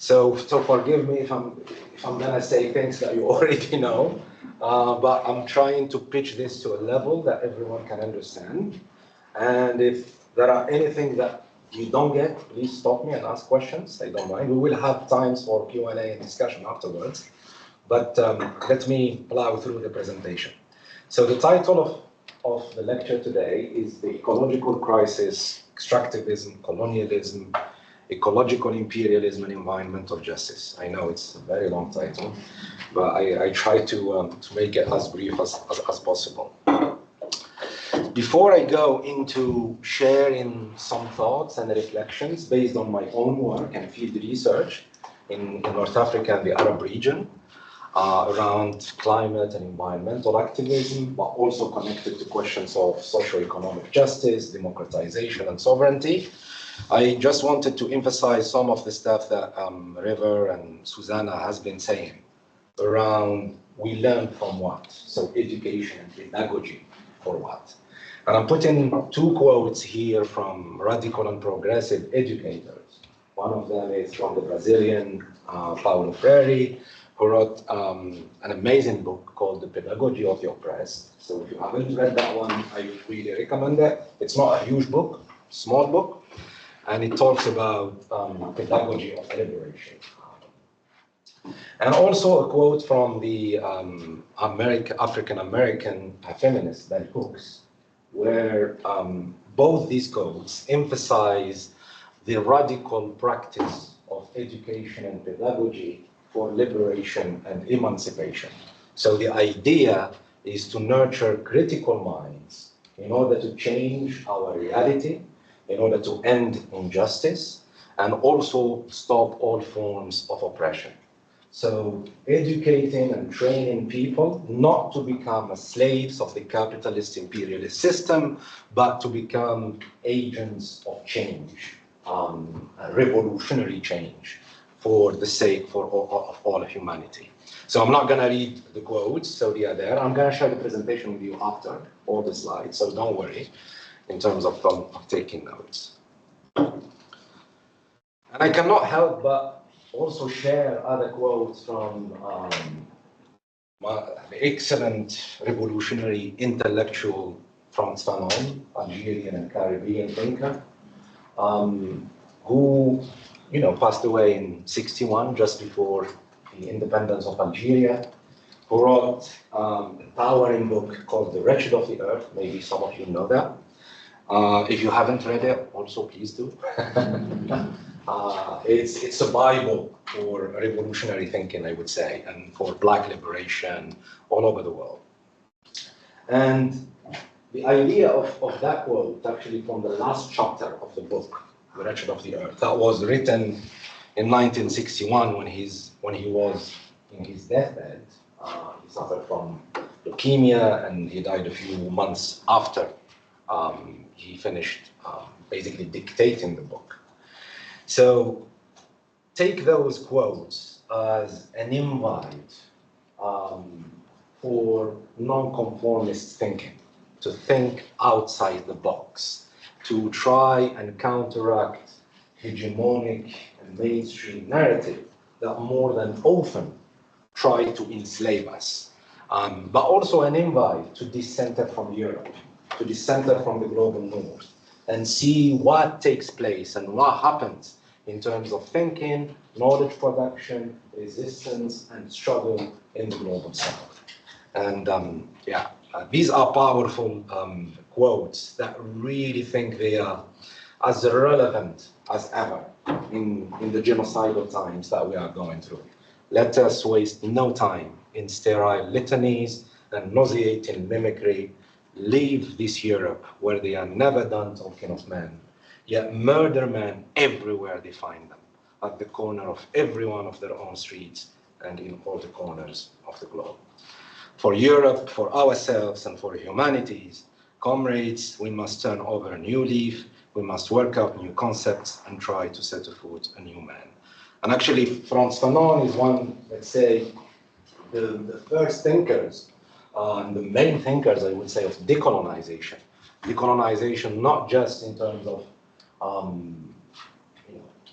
So forgive me if I'm gonna say things that you already know, but I'm trying to pitch this to a level that everyone can understand. And if there are anything that you don't get, please stop me and ask questions. I don't mind. We will have times for Q&A and discussion afterwards. But let me plow through the presentation. So the title of the lecture today is The Ecological Crisis, Extractivism, Colonialism, Ecological Imperialism and Environmental Justice. I know it's a very long title, but I try to make it as brief as possible. Before I go into sharing some thoughts and reflections based on my own work and field research in North Africa and the Arab region, around climate and environmental activism, but also connected to questions of socio-economic justice, democratization, and sovereignty, I just wanted to emphasize some of the stuff that River and Susanna has been saying around we learn from what? So education and pedagogy for what? And I'm putting two quotes here from radical and progressive educators. One of them is from the Brazilian Paulo Freire, who wrote an amazing book called The Pedagogy of the Oppressed. So if you haven't read that one, I really recommend it. It's not a huge book, small book, and it talks about pedagogy of liberation. And also a quote from the African-American feminist, Bell Hooks, where both these quotes emphasize the radical practice of education and pedagogy for liberation and emancipation. So the idea is to nurture critical minds in order to change our reality, in order to end injustice, and also stop all forms of oppression. So educating and training people not to become slaves of the capitalist imperialist system, but to become agents of change, revolutionary change for the sake of all of humanity. So I'm not gonna read the quotes, so they are there. I'm gonna share the presentation with you after all the slides, so don't worry in terms of taking notes. And I cannot help but also share other quotes from the excellent revolutionary intellectual Frantz Fanon, Algerian and Caribbean thinker, who passed away in '61, just before the independence of Algeria, who wrote a towering book called The Wretched of the Earth. Maybe some of you know that. If you haven't read it, also please do. It's a Bible for revolutionary thinking, I would say, and for Black liberation all over the world. And the idea of that quote, actually from the last chapter of the book, The Wretched of the Earth, that was written in 1961 when he was in his deathbed. He suffered from leukemia and he died a few months after he finished basically dictating the book. So take those quotes as an invite for nonconformist thinking, to think outside the box, to try and counteract hegemonic and mainstream narrative that more than often try to enslave us, but also an invite to dissenter from Europe, to dissenter from the global north, and see what takes place and what happens in terms of thinking, knowledge production, resistance, and struggle in the global south. And these are powerful quotes that really think they are as relevant as ever in the genocidal times that we are going through. Let us waste no time in sterile litanies and nauseating mimicry. Leave this Europe where they are never done talking of men, yet murder men everywhere they find them, at the corner of every one of their own streets and in all the corners of the globe. For Europe, for ourselves, and for humanities, comrades, we must turn over a new leaf, we must work out new concepts and try to set afoot a new man. And actually, Frantz Fanon is one, let's say, the first thinkers, and the main thinkers, I would say, of decolonization. Decolonization not just in terms of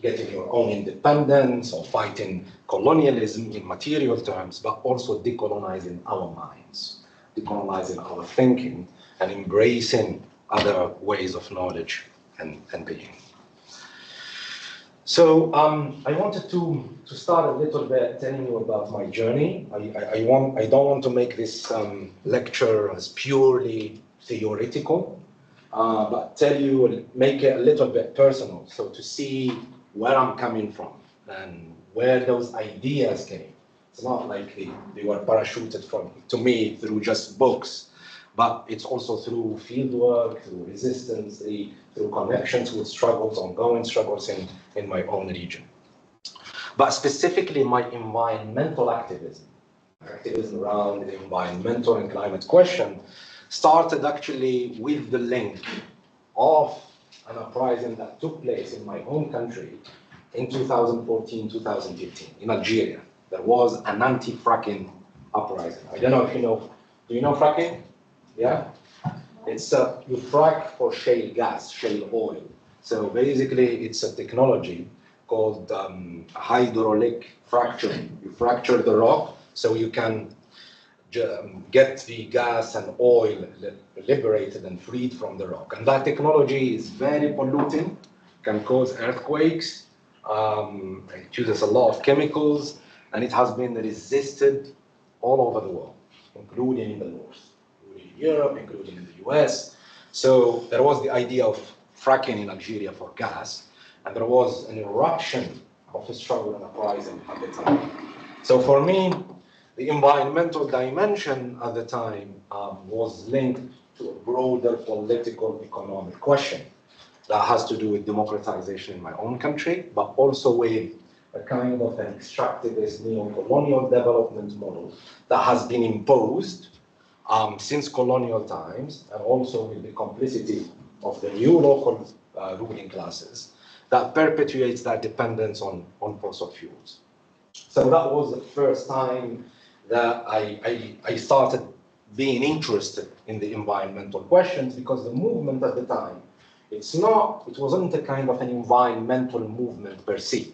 getting your own independence or fighting colonialism in material terms, but also decolonizing our minds, decolonizing our thinking, and embracing other ways of knowledge and being. So I wanted to start a little bit telling you about my journey. I don't want to make this lecture as purely theoretical, but make it a little bit personal, so to see where I'm coming from and where those ideas came. It's not like they were parachuted to me through just books, but it's also through field work, through resistance, through connections with struggles, ongoing struggles in my own region. But specifically my environmental activism around the environmental and climate question started actually with the link of an uprising that took place in my home country in 2014, 2015, in Algeria. There was an anti-fracking uprising. I don't know if you know, do you know fracking? Yeah? It's you frack for shale gas, shale oil. So basically it's a technology called hydraulic fracturing. You fracture the rock so you can get the gas and oil liberated and freed from the rock. And that technology is very polluting, can cause earthquakes, it uses a lot of chemicals, and it has been resisted all over the world, including in the North, including in Europe, including in the US. So there was the idea of fracking in Algeria for gas, and there was an eruption of a struggle and uprising at the time. So for me, the environmental dimension at the time was linked to a broader political economic question that has to do with democratization in my own country, but also with a kind of an extractivist neo-colonial development model that has been imposed since colonial times, and also with the complicity of the new local ruling classes that perpetuates that dependence on fossil fuels. So that was the first time that I started being interested in the environmental questions, because the movement at the time, it wasn't a kind of an environmental movement per se.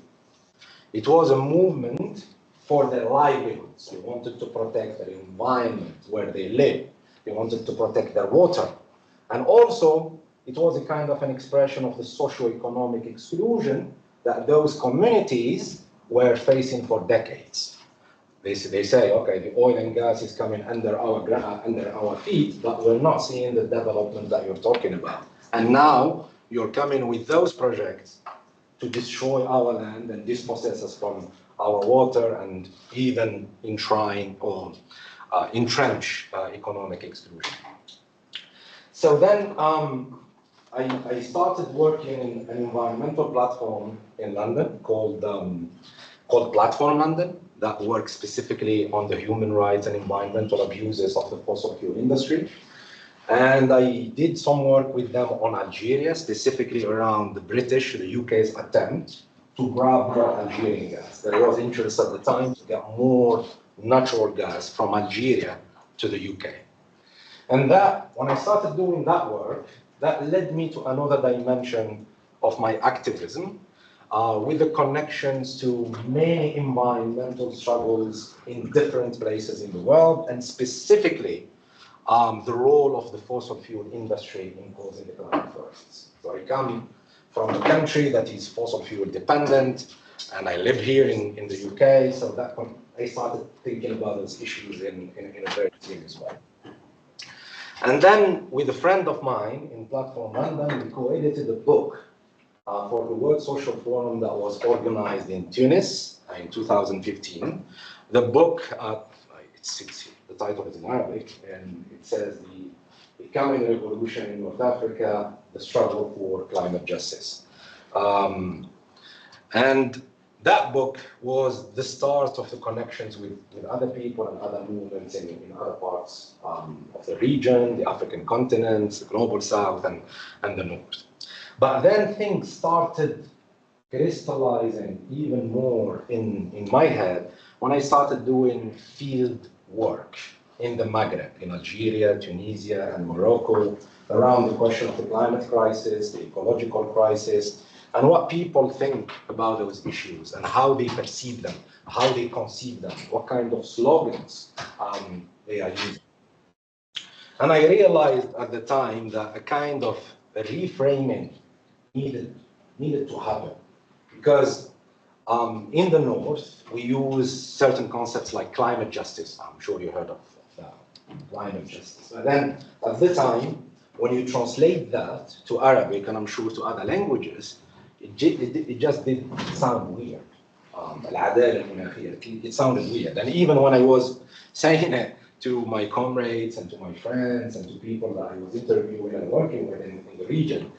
It was a movement for their livelihoods. They wanted to protect their environment where they live. They wanted to protect their water. And also, it was a kind of an expression of the socio-economic exclusion that those communities were facing for decades. They say, okay, the oil and gas is coming under our feet, but we're not seeing the development that you're talking about. And now you're coming with those projects to destroy our land and dispossess us from our water and even enshrine or entrench economic exclusion. So then I started working in an environmental platform in London called Platform London, that works specifically on the human rights and environmental abuses of the fossil fuel industry. And I did some work with them on Algeria, specifically around the UK's attempt to grab more Algerian gas. There was interest at the time to get more natural gas from Algeria to the UK. And that, when I started doing that work, that led me to another dimension of my activism, with the connections to many environmental struggles in different places in the world, and specifically the role of the fossil fuel industry in causing the climate crisis. So I come from a country that is fossil fuel dependent, and I live here in the UK, so that I started thinking about those issues in a very serious way. And then, with a friend of mine in Platform London, we co-edited a book for the World Social Forum that was organized in Tunis in 2015. The book, the title is in Arabic, and it says the Coming Revolution in North Africa, the Struggle for Climate Justice. And that book was the start of the connections with other people and other movements in other parts of the region, the African continent, the Global South, and the North. But then things started crystallizing even more in my head when I started doing field work in the Maghreb, in Algeria, Tunisia, and Morocco, around the question of the climate crisis, the ecological crisis, and what people think about those issues and how they perceive them, how they conceive them, what kind of slogans they are using. And I realized at the time that a kind of reframing needed to happen, because in the North, we use certain concepts like climate justice. I'm sure you heard of that, climate justice. But then at the time, when you translate that to Arabic, and I'm sure to other languages, it just did sound weird. It sounded weird. And even when I was saying it to my comrades and to my friends and to people that I was interviewing and working with in the region,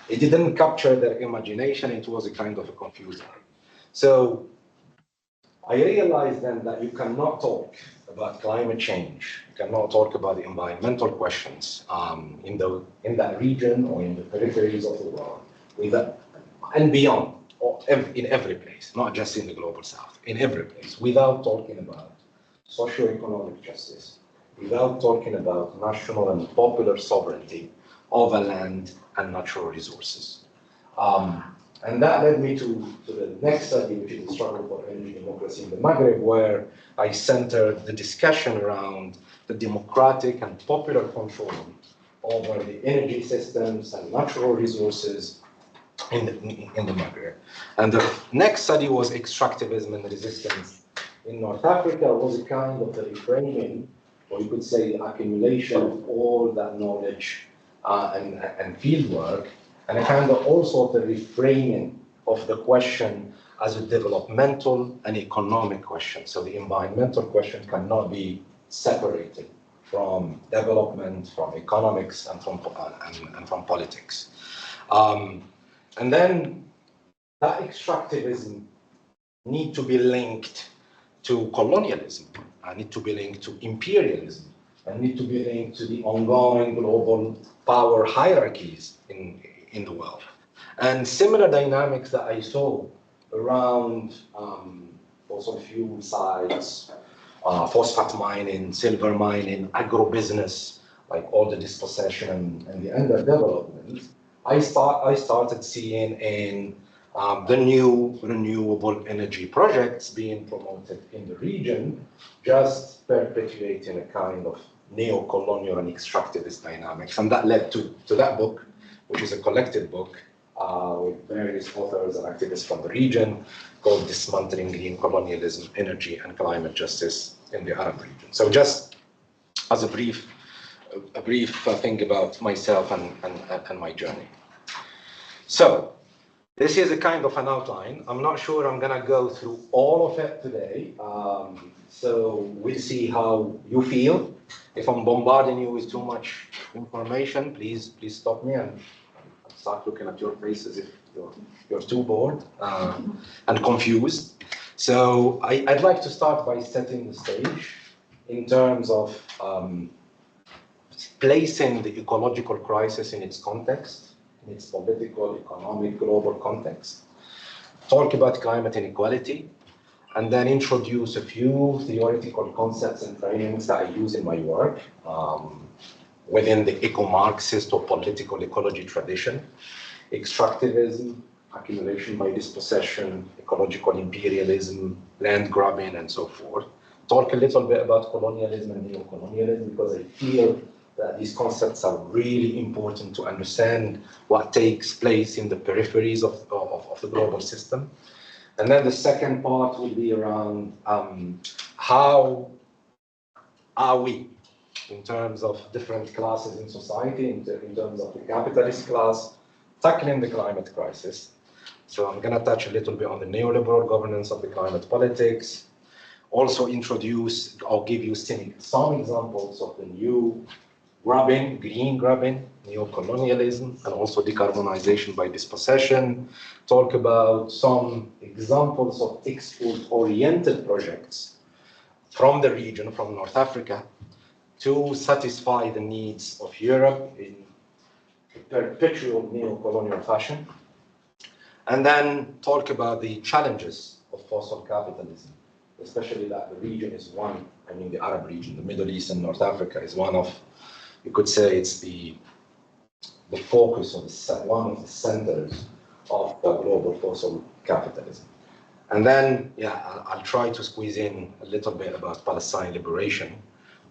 it didn't capture their imagination. It was a kind of a confusion. So I realized then that you cannot talk about climate change, you cannot talk about the environmental questions in that region or in the peripheries of the world, and beyond, or in every place, not just in the global south, in every place, without talking about socio-economic justice, without talking about national and popular sovereignty over land and natural resources. And that led me to the next study, which is the struggle for energy democracy in the Maghreb, where I centered the discussion around the democratic and popular control over the energy systems and natural resources in the Maghreb. And the next study was extractivism and resistance in North Africa. Was a kind of the reframing, or you could say the accumulation of all that knowledge and fieldwork, and a kind of also the reframing of the question as a developmental and economic question. So the environmental question cannot be separated from development, from economics, and from politics. And then that extractivism need to be linked to colonialism, need to be linked to imperialism, and need to be linked to the ongoing global power hierarchies in the world. And similar dynamics that I saw around fossil fuel sites, phosphate mining, silver mining, agribusiness, like all the dispossession and the underdevelopment, I started seeing in the new renewable energy projects being promoted in the region, just perpetuating a kind of neo-colonial and extractivist dynamics. And that led to that book, which is a collected book with various authors and activists from the region, called Dismantling Green Colonialism, Energy and Climate Justice in the Arab Region. So just as a brief thing about myself and my journey. So this is a kind of an outline. I'm not sure I'm gonna go through all of it today. So we'll see how you feel. If I'm bombarding you with too much information, please stop me and start looking at your faces if you're too bored and confused. So I'd like to start by setting the stage in terms of placing the ecological crisis in its context, in its political, economic, global context, talk about climate inequality, and then introduce a few theoretical concepts and framings that I use in my work within the eco-Marxist or political ecology tradition: extractivism, accumulation by dispossession, ecological imperialism, land grabbing, and so forth. Talk a little bit about colonialism and neo-colonialism, because I feel that these concepts are really important to understand what takes place in the peripheries of the global system. And then the second part will be around how are we, in terms of different classes in society, in terms of the capitalist class, tackling the climate crisis. So I'm going to touch a little bit on the neoliberal governance of the climate politics, also introduce or give you some examples of the new grabbing, green grabbing, neo-colonialism, and also decarbonization by dispossession. Talk about some examples of export-oriented projects from the region, from North Africa, to satisfy the needs of Europe in a perpetual neo-colonial fashion. And then talk about the challenges of fossil capitalism, especially that the region is one, I mean the Arab region, the Middle East and North Africa is one of, you could say it's the focus of one of the centers of global fossil capitalism. And then, yeah, I'll try to squeeze in a little bit about Palestine liberation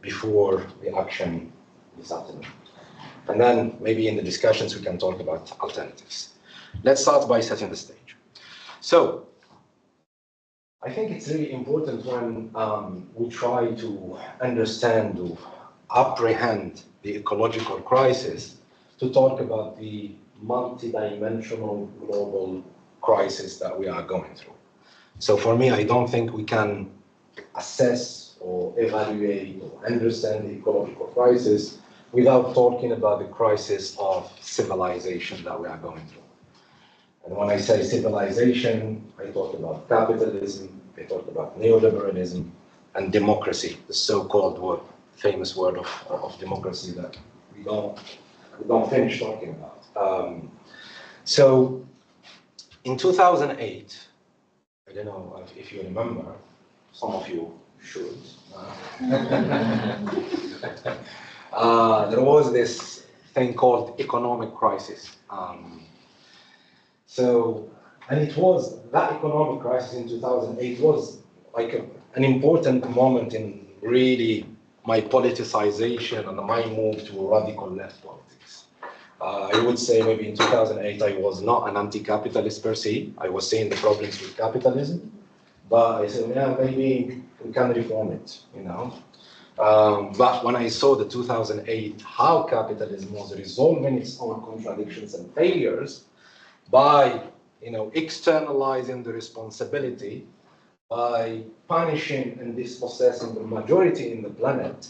before the action this afternoon. And then maybe in the discussions we can talk about alternatives. Let's start by setting the stage. So, I think it's really important when we try to understand or apprehend the ecological crisis to talk about the multidimensional global crisis that we are going through. So for me, I don't think we can assess or evaluate or understand the ecological crisis without talking about the crisis of civilization that we are going through. And when I say civilization, I talk about capitalism, I talk about neoliberalism, and democracy, the so-called word, famous word of democracy that we don't finish talking about. So in 2008, I don't know if you remember, some of you should. There was this thing called economic crisis. And it was, that economic crisis in 2008 was like an important moment in really my politicization and my move to radical left politics. I would say maybe in 2008 I was not an anti-capitalist per se. I was seeing the problems with capitalism, but I said, yeah, maybe we can reform it, you know. But when I saw the 2008, how capitalism was resolving its own contradictions and failures by, you know, externalizing the responsibility, by punishing and dispossessing the majority in the planet,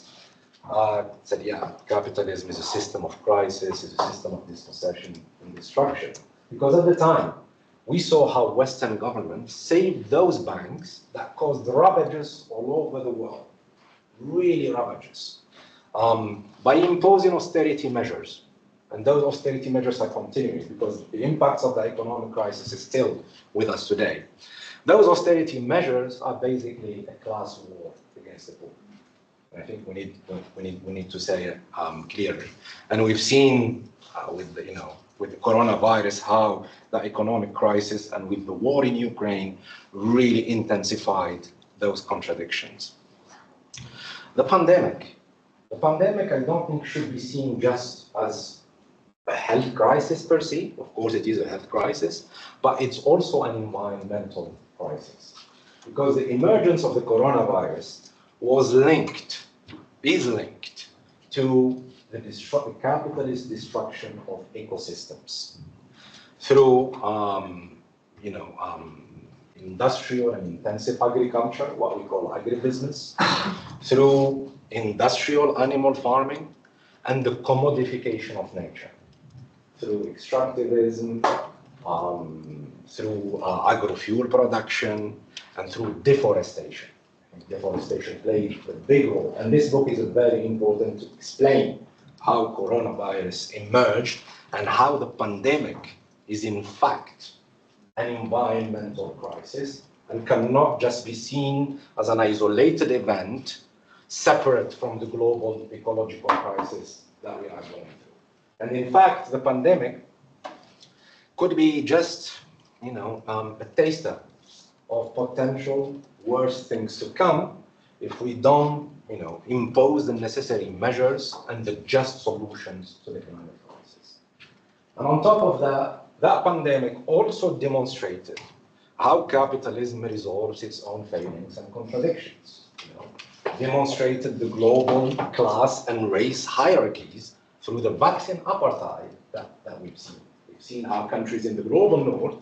said, yeah, capitalism is a system of crisis, is a system of dispossession and destruction. Because at the time, we saw how Western governments saved those banks that caused ravages all over the world, really ravages, by imposing austerity measures. And those austerity measures are continuing because the impacts of the economic crisis is still with us today. Those austerity measures are basically a class war against the poor. I think we need to say it clearly. And we've seen with the coronavirus how the economic crisis and with the war in Ukraine really intensified those contradictions. The pandemic I don't think should be seen just as a health crisis per se. Of course, it is a health crisis, but it's also an environmental crisis. Because the emergence of the coronavirus is linked to the capitalist destruction of ecosystems through, industrial and intensive agriculture, what we call agribusiness, through industrial animal farming, and the commodification of nature, through extractivism, through agrofuel production, and through deforestation. Deforestation played a big role, and this book is very important to explain how coronavirus emerged and how the pandemic is in fact an environmental crisis and cannot just be seen as an isolated event separate from the global ecological crisis that we are going through. And in fact, the pandemic could be just, a taster of potential worse things to come if we don't, impose the necessary measures and the just solutions to the climate crisis. And on top of that, that pandemic also demonstrated how capitalism resolves its own failings and contradictions. Demonstrated the global class and race hierarchies through the vaccine apartheid that we've seen. We've seen how countries in the global north,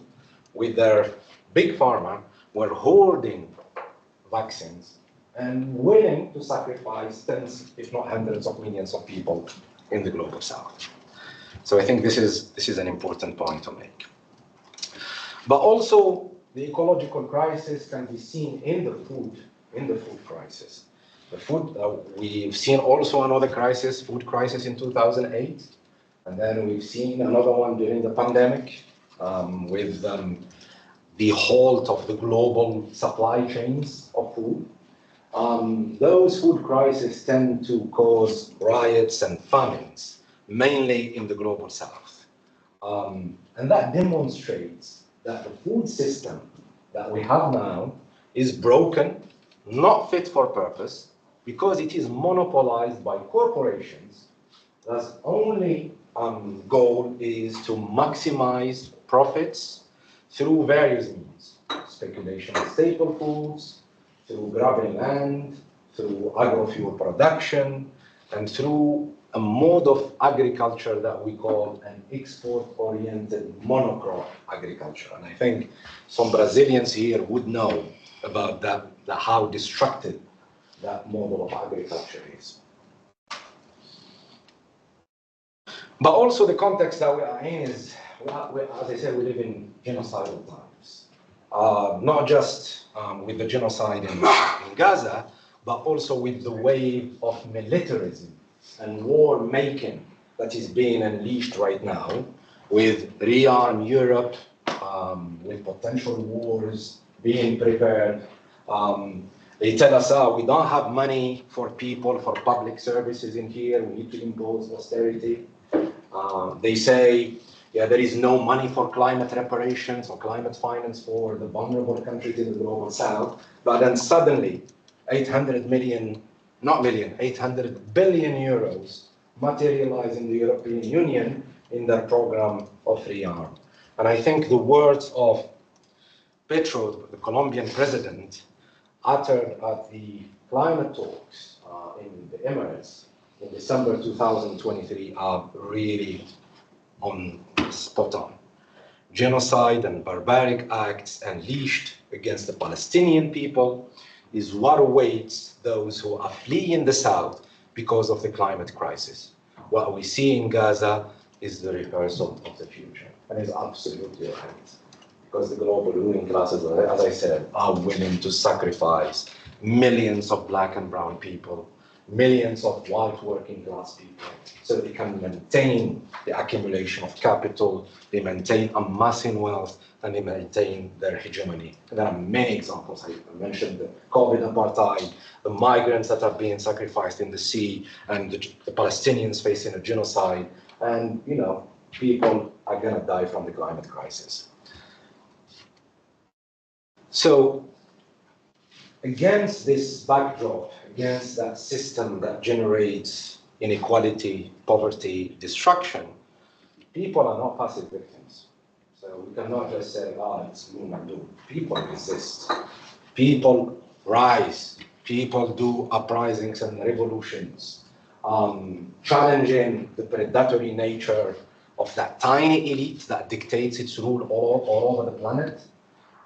with their big pharma, were hoarding vaccines and willing to sacrifice tens, if not hundreds of millions of people in the global south. So I think this is an important point to make. But also, the ecological crisis can be seen in the food crisis. The food, we've seen also another crisis, food crisis in 2008, and then we've seen another one during the pandemic with the halt of the global supply chains of food. Those food crises tend to cause riots and famines, mainly in the global south, And that demonstrates that the food system that we have now is broken, not fit for purpose, because it is monopolized by corporations. That's only goal is to maximize profits through various means: speculation in staple foods, through grabbing land, through agrofuel production, and through a mode of agriculture that we call an export-oriented monocrop agriculture. And I think some Brazilians here would know about that how destructive that model of agriculture is. But also the context that we are in is, as I said, we live in genocidal times. Not just with the genocide in Gaza, but also with the wave of militarism and war making that is being unleashed right now, with rearm Europe, with potential wars being prepared. They tell us, we don't have money for people, for public services in here, we need to impose austerity. They say, yeah, there is no money for climate reparations or climate finance for the vulnerable countries in the global south. But then suddenly, 800 billion euros materialize in the European Union in their program of rearm. And I think the words of Petro, the Colombian president, uttered at the climate talks in the Emirates in December 2023 are really spot on. Genocide and barbaric acts unleashed against the Palestinian people is what awaits those who are fleeing the south because of the climate crisis. What we see in Gaza is the rehearsal of the future, and it's absolutely right. Because the global ruling classes, as I said, are willing to sacrifice millions of black and brown people, millions of white working class people, so they can maintain the accumulation of capital, they maintain amassing wealth, and they maintain their hegemony. And there are many examples. I mentioned the COVID apartheid, the migrants that are being sacrificed in the sea, and the Palestinians facing a genocide, and people are gonna die from the climate crisis. So, against this backdrop, against that system that generates inequality, poverty, destruction, people are not passive victims. So we cannot just say, it's gloom and doom. People resist. People rise. People do uprisings and revolutions, challenging the predatory nature of that tiny elite that dictates its rule all over the planet.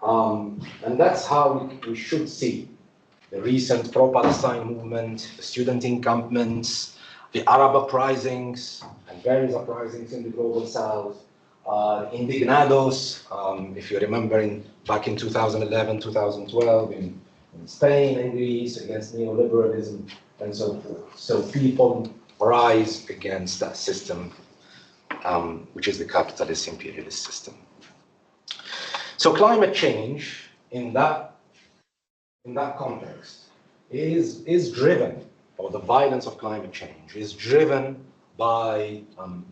And that's how we should see the recent pro-Palestine movement, the student encampments, the Arab uprisings, and various uprisings in the global south, indignados, if you remember, back in 2011, 2012, in Spain and Greece, against neoliberalism, and so forth. So people rise against that system, which is the capitalist imperialist system. So climate change in that context is driven, or the violence of climate change is driven by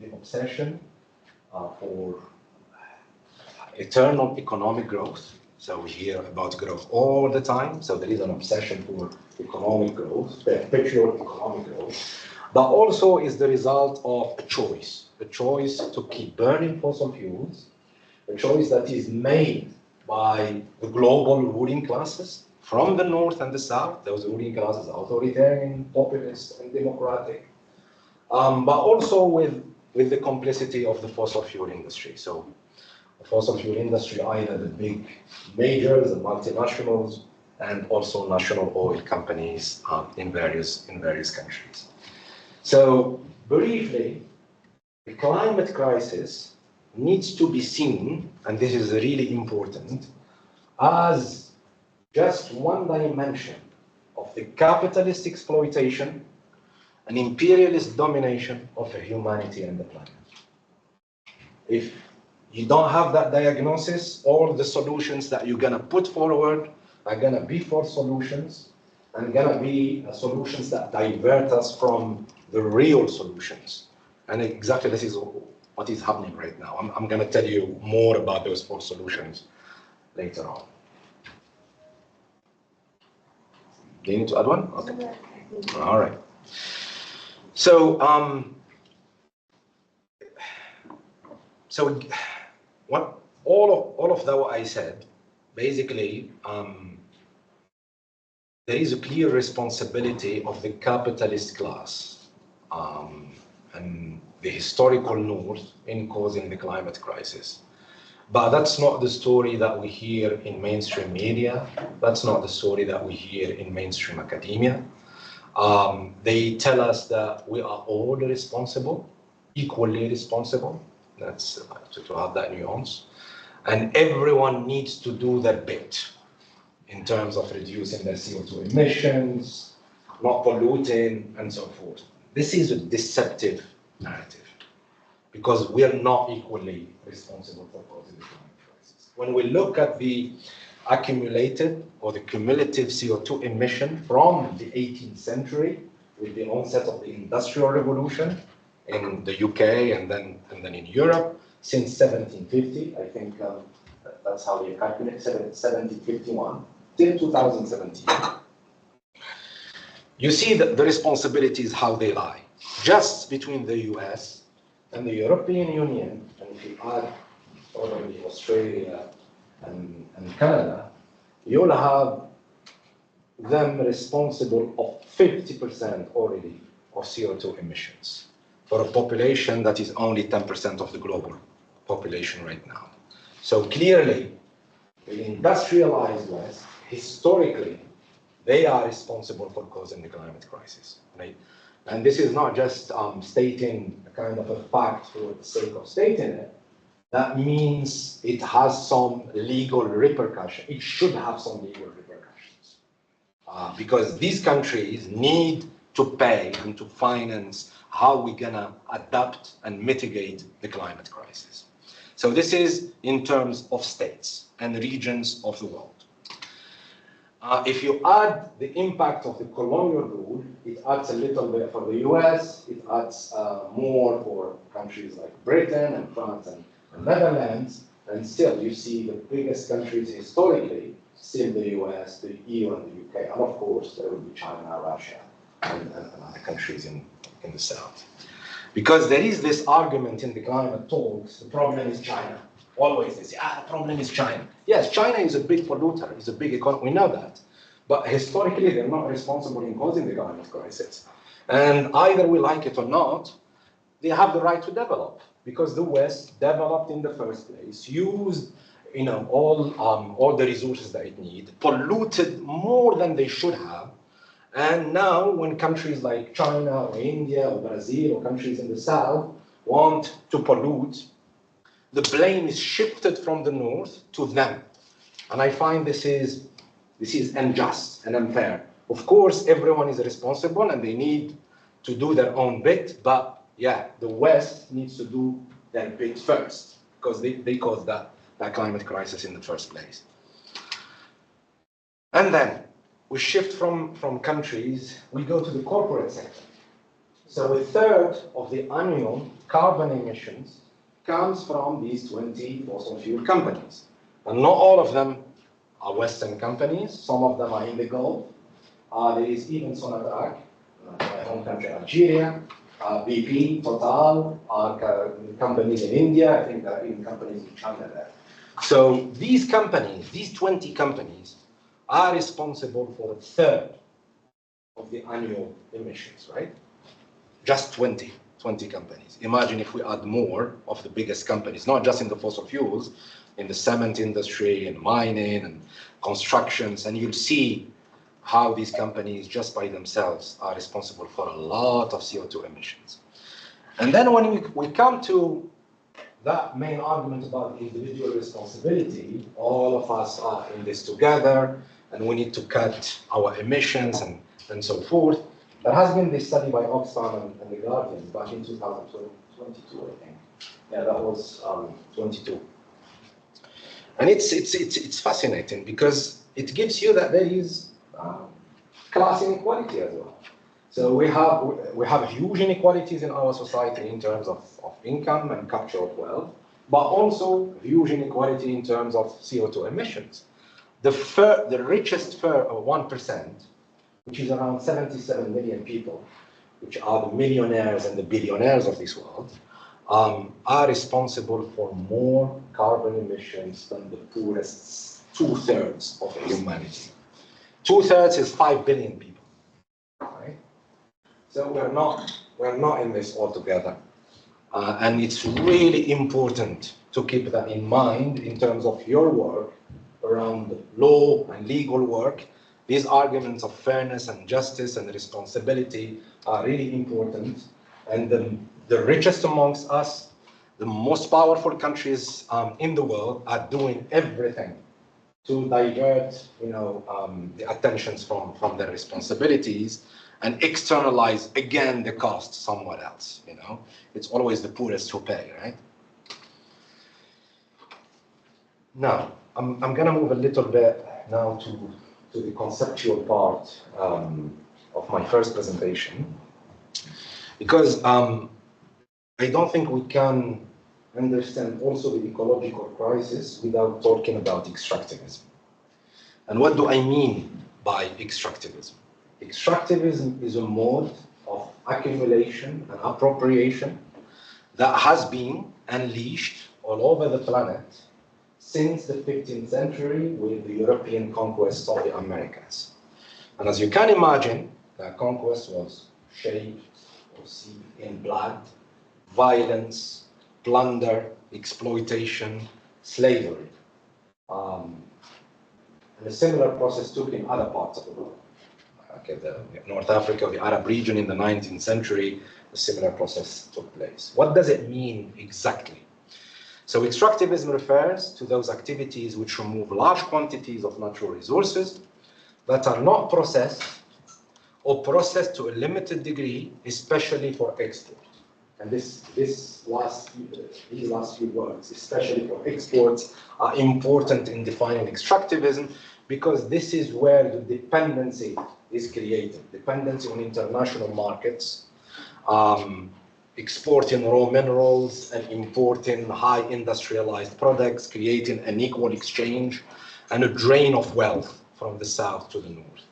the obsession for eternal economic growth. So we hear about growth all the time. So there is an obsession for economic growth, perpetual economic growth, but also is the result of a choice to keep burning fossil fuels, a choice that is made by the global ruling classes from the north and the south. Those ruling classes are authoritarian, populist, and democratic, but also with the complicity of the fossil fuel industry. So the fossil fuel industry, either the big majors, the multinationals, and also national oil companies in various countries. So briefly, the climate crisis needs to be seen, and this is really important, as just one dimension of the capitalist exploitation and imperialist domination of humanity and the planet. If you don't have that diagnosis, all the solutions that you're gonna put forward are gonna be false solutions, and gonna be solutions that divert us from the real solutions. And exactly this is what is happening right now. I'm going to tell you more about those 4 solutions later on. Do you need to add one? Okay. All right. So, all of that what I said, basically, there is a clear responsibility of the capitalist class and the historical North in causing the climate crisis. But that's not the story that we hear in mainstream media. That's not the story that we hear in mainstream academia. They tell us that we are all responsible, equally responsible. That's to have that nuance. And everyone needs to do their bit in terms of reducing their CO2 emissions, not polluting, and so forth. This is a deceptive narrative because we are not equally responsible for causing the climate crisis. When we look at the accumulated or the cumulative CO2 emission from the 18th century with the onset of the Industrial Revolution in the UK and then in Europe since 1750, I think that's how they calculate, 1751 till 2017. You see that the responsibilities, how they lie. Just between the US and the European Union, and if you add already Australia and Canada, you'll have them responsible of 50% already of CO2 emissions for a population that is only 10% of the global population right now. So clearly, the industrialized West, historically, they are responsible for causing the climate crisis, right? And this is not just stating a kind of a fact for the sake of stating it. That means it has some legal repercussion. It should have some legal repercussions. Because these countries need to pay and to finance how we're gonna adapt and mitigate the climate crisis. So this is in terms of states and regions of the world. If you add the impact of the colonial rule, it adds a little bit for the US, it adds more for countries like Britain and France and Netherlands, and still you see the biggest countries historically, still the US, the EU and the UK, and of course there will be China, Russia, and other countries in the South. Because there is this argument in the climate talks, the problem is China. Always they say, the problem is China. Yes, China is a big polluter, it's a big economy, we know that. But historically, they're not responsible in causing the climate crisis. And either we like it or not, they have the right to develop because the West developed in the first place, used all the resources that it needs, polluted more than they should have. And now when countries like China or India or Brazil or countries in the South want to pollute, the blame is shifted from the North to them. And I find this is unjust and unfair. Of course, everyone is responsible and they need to do their own bit, but yeah, the West needs to do their bit first because they caused that climate crisis in the first place. And then we shift from countries, we go to the corporate sector. So a third of the annual carbon emissions comes from these 20 fossil fuel companies. And not all of them are Western companies. Some of them are in the Gulf. There is even Sonatrach, my home country, Algeria, BP, Total, are companies in India. I think there are even companies in China there. So these companies, these 20 companies, are responsible for a third of the annual emissions, right? Just 20 companies. Imagine if we add more of the biggest companies, not just in the fossil fuels, in the cement industry, in mining and constructions, and you'll see how these companies just by themselves are responsible for a lot of CO2 emissions. And then when we come to that main argument about individual responsibility, all of us are in this together, and we need to cut our emissions and so forth. There has been this study by Oxfam and The Guardian back in 2022, I think. Yeah, that was 22. And it's fascinating because it gives you that there is class inequality as well. So we have huge inequalities in our society in terms of income and capture of wealth, but also huge inequality in terms of CO2 emissions. The richest 1%, which is around 77 million people, which are the millionaires and the billionaires of this world, are responsible for more carbon emissions than the poorest 2/3 of humanity. 2/3 is 5 billion people, right? So we're not in this altogether. And it's really important to keep that in mind in terms of your work around law and legal work. These arguments of fairness and justice and responsibility are really important. And the richest amongst us, the most powerful countries in the world are doing everything to divert, the attentions from their responsibilities and externalize again the cost somewhere else. It's always the poorest who pay, right? Now, I'm going to move a little bit now to the conceptual part of my first presentation, because I don't think we can understand also the ecological crisis without talking about extractivism. And what do I mean by extractivism? Extractivism is a mode of accumulation and appropriation that has been unleashed all over the planet since the 15th century with the European conquest of the Americas. And as you can imagine, that conquest was shaped or seen in blood, violence, plunder, exploitation, slavery. And a similar process took in other parts of the world. Okay, North Africa, the Arab region in the 19th century, a similar process took place. What does it mean exactly? So extractivism refers to those activities which remove large quantities of natural resources that are not processed or processed to a limited degree, especially for export. And these last few words, especially for exports, are important in defining extractivism, because this is where the dependency is created. Dependency on international markets, exporting raw minerals and importing high industrialized products, creating an equal exchange and a drain of wealth from the south to the north.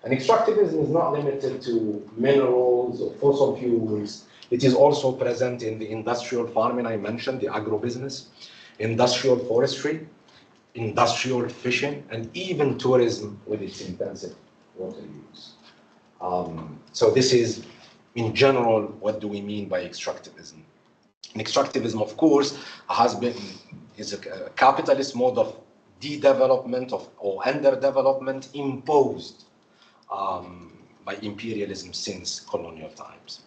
And extractivism is not limited to minerals or fossil fuels. It is also present in the industrial farming I mentioned, the agribusiness, industrial forestry, industrial fishing, and even tourism with its intensive water use. So this is, in general, what do we mean by extractivism? And extractivism, of course, is a capitalist mode of de-development or underdevelopment imposed by imperialism since colonial times.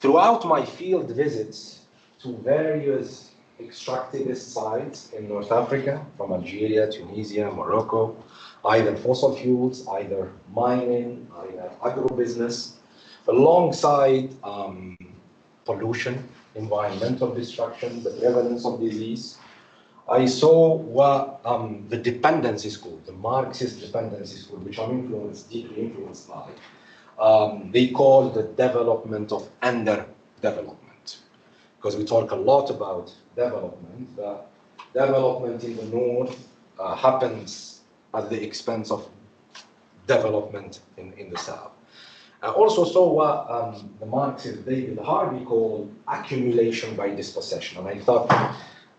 Throughout my field visits to various extractivist sites in North Africa, from Algeria, Tunisia, Morocco, either fossil fuels, either mining, either agribusiness, alongside pollution, environmental destruction, the prevalence of disease, I saw what the dependency school, the Marxist dependency school, which I'm deeply influenced by, they call the development of underdevelopment. Because we talk a lot about development, but development in the north happens at the expense of development in the south. I also saw what the Marxist David Harvey called accumulation by dispossession. And I thought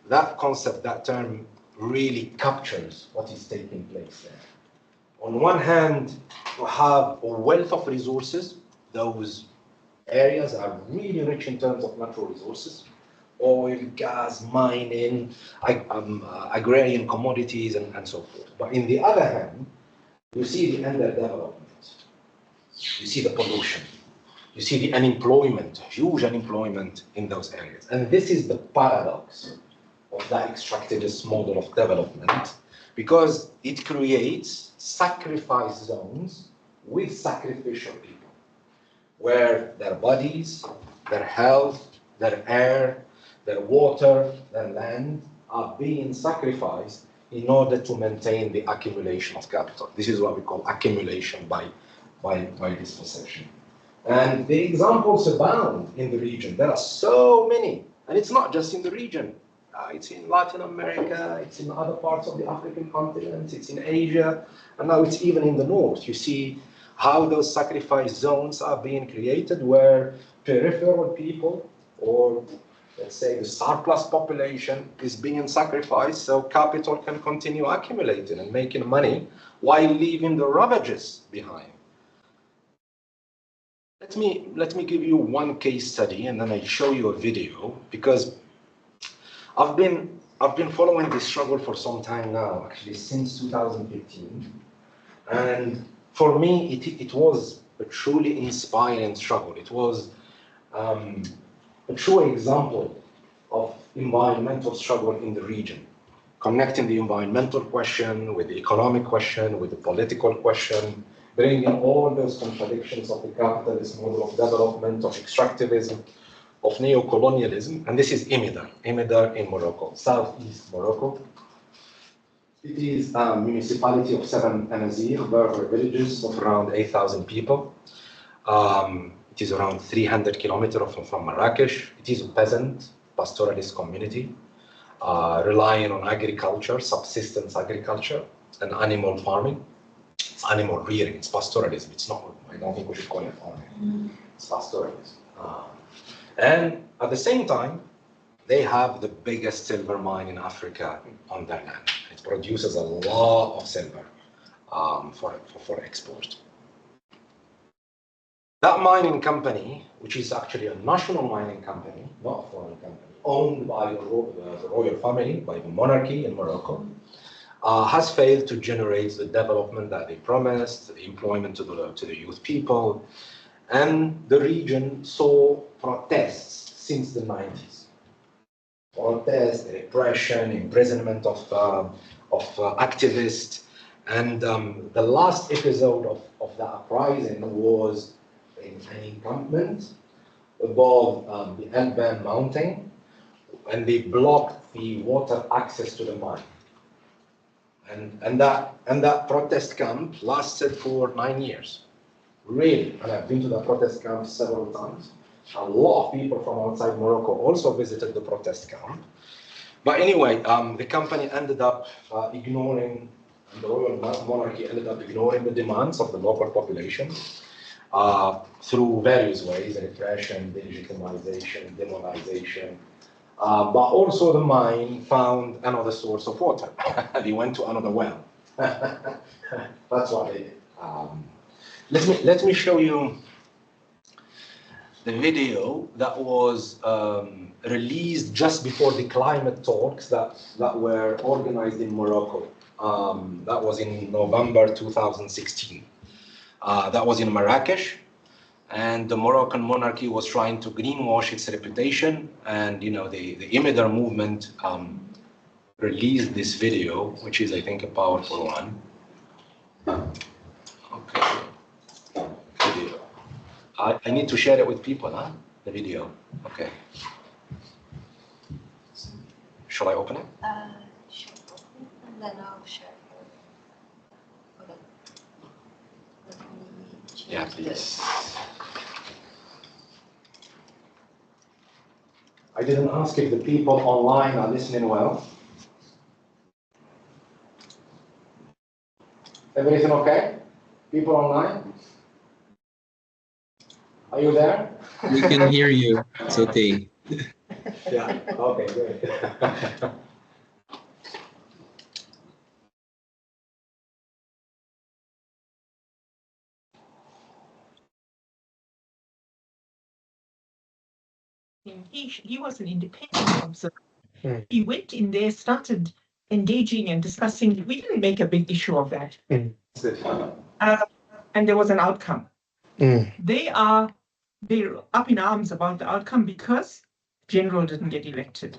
that concept, that term, really captures what is taking place there. On one hand, you have a wealth of resources. Those areas are really rich in terms of natural resources: oil, gas, mining, agrarian commodities, and so forth. But in the other hand, you see the underdevelopment. You see the pollution. You see the unemployment, huge unemployment in those areas. And this is the paradox of that extractivist model of development, because it creates sacrifice zones with sacrificial people, where their bodies, their health, their air, their water, their land are being sacrificed in order to maintain the accumulation of capital. This is what we call accumulation by by this perception. And the examples abound in the region. There are so many, and it's not just in the region. It's in Latin America, it's in other parts of the African continent, it's in Asia, and now it's even in the north. You see how those sacrifice zones are being created where peripheral people, or let's say the surplus population, is being sacrificed so capital can continue accumulating and making money while leaving the ravages behind. Let me give you one case study and then I'll show you a video, because I've been following this struggle for some time now, actually since 2015, and for me it was a truly inspiring struggle. It was a true example of environmental struggle in the region, connecting the environmental question with the economic question, with the political question, bringing all those contradictions of the capitalist model of development, of extractivism, of neo-colonialism. And this is Imida in Morocco, southeast Morocco. It is a municipality of 7 Amazigh Berber villages of around 8,000 people. It is around 300 kilometers from Marrakesh. It is a peasant, pastoralist community, relying on agriculture, subsistence agriculture, and animal farming. It's animal rearing, it's pastoralism. It's not, I don't think we should call it farming. It's pastoralism. And at the same time, they have the biggest silver mine in Africa on their land. It produces a lot of silver for export. That mining company, which is actually a national mining company, not a foreign company, owned by the royal family, by the monarchy in Morocco, has failed to generate the development that they promised, the employment to the youth people, and the region saw protests since the 90s. Protests, repression, imprisonment of activists, and the last episode of the uprising was in an encampment above the Elban mountain, and they blocked the water access to the mine. And that protest camp lasted for 9 years. Really, and I've been to that protest camp several times. A lot of people from outside Morocco also visited the protest camp. But anyway, the company ended up ignoring, the royal monarchy ended up ignoring the demands of the local population through various ways: repression, delegitimization, demonization. But also the mine found another source of water. They went to another well. That's what they did. Let me show you the video that was released just before the climate talks that were organized in Morocco. That was in November 2016. That was in Marrakesh. And the Moroccan monarchy was trying to greenwash its reputation, and you know the Imida movement released this video, which is, I think, a powerful one. Okay, video. I need to share it with people, huh? The video. Okay. Shall I open it? Sure. And then I'll share. Okay. Let me change. Yeah, please. I didn't ask if the people online are listening well. Everything okay? People online? Are you there? We can hear you. It's okay. Yeah, okay, good. He was an independent observer. He went in there, started engaging and discussing. We didn't make a big issue of that. And there was an outcome. They're up in arms about the outcome because General didn't get elected.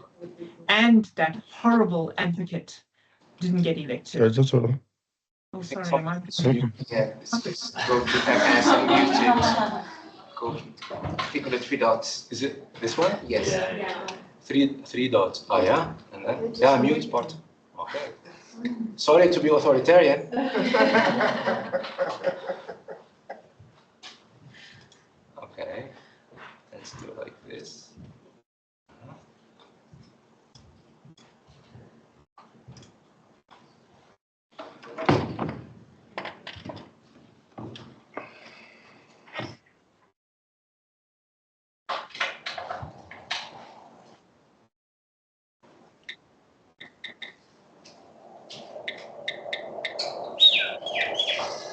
And that horrible advocate didn't get elected. Oh, sorry, am I? Yeah, go to MS and YouTube. Go click on the 3 dots. Is it this one? Yes. Yeah. Three dots. Oh yeah? And then? Yeah, mute part. Okay. Sorry to be authoritarian.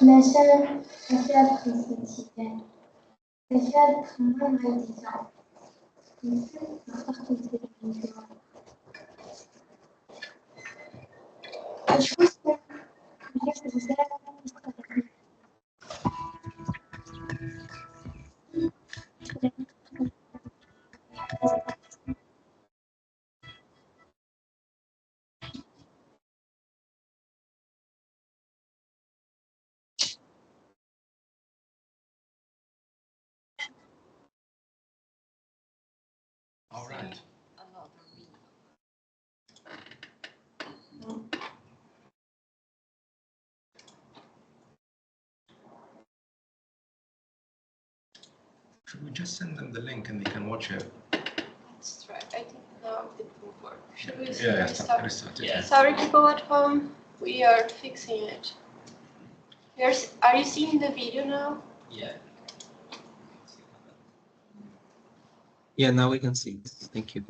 نشاط الاستنتاج نشاط منع الانتزاع مثل تخطيط الانتزاع تشخيص الرسالة المستقبلية All right. Should we just send them the link and they can watch it? Let's try. I think now it will work. Should we restart it. Yeah. Sorry, people at home. We are fixing it. Are you seeing the video now? Yeah. Yeah, now we can see. Thank you.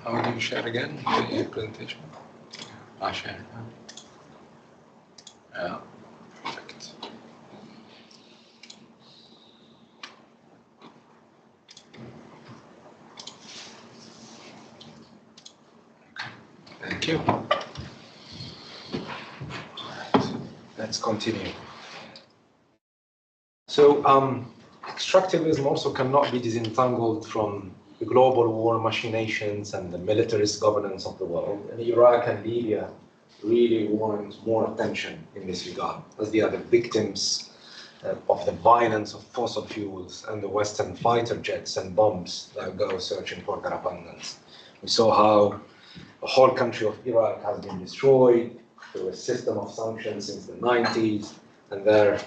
How do you share again the presentation? I share. Yeah, perfect. Thank you. Let's continue. So, extractivism also cannot be disentangled from the global war machinations and the militarist governance of the world. And Iraq and Libya really warrant more attention in this regard, as they are the victims of the violence of fossil fuels and the Western fighter jets and bombs that go searching for their abundance. We saw how the whole country of Iraq has been destroyed through a system of sanctions since the 90s, and the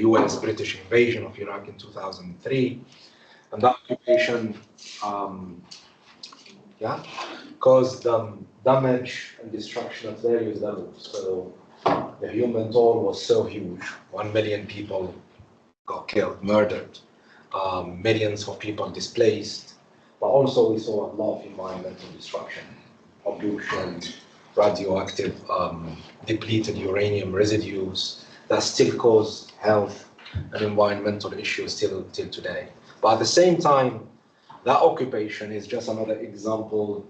US, British invasion of Iraq in 2003. And that occupation caused damage and destruction at various levels. So the human toll was so huge. 1 million people got killed, murdered, millions of people displaced. But also we saw a lot of environmental destruction, pollution, radioactive depleted uranium residues that still cause health and environmental issues till today. But at the same time, that occupation is just another example of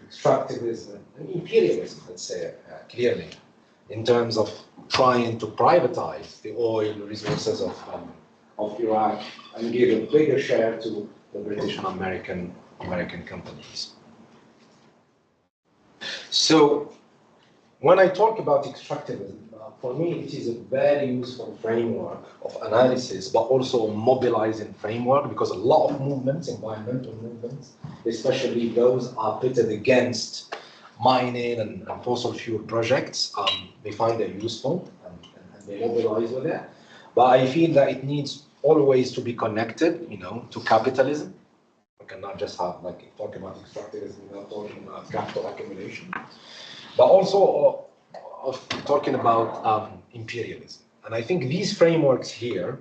extractivism and imperialism, let's say clearly, in terms of trying to privatize the oil resources of Iraq and give a bigger share to the British and American companies. So when I talk about extractivism, for me it is a very useful framework of analysis, but also a mobilizing framework, because a lot of movements, environmental movements, especially those are pitted against mining and fossil fuel projects, they find it useful and they mobilize with it. But I feel that it needs always to be connected, to capitalism. We cannot just have talking about extractivism without talking about capital accumulation, but also of talking about imperialism. And I think these frameworks here,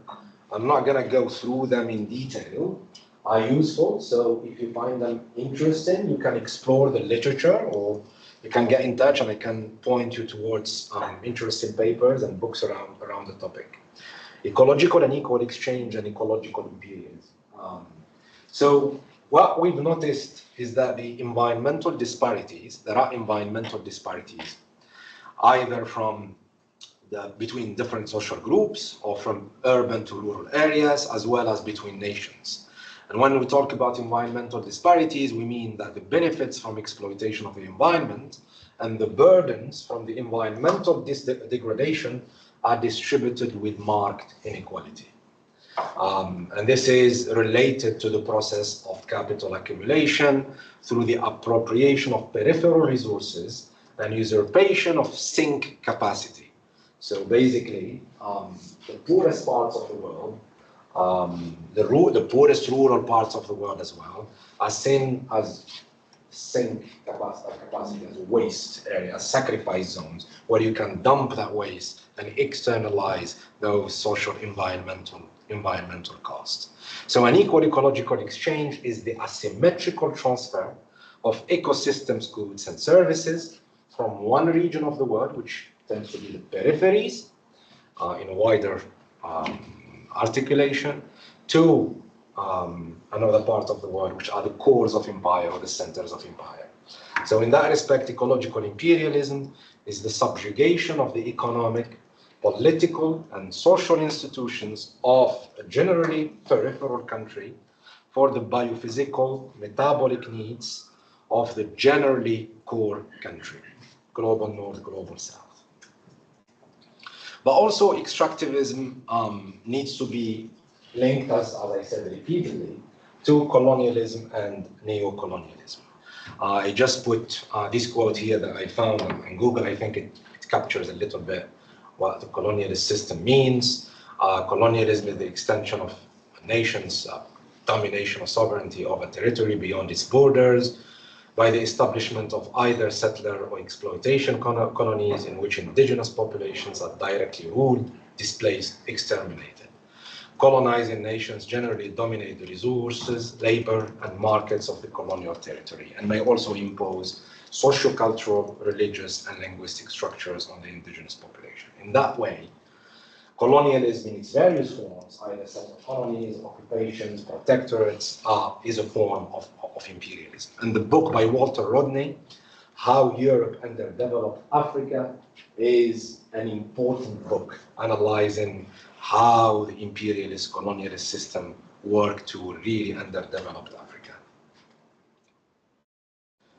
I'm not going to go through them in detail, are useful. So if you find them interesting, you can explore the literature, or you can get in touch and I can point you towards interesting papers and books around the topic. Ecological and equal exchange and ecological imperialism. So what we've noticed is that there are environmental disparities, either between different social groups or from urban to rural areas, as well as between nations. And when we talk about environmental disparities, we mean that the benefits from exploitation of the environment and the burdens from the environmental degradation are distributed with marked inequality. And this is related to the process of capital accumulation through the appropriation of peripheral resources and usurpation of sink capacity. So basically, the poorest parts of the world, the poorest rural parts of the world as well, are seen as sink capacity, as waste areas, sacrifice zones, where you can dump that waste and externalize those social environmental costs. So an equal ecological exchange is the asymmetrical transfer of ecosystems, goods and services from one region of the world, which tends to be the peripheries in a wider articulation, to another part of the world, which are the cores of empire or the centers of empire. So in that respect, ecological imperialism is the subjugation of the economic, political and social institutions of a generally peripheral country for the biophysical, metabolic needs of the generally core country, global north, global south. But also extractivism needs to be linked, as I said repeatedly, to colonialism and neo-colonialism. I just put this quote here that I found on Google. I think it captures a little bit what the colonialist system means. Colonialism is the extension of a nation's domination or sovereignty over territory beyond its borders by the establishment of either settler or exploitation colonies in which indigenous populations are directly ruled, displaced, exterminated. colonizing nations generally dominate the resources, labor, and markets of the colonial territory, and may also impose socio-cultural, religious, and linguistic structures on the indigenous population. In that way, colonialism in its various forms, either settler colonies, occupations, protectorates, is a form of imperialism. And the book by Walter Rodney, How Europe Underdeveloped Africa, is an important book analyzing how the imperialist colonialist system worked to really underdeveloped Africa.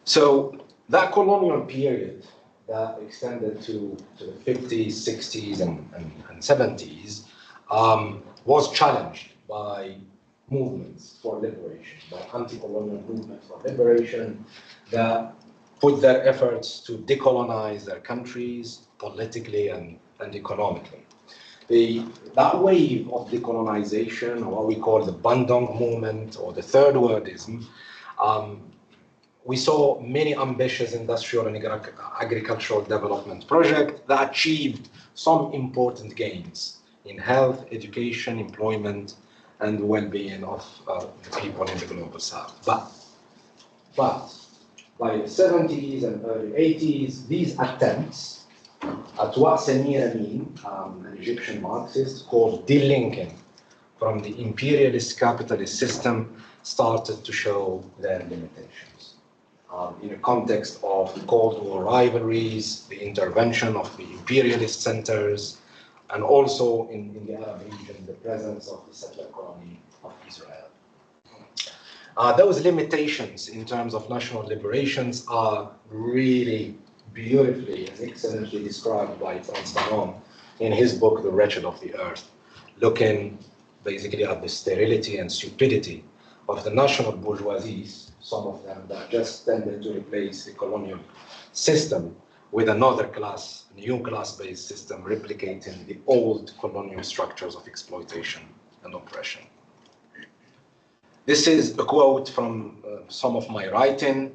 So that colonial period that extended to the 50s, 60s, and 70s was challenged by movements for liberation, by anti-colonial movements for liberation that put their efforts to decolonize their countries politically and economically. That wave of decolonization, or what we call the Bandung movement or the Third Worldism, we saw many ambitious industrial and agricultural development projects that achieved some important gains in health, education, employment, and well-being of the people in the global south. But by the 70s and early 80s, these attempts at what Samir Amin, an Egyptian Marxist, called delinking from the imperialist capitalist system, started to show their limitations. In a context of Cold War rivalries, the intervention of the imperialist centers, and also in the Arab region, the presence of the settler colony of Israel. Those limitations in terms of national liberations are really beautifully and excellently described by Frantz Fanon in his book, The Wretched of the Earth, looking basically at the sterility and stupidity of the national bourgeoisies, some of them that just tended to replace the colonial system with another class, new class-based system replicating the old colonial structures of exploitation and oppression. This is a quote from some of my writing,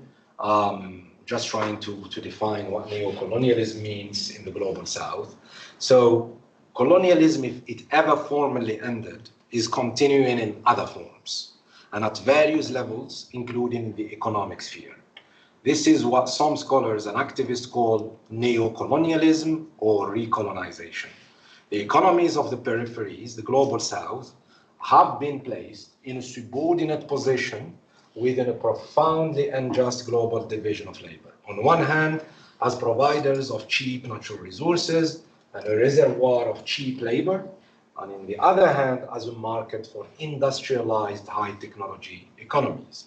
just trying to define what neocolonialism means in the global south. So colonialism, if it ever formally ended, is continuing in other forms and at various levels, including the economic sphere. This is what some scholars and activists call neocolonialism or recolonization. The economies of the peripheries, the global south, have been placed in a subordinate position within a profoundly unjust global division of labor. On one hand, as providers of cheap natural resources and a reservoir of cheap labor, and on the other hand, as a market for industrialized high technology economies.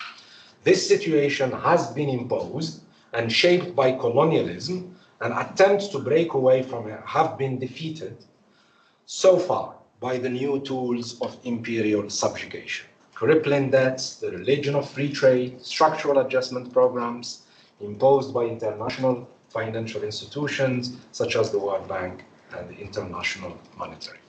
This situation has been imposed and shaped by colonialism, and attempts to break away from it have been defeated so far by the new tools of imperial subjugation. Crippling debts, the religion of free trade, structural adjustment programs imposed by international financial institutions such as the World Bank and the International Monetary Fund.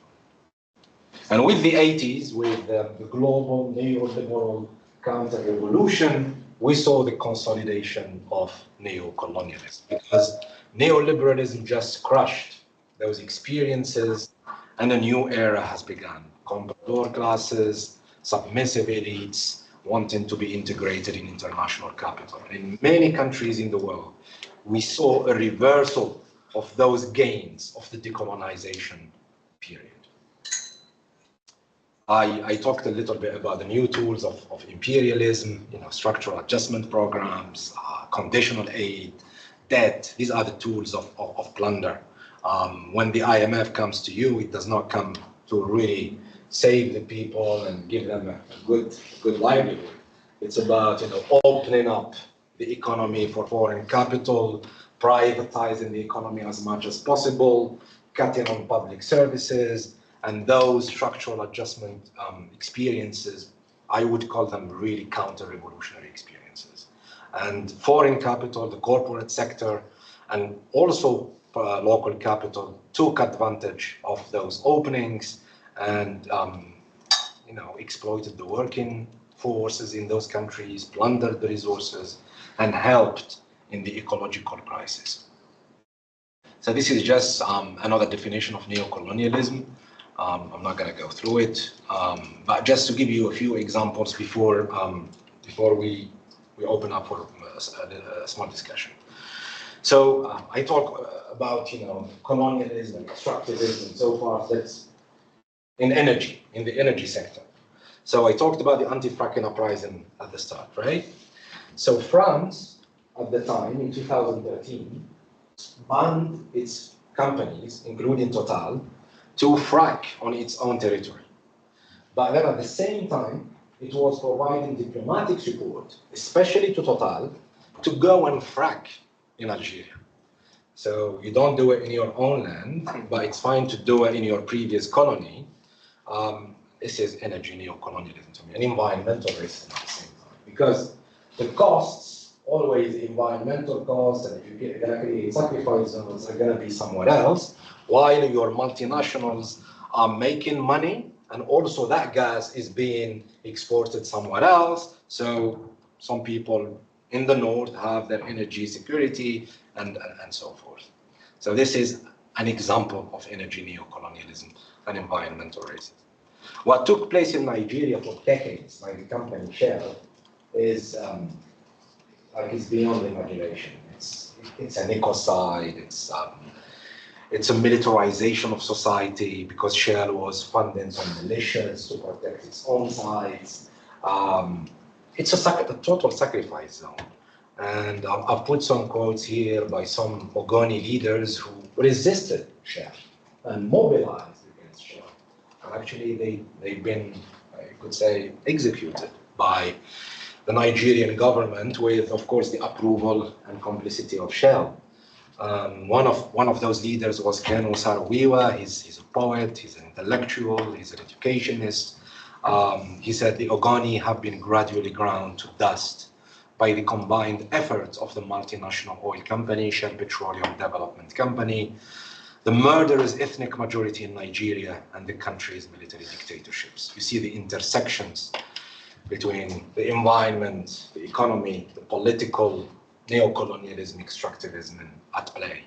And with the 80s, with the global neoliberal counter-revolution, we saw the consolidation of neocolonialism, because neoliberalism just crushed those experiences and a new era has begun. Comprador classes, submissive elites wanting to be integrated in international capital. In many countries in the world, we saw a reversal of those gains of the decolonization period. I talked a little bit about the new tools of imperialism, structural adjustment programs, conditional aid, debt. These are the tools of plunder. When the IMF comes to you, it does not come to really save the people and give them a good livelihood. It's about opening up the economy for foreign capital, privatizing the economy as much as possible, cutting on public services, and those structural adjustment experiences, I would call them really counter-revolutionary experiences. And foreign capital, the corporate sector, and also local capital took advantage of those openings and exploited the working forces in those countries, plundered the resources, and helped in the ecological crisis. So this is just another definition of neocolonialism. I'm not going to go through it, but just to give you a few examples before we open up for a small discussion. So I talk about colonialism and extractivism and so forth. That's in the energy sector. So I talked about the anti-fracking uprising at the start, right? So France at the time in 2013 banned its companies, including Total, to frack on its own territory. But then at the same time, it was providing diplomatic support, especially to Total, to go and frack in Algeria. So you don't do it in your own land, but it's fine to do it in your previous colony. This is energy neo-colonialism to me, an environmental risk at the same time. Because the costs, always environmental costs, and if you're going to create sacrifice zones, are going to be somewhere else, while your multinationals are making money, and also that gas is being exported somewhere else. So some people in the north have their energy security and so forth. So this is an example of energy neo-colonialism and environmental racism. What took place in Nigeria for decades by the company Shell is it's beyond imagination. It's an ecocide. It's a militarization of society because Shell was funding some militias to protect its own sites. It's a total sacrifice zone. And I've put some quotes here by some Ogoni leaders who resisted Shell and mobilized against Shell. And actually, they've been, I could say, executed by the Nigerian government with, of course, the approval and complicity of Shell. One of those leaders was Ken Osarawiwa. He's a poet, he's an intellectual, he's an educationist. He said the Ogoni have been gradually ground to dust by the combined efforts of the multinational oil company, Shell Petroleum Development Company, the murderous ethnic majority in Nigeria, and the country's military dictatorships. You see the intersections between the environment, the economy, the political, neo-colonialism, extractivism at play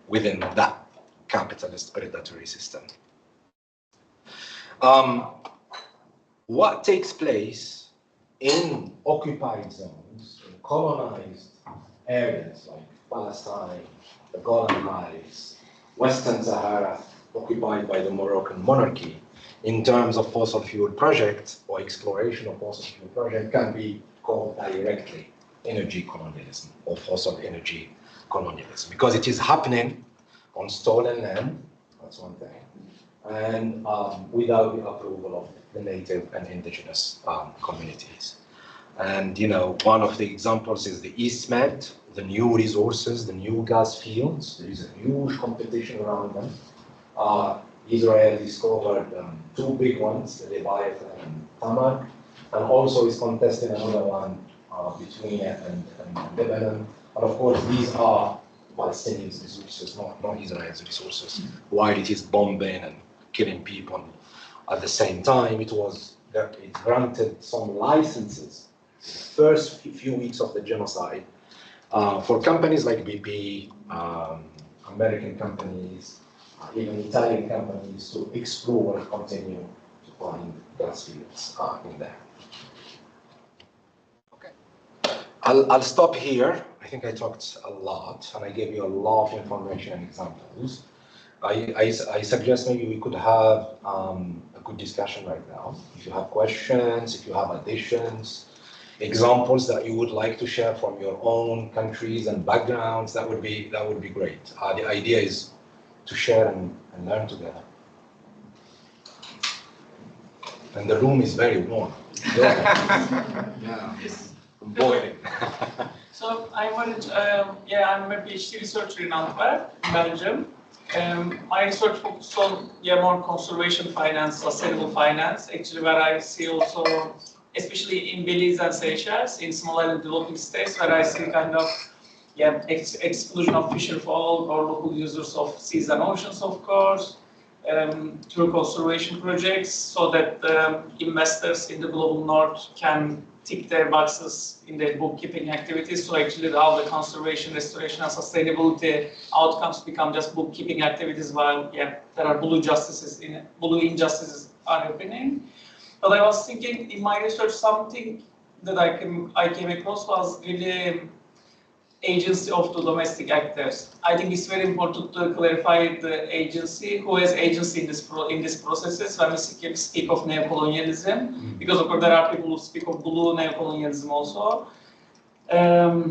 within that capitalist predatory system. What takes place in occupied zones, in colonized areas like Palestine, the Golan Heights, Western Sahara, occupied by the Moroccan monarchy, in terms of fossil fuel projects or exploration of fossil fuel projects can be called directly energy colonialism or fossil energy colonialism, because it is happening on stolen land, that's one thing, and without the approval of the native and indigenous communities. And one of the examples is the East Med, the new resources, the new gas fields. There is a huge competition around them. Israel discovered two big ones, the Leviathan and Tamar, and also is contesting another one between it and Lebanon. And of course, these are Palestinian resources, not Israel's resources. While it is bombing and killing people, at the same time, it granted some licenses the first few weeks of the genocide for companies like BP, American companies, even Italian companies to explore and continue to find gas fields in there. Okay, I'll stop here. I think I talked a lot and I gave you a lot of information and examples. I suggest maybe we could have a good discussion right now. If you have questions, if you have additions, examples that you would like to share from your own countries and backgrounds, that would be great. The idea is to share and learn together. And the room is very warm. Yeah, it's boiling. So I wanted, I'm a PhD researcher in Antwerp, Belgium. My research focuses on more conservation finance, sustainable finance, actually where I see also, especially in Belize and Seychelles, in small island developing states, where I see kind of exclusion of fisher folk or local users of seas and oceans, of course, through conservation projects, so that investors in the global north can tick their boxes in their bookkeeping activities. So actually how the conservation, restoration and sustainability outcomes become just bookkeeping activities while there are blue injustices are happening. But I was thinking in my research something that I came across was really agency of the domestic actors. I think it's very important to clarify the agency, who has agency in these processes when we speak of neocolonialism, because of course there are people who speak of blue neocolonialism also,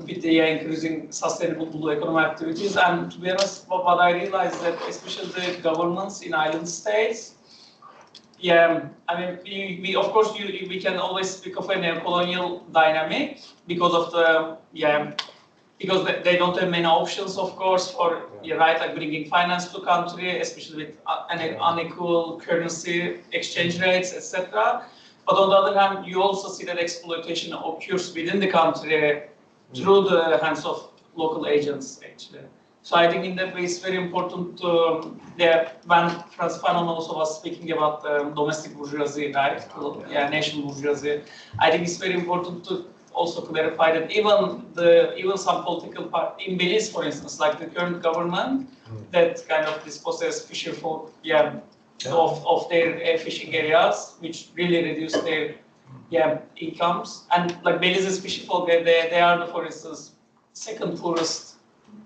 with the increasing sustainable blue economy activities. And to be honest, what I realized that especially the governments in island states, I mean, we of course we can always speak of a neocolonial dynamic because of the because they don't have many options, of course, for like bringing finance to country, especially with unequal currency exchange rates, etc. But on the other hand, you also see that exploitation occurs within the country through the hands of local agents, actually. So I think in that way it's very important to, when Franz Fanon also was speaking about domestic bourgeoisie, right? National bourgeoisie. I think it's very important to also clarify that even some political party in Belize, for instance, like the current government, that kind of disposes fisher folk, of their fishing areas, which really reduce their incomes. And like Belize's fisher folk, they are the, for instance, second poorest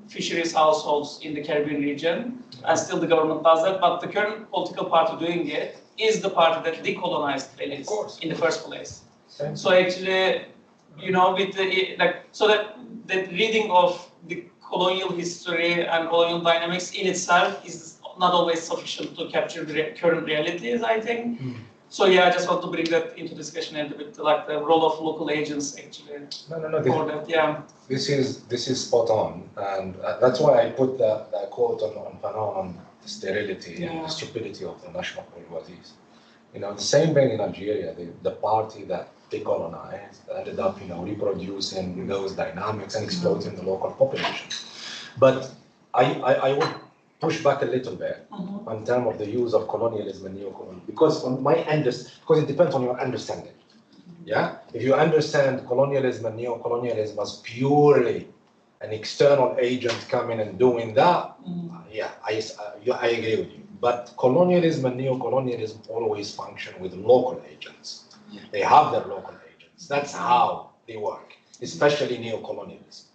fisheries households in the Caribbean region, and still the government does that. But the current political party doing it is the party that decolonized Belize in the first place. So actually, you know, with the so that reading of the colonial history and colonial dynamics in itself is not always sufficient to capture the current realities, I think. So I just want to bring that into discussion a little bit, like the role of local agents actually. No. This is spot on, and that's why I put that quote on Fanon on the sterility and the stupidity of the national bourgeoisies. You know, the same thing in Algeria, the party that decolonized ended up, reproducing those dynamics and exploiting the local population. But I would push back a little bit in terms of the use of colonialism and neocolonialism, because it depends on your understanding. If you understand colonialism and neocolonialism as purely an external agent coming and doing that, I agree with you. But colonialism and neocolonialism always function with local agents. They have their local agents. That's how they work, especially neocolonialism.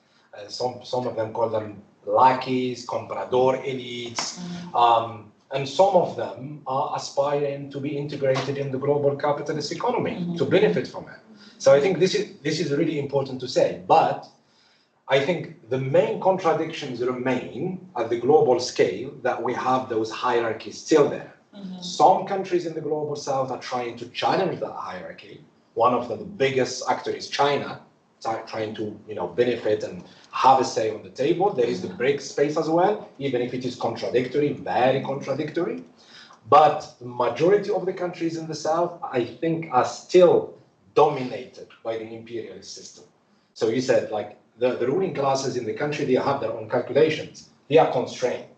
Some of them call them lackeys, comprador elites, and some of them are aspiring to be integrated in the global capitalist economy to benefit from it. So I think this is really important to say. But I think the main contradictions remain at the global scale, that we have those hierarchies still there. Some countries in the global south are trying to challenge that hierarchy. One of the biggest actors is China, trying to benefit and have a say on the table. There is the BRICS space as well, even if it is contradictory, very contradictory. But the majority of the countries in the south, I think, are still dominated by the imperialist system. So you said, like, the ruling classes in the country, they have their own calculations. They are constrained.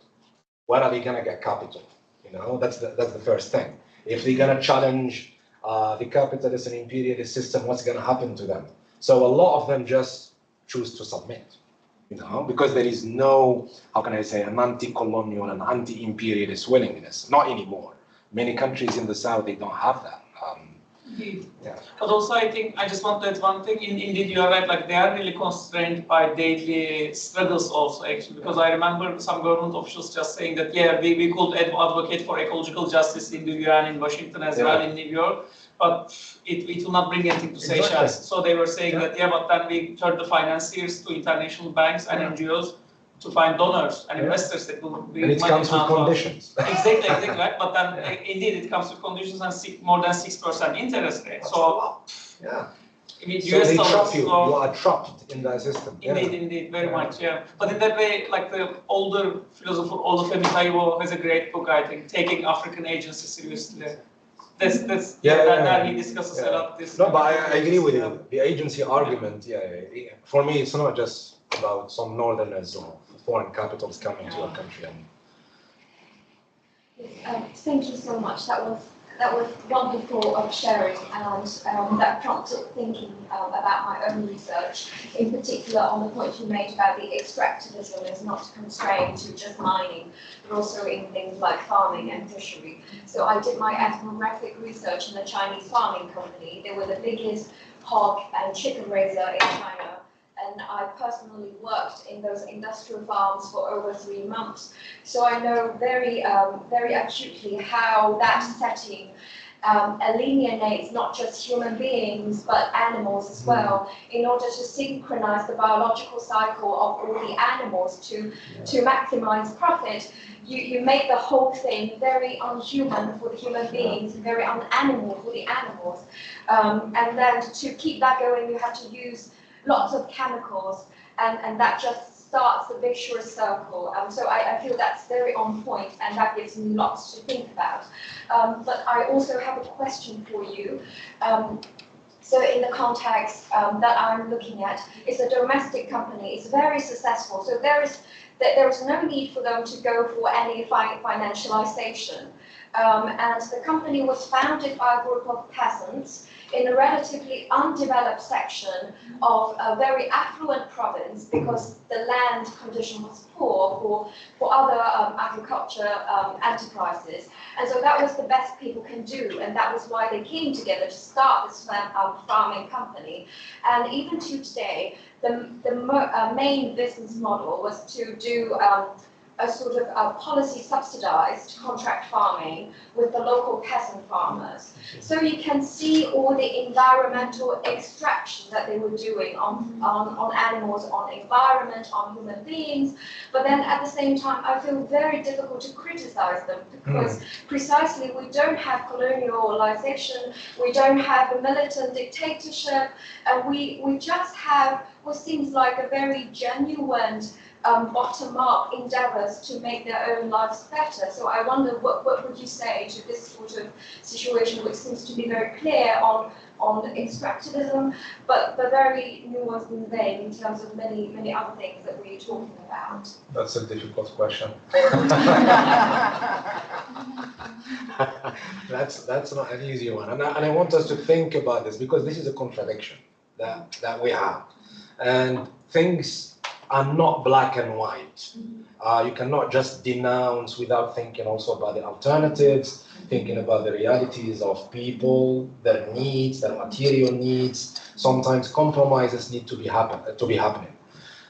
Where are they going to get capital? That's the first thing. If they're going to challenge the capitalist and imperialist system, what's going to happen to them? So a lot of them just choose to submit, because there is no, how can I say, an anti-colonial and anti-imperialist willingness. Not anymore. Many countries in the south, they don't have that. But also, I think I just want to add one thing. Indeed, you are right. Like, they are really constrained by daily struggles, also, actually. Because I remember some government officials just saying that we could advocate for ecological justice in the UN, in Washington as well, in New York, but it will not bring anything to Seychelles. So they were saying that but then we turn the financiers to international banks and NGOs to find donors and investors that will bring money. And it comes with conditions. Exactly, right? But then indeed it comes with conditions and more than 6% interest rate. So I mean, so they trap you. You are trapped in that system. Indeed, very much. But in that way, like the older philosopher Olufemi Taiwo has a great book, I think, Taking African Agency Seriously. That he discusses a lot. No, but I agree with you. The agency argument, for me, it's not just about some northerners or foreign capitals coming to our country. Thank you so much. That was That was wonderful of sharing, and that prompted thinking about my own research, in particular on the point you made about the extractivism is not constrained to just mining, but also in things like farming and fishery. So I did my ethnographic research in the Chinese farming company. They were the biggest hog and chicken raiser in China. And I personally worked in those industrial farms for over 3 months. So I know very, very acutely how that setting alienates not just human beings, but animals as well, in order to synchronize the biological cycle of all the animals to maximize profit. You make the whole thing very unhuman for the human beings, very unanimal for the animals. And then to keep that going, you have to use lots of chemicals, and that just starts the vicious circle. So I feel that's very on point, and that gives me lots to think about. But I also have a question for you. So in the context that I'm looking at, it's a domestic company, it's very successful. So there is no need for them to go for any financialization. And the company was founded by a group of peasants in a relatively undeveloped section of a very affluent province, because the land condition was poor for other agriculture enterprises. And so that was the best people can do, and that was why they came together to start this farming company. And even to today, the main business model was to do a sort of policy subsidized contract farming with the local peasant farmers. So you can see all the environmental extraction that they were doing on animals, on environment, on human beings. But then at the same time, I feel very difficult to criticize them, because precisely we don't have colonialization, we don't have a militant dictatorship, and we just have what seems like a very genuine bottom-up endeavors to make their own lives better. So I wonder, what would you say to this sort of situation, which seems to be very clear on extractivism, but very nuanced and vague in terms of many other things that we're talking about? That's a difficult question. That's not an easy one, and I want us to think about this, because this is a contradiction that we have, and things are not black and white. You cannot just denounce without thinking also about the alternatives, thinking about the realities of people, their needs, their material needs. Sometimes compromises need to be happening.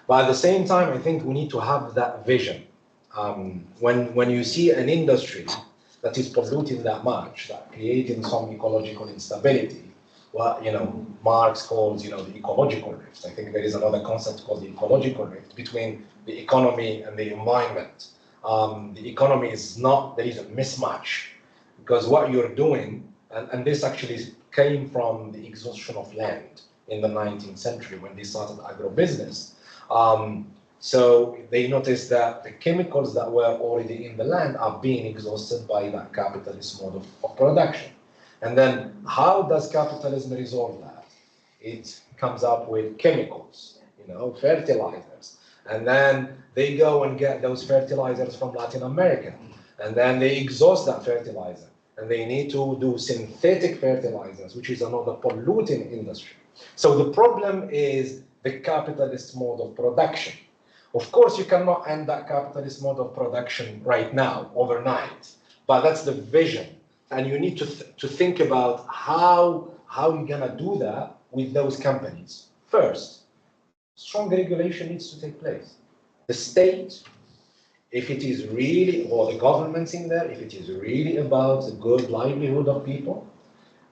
But at the same time, I think we need to have that vision. When you see an industry that is polluting that much, that creating some ecological instability, what Marx calls the ecological rift. I think there is another concept called the ecological rift between the economy and the environment. The economy is not, there is a mismatch, because what you're doing, and this actually came from the exhaustion of land in the 19th century when they started agribusiness. So they noticed that the chemicals that were already in the land are being exhausted by that capitalist mode of production. And then how does capitalism resolve that? It comes up with chemicals, fertilizers. And then they go and get those fertilizers from Latin America. And then they exhaust that fertilizer. And they need to do synthetic fertilizers, which is another polluting industry. So the problem is the capitalist mode of production. Of course, you cannot end that capitalist mode of production right now, overnight. But that's the vision. And you need to think about how you're gonna do that with those companies. First, strong regulation needs to take place. The state, if it is really, or the governments in there, if it is really about the good livelihood of people,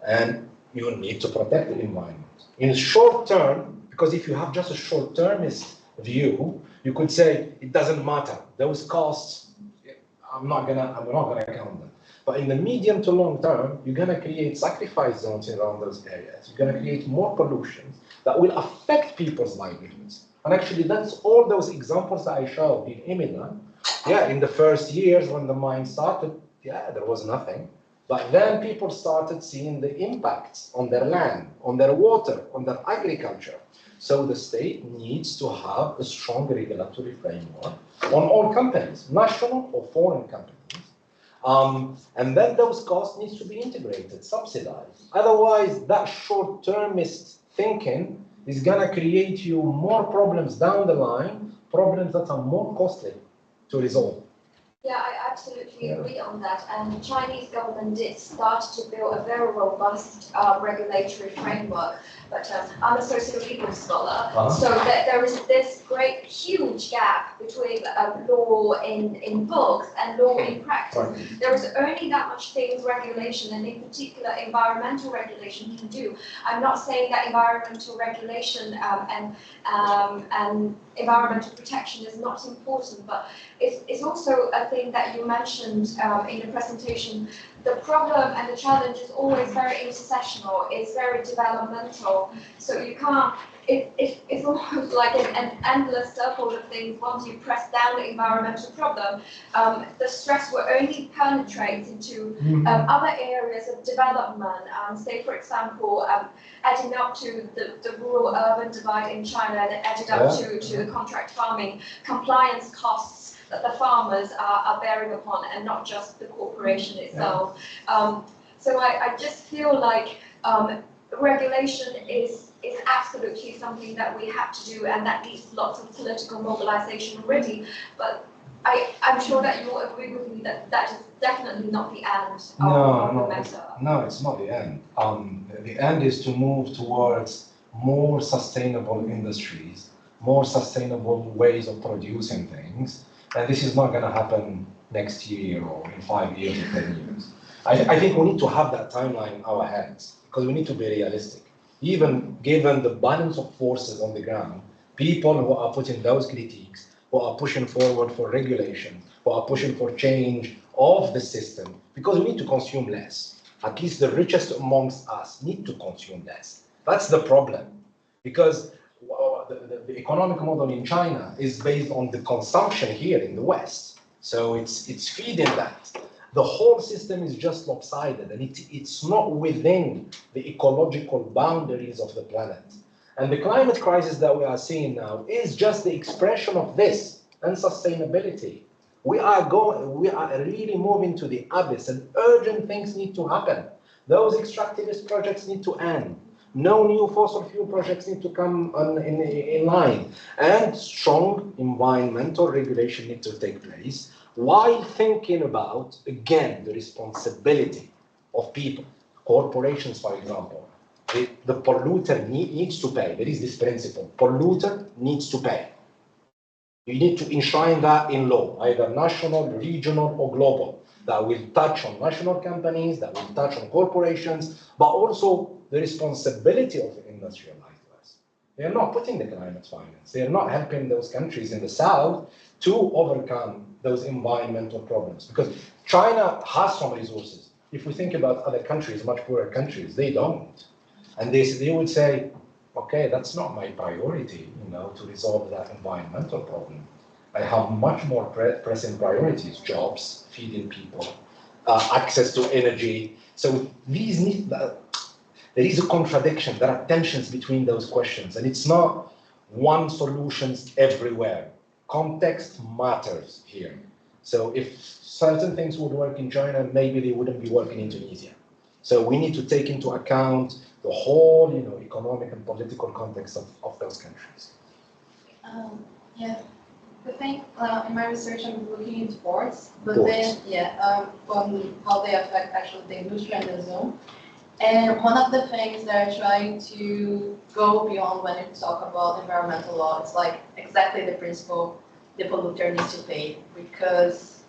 and you need to protect the environment. In short term, because if you have just a short-termist view, you could say it doesn't matter. Those costs, I'm not gonna count them. But in the medium to long term, you're going to create sacrifice zones around those areas. You're going to create more pollution that will affect people's livelihoods. And actually, that's all those examples that I showed in EJNA. Yeah, in the first years when the mine started, there was nothing. But then people started seeing the impacts on their land, on their water, on their agriculture. So the state needs to have a strong regulatory framework on all companies, national or foreign companies. And then those costs need to be integrated, subsidized. Otherwise, that short-termist thinking is going to create you more problems down the line, problems that are more costly to resolve. Yeah, I absolutely agree on that. And the Chinese government did start to build a very robust regulatory framework. But I'm a socio-legal scholar, so there is this great, huge gap between law in books and law in practice. There is only that much things regulation, and in particular environmental regulation, can do. I'm not saying that environmental regulation and environmental protection is not important, but it's also a thing that you mentioned in the presentation. The problem and the challenge is always very intersectional, it's very developmental, so you can't, it's almost like an endless circle of things. Once you press down the environmental problem, the stress will only penetrate into other areas of development. Say, for example, adding up to the rural-urban divide in China, and added up to the contract farming, compliance costs that the farmers are bearing upon, and not just the corporation itself. So I just feel like regulation is absolutely something that we have to do, and that needs lots of political mobilization already. But I'm sure that you will agree with me that that is definitely not the end of the matter. No, it's not the end. The end is to move towards more sustainable industries, more sustainable ways of producing things. And this is not going to happen next year or in 5 years or 10 years. I think we need to have that timeline in our heads, because we need to be realistic. Even given the balance of forces on the ground, people who are putting those critiques, who are pushing forward for regulation, who are pushing for change of the system, because we need to consume less. At least the richest amongst us need to consume less. That's the problem. Because the economic model in China is based on the consumption here in the West. So it's feeding that. The whole system is just lopsided, and it's not within the ecological boundaries of the planet. And the climate crisis that we are seeing now is just the expression of this unsustainability. We are really moving to the abyss, and urgent things need to happen. Those extractivist projects need to end. No new fossil fuel projects need to come in line, and strong environmental regulation needs to take place, while thinking about, again, the responsibility of people, corporations, for example. The polluter needs to pay. There is this principle, polluter needs to pay. You need to enshrine that in law, either national, regional, or global. That will touch on national companies, that will touch on corporations, but also the responsibility of the industrialized West. They are not putting the climate finance. They are not helping those countries in the South to overcome those environmental problems. Because China has some resources. If we think about other countries, much poorer countries, they don't. And they would say, okay, that's not my priority, to resolve that environmental problem. I have much more pressing priorities: jobs, feeding people, access to energy. So these need. There is a contradiction. There are tensions between those questions, and it's not one solutions everywhere. Context matters here. So if certain things would work in China, maybe they wouldn't be working in Tunisia. So we need to take into account the whole, economic and political context of those countries. Yeah, the thing in my research, I'm looking into ports, but then, on how they affect actually the industry and the zone. And one of the things that I try to go beyond when you talk about environmental law, it's like exactly the principle the polluter needs to pay. Because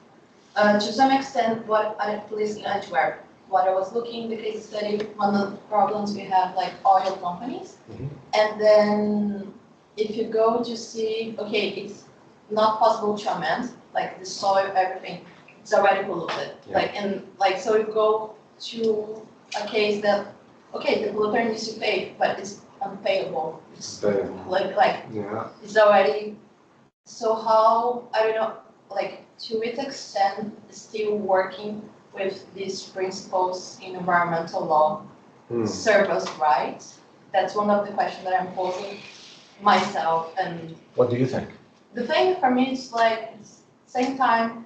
to some extent, at least in Antwerp, what I was looking in the case study, one of the problems we have like oil companies. And then if you go to see, okay, it's not possible to amend, like the soil, everything, it's already polluted. So you go to a case that, okay, the polluter needs to pay, but it's unpayable. It's it's already, so how, I don't know, like to which extent still working with these principles in environmental law serve us right? That's one of the questions that I'm posing myself. And what do you think? The thing for me is like, at the same time,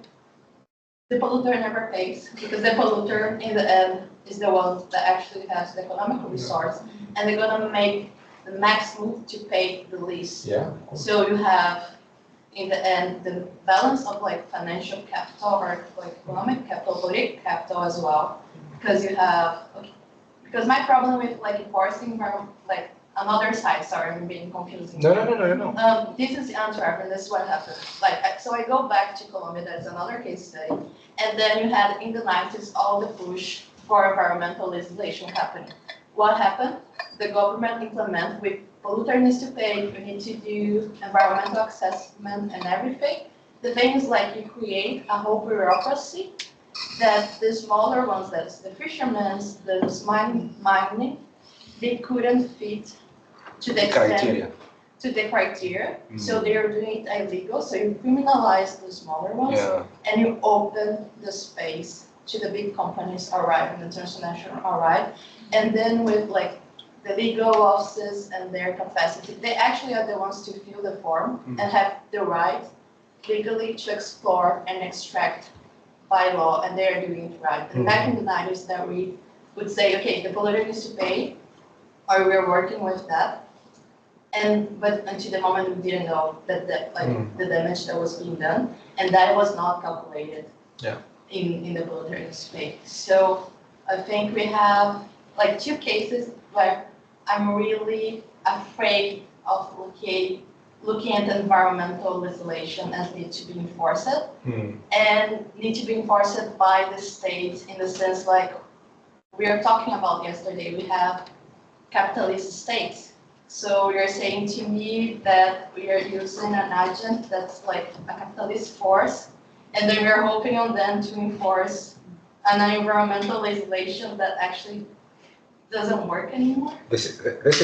the polluter never pays, because the polluter in the end is the one that actually has the economic resource, and they're gonna make the maximum to pay the least. Yeah. So you have, in the end, the balance of like financial capital or like economic capital, political capital as well, because you have, because my problem with like enforcing like another side, sorry, I'm being confusing. No. This is Antwerp, and this is what happened. Like, so I go back to Colombia, that's another case study, and then you had in the 90s all the push for environmental legislation happening. What happened? The government implement with polluter needs to pay, you need to do environmental assessment and everything. The thing is like you create a whole bureaucracy that the smaller ones, that's the fishermen, the mining, they couldn't fit to the extent to the criteria. So they are doing it illegal. So you criminalize the smaller ones and you open the space to the big companies arrive and the transnational arrive. And then with like the legal offices and their capacity, they actually are the ones to fill the form and have the right legally to explore and extract by law, and they are doing it right. And back in the 90s that we would say, okay, the polluter needs to pay, or we're working with that. But until the moment we didn't know that the damage that was being done, and that was not calculated in the polluter space. So I think we have like two cases where I'm really afraid of looking at environmental legislation as need to be enforced and need to be enforced by the state in the sense like we are talking about yesterday, we have capitalist states. So you're saying to me that we are using an agent that's like a capitalist force, and then we're hoping on them to enforce an environmental legislation that actually doesn't work anymore. This is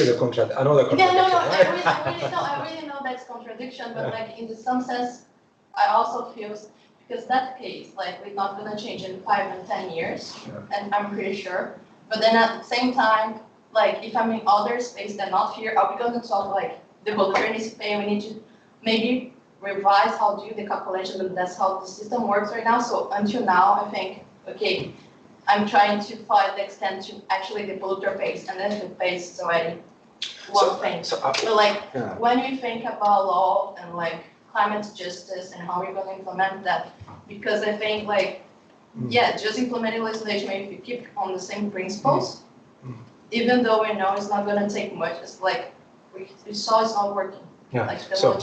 a contradiction. Another contradiction. I really know that's contradiction, but like in some sense, I also feel because that case, like we're not gonna change in 5 and 10 years, and I'm pretty sure. But then at the same time, like if I'm in other space than not here, are we gonna talk like the polluter needs to pay? We need to maybe revise how to do the calculation, but that's how the system works right now. So until now, I think okay. I'm trying to find the extent to actually the polluter pays, and then the pays is already one thing. But like when you think about law and like climate justice and how you're going to implement that, because I think like just implementing legislation, if you keep on the same principles, even though we know it's not going to take much, it's like we saw it's not working. Like so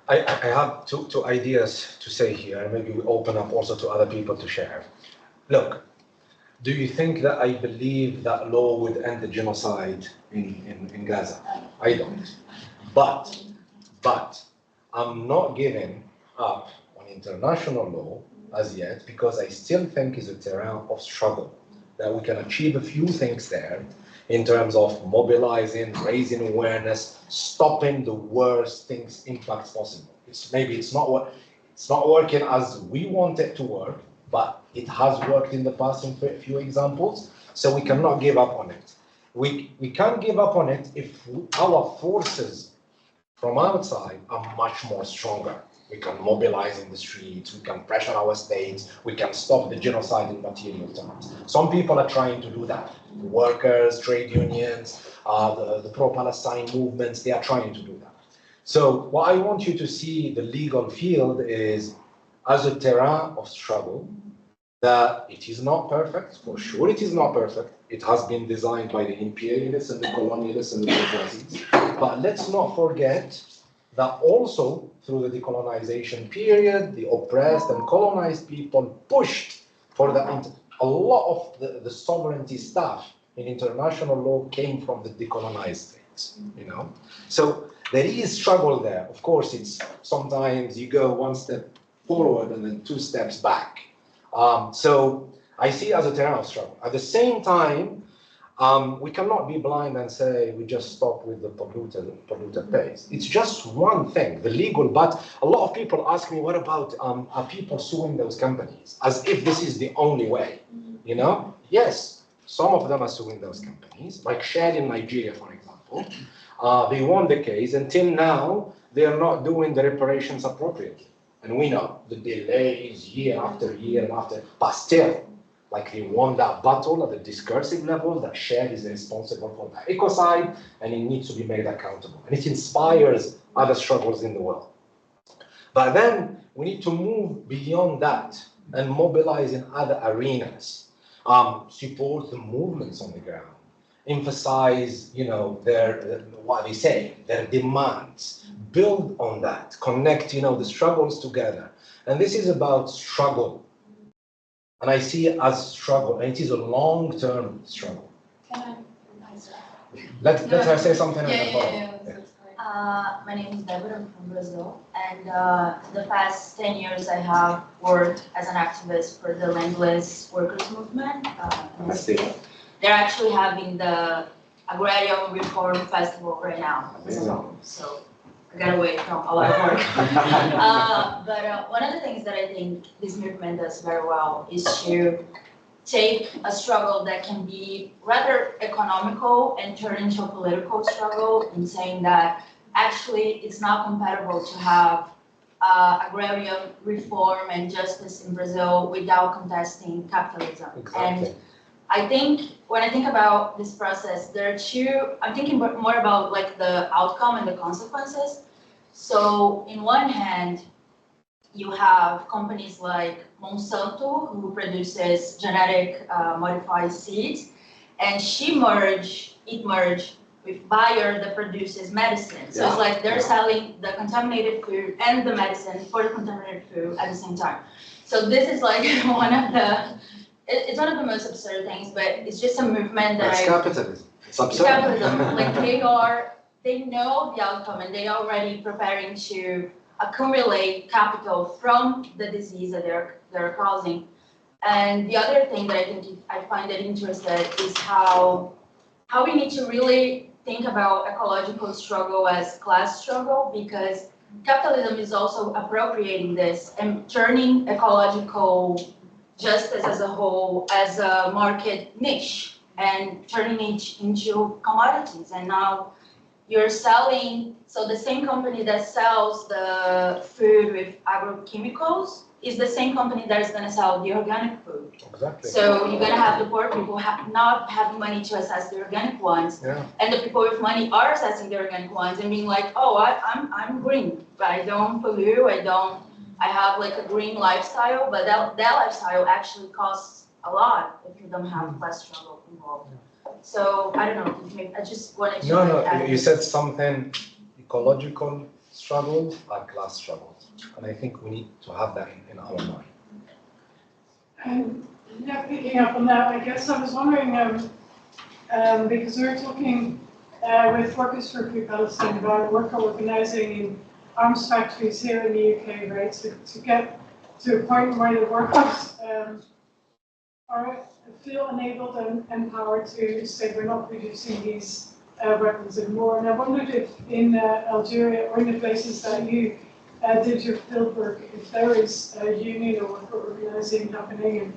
I have two ideas to say here, and maybe we open up also to other people to share. Look. Do you think that I believe that law would end the genocide in Gaza? I don't. But I'm not giving up on international law as yet because I still think it's a terrain of struggle, that we can achieve a few things there in terms of mobilizing, raising awareness, stopping the worst things impacts possible. It's not working as we want it to work, but it has worked in the past in a few examples, so we cannot give up on it. We can't give up on it if our forces from outside are much more stronger. We can mobilize in the streets, we can pressure our states, we can stop the genocide in material terms. Some people are trying to do that. Workers, trade unions, the pro-Palestine movements, they are trying to do that. So what I want you to see the legal field is as a terrain of struggle, that it is not perfect, for sure it is not perfect. It has been designed by the imperialists and the colonialists and the bourgeoisies. But let's not forget that also through the decolonization period, the oppressed and colonized people pushed for a lot of the sovereignty stuff in international law came from the decolonized states, So there is struggle there. Of course, it's sometimes you go one step forward and then 2 steps back. So I see it as a terrain of struggle. At the same time, we cannot be blind and say we just stop with the polluter pays. It's just one thing, the legal, but a lot of people ask me, what about are people suing those companies? As if this is the only way, Yes, some of them are suing those companies, like Shell in Nigeria, for example. They won the case. Until now, they are not doing the reparations appropriately. And we know the delays year after year and after, but still, like they won that battle at the discursive level, that shared is responsible for the ecocide, and it needs to be made accountable. And it inspires other struggles in the world. But then we need to move beyond that and mobilize in other arenas, support the movements on the ground, emphasize, what they say, their demands, build on that, connect, the struggles together. And this is about struggle. And I see it as struggle, and it is a long-term struggle. Let her say something. My name is Deborah, I'm from Brazil, and the past 10 years I have worked as an activist for the landless workers movement. They're actually having the Agrarian Reform Festival right now. So I got away from a lot of work. But one of the things that I think this movement does very well is to take a struggle that can be rather economical and turn into a political struggle, in saying that actually it's not compatible to have agrarian reform and justice in Brazil without contesting capitalism. Exactly. And I think when I think about this process, there are two, I'm thinking more about like the outcome and the consequences. So in one hand, you have companies like Monsanto, who produces genetic modified seeds, and it merged with Bayer that produces medicine. So it's like they're selling the contaminated food and the medicine for the contaminated food at the same time. So this is like it's one of the most absurd things, but it's just a movement that That's capitalism. It's absurd. Capitalism. Like they know the outcome, and they're already preparing to accumulate capital from the disease that they're causing. And the other thing that I find it interesting is how we need to really think about ecological struggle as class struggle, because capitalism is also appropriating this and turning ecological justice as a whole as a market niche and turning it into commodities. And now you're selling, so the same company that sells the food with agrochemicals is the same company that is going to sell the organic food. Exactly. So you're going to have the poor people not having money to assess the organic ones, and the people with money are assessing the organic ones and being like, oh, I'm green, but I don't pollute, I have like a green lifestyle, but that lifestyle actually costs a lot if you don't have class struggle involved. So I don't know, I just wanted to... No, you said something, ecological struggles are class struggles. And I think we need to have that in our mind. And yeah, picking up on that, I guess I was wondering, because we were talking with Workers for Free Palestine about worker organizing in arms factories here in the UK, right? To get to a point where the workers feel enabled and empowered to say we're not producing these weapons anymore. And I wondered if in Algeria or in the places that you did your field work, if there is a union or worker organizing happening,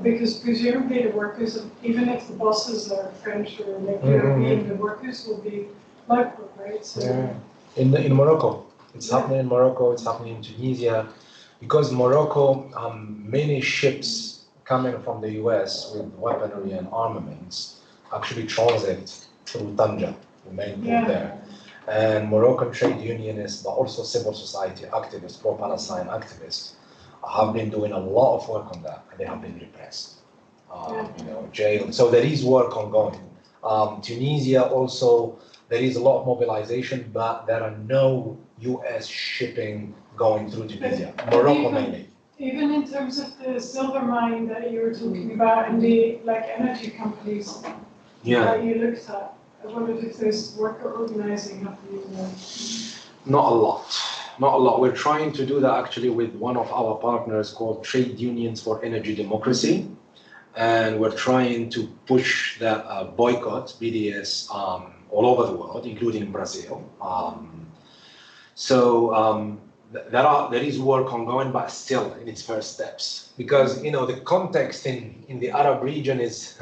because presumably the workers, even if the bosses are French or like European, the workers will be local, right? So in Morocco, it's happening in Morocco, it's happening in Tunisia, because Morocco, many ships coming from the US with weaponry and armaments actually transit through Tanja, the main port there. And Moroccan trade unionists, but also civil society activists, pro-Palestine activists, have been doing a lot of work on that, and they have been repressed, jailed. So there is work ongoing. Tunisia also, there is a lot of mobilization, but there are no US shipping going through Tunisia, Morocco mainly. Even in terms of the silver mine that you were talking about and the energy companies that you looked at, I wondered if there's worker organizing happening there. Not a lot. We're trying to do that actually with one of our partners called Trade Unions for Energy Democracy. And we're trying to push that boycott, BDS, all over the world, including Brazil. There is work ongoing, but still in its first steps, because the context in the Arab region is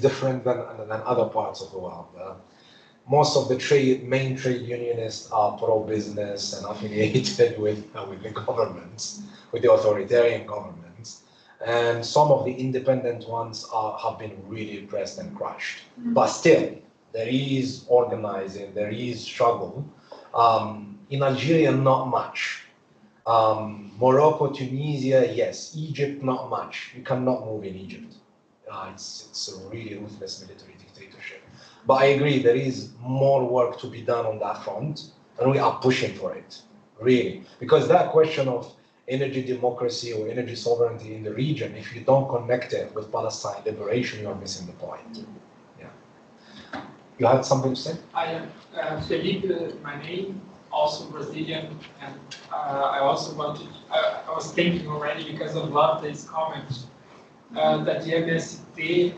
different than other parts of the world. most of the main trade unionists are pro-business and affiliated with the governments, with the authoritarian governments. And some of the independent ones have been really pressed and crushed. But still, there is organizing, there is struggle. In Algeria, not much. Morocco, Tunisia, yes. Egypt, not much. You cannot move in Egypt. It's a really ruthless military dictatorship. But I agree, there is more work to be done on that front, and we are pushing for it, really. Because that question of energy democracy or energy sovereignty in the region, if you don't connect it with Palestine liberation, you're missing the point. Yeah. You had something to say? I am Felipe, my name, also Brazilian, and I also wanted, I was thinking already because of Latte's comment that the MST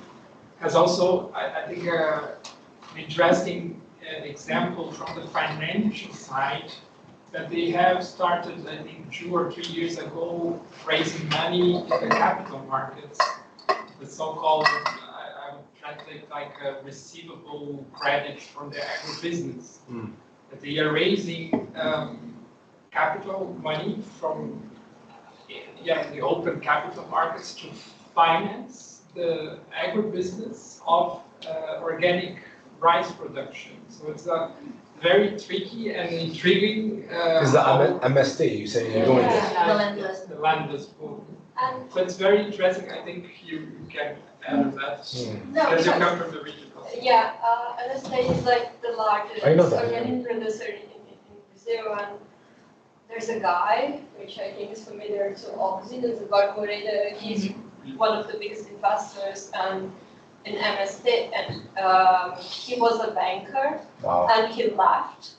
has also, I think, an interesting example from the financial side, that they have started, I think, 2 or 3 years ago, raising money in the capital markets, the so-called, I would translate like a receivable credit from the agribusiness. That they are raising capital money from the open capital markets to finance the agribusiness of organic rice production. So it's a very tricky and intriguing. Is that MST you say you're doing this? The landless movement. So it's very interesting. I think you can add that. No, as you come from the region. Yeah, MST is like the largest organic producer in Brazil, and there's a guy, which I think is familiar to all Brazilians, Dr Moreira. He's one of the biggest investors in MST, and he was a banker, and he left,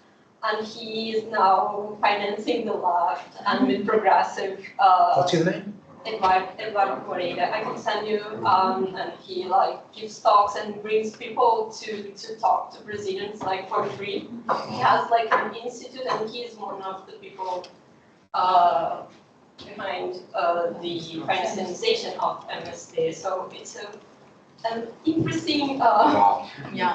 and he is now financing the left and with progressive. What's his name? Eduardo Moreira. I can send you, and he like gives talks and brings people to talk to Brazilians like for free. He has like an institute, and he's one of the people behind the financialization of MST. So it's an interesting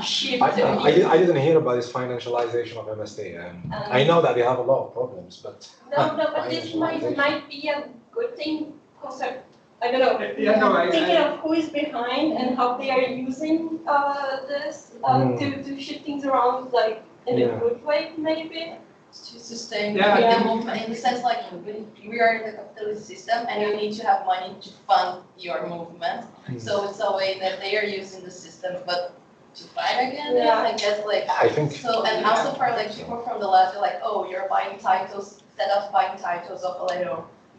shift. I didn't hear about this financialization of MST. I know that they have a lot of problems, but but this might be a good thing. I don't know. Yeah, thinking of who is behind and how they are using this to shift things around, like in a good way, maybe. To sustain the movement, in the sense like we are in the capitalist system and you need to have money to fund your movement. So it's a way that they are using the system, but to fight against it, I guess, like, I think so. And also for like people from the left, they're like, oh, you're buying titles. Instead of buying titles of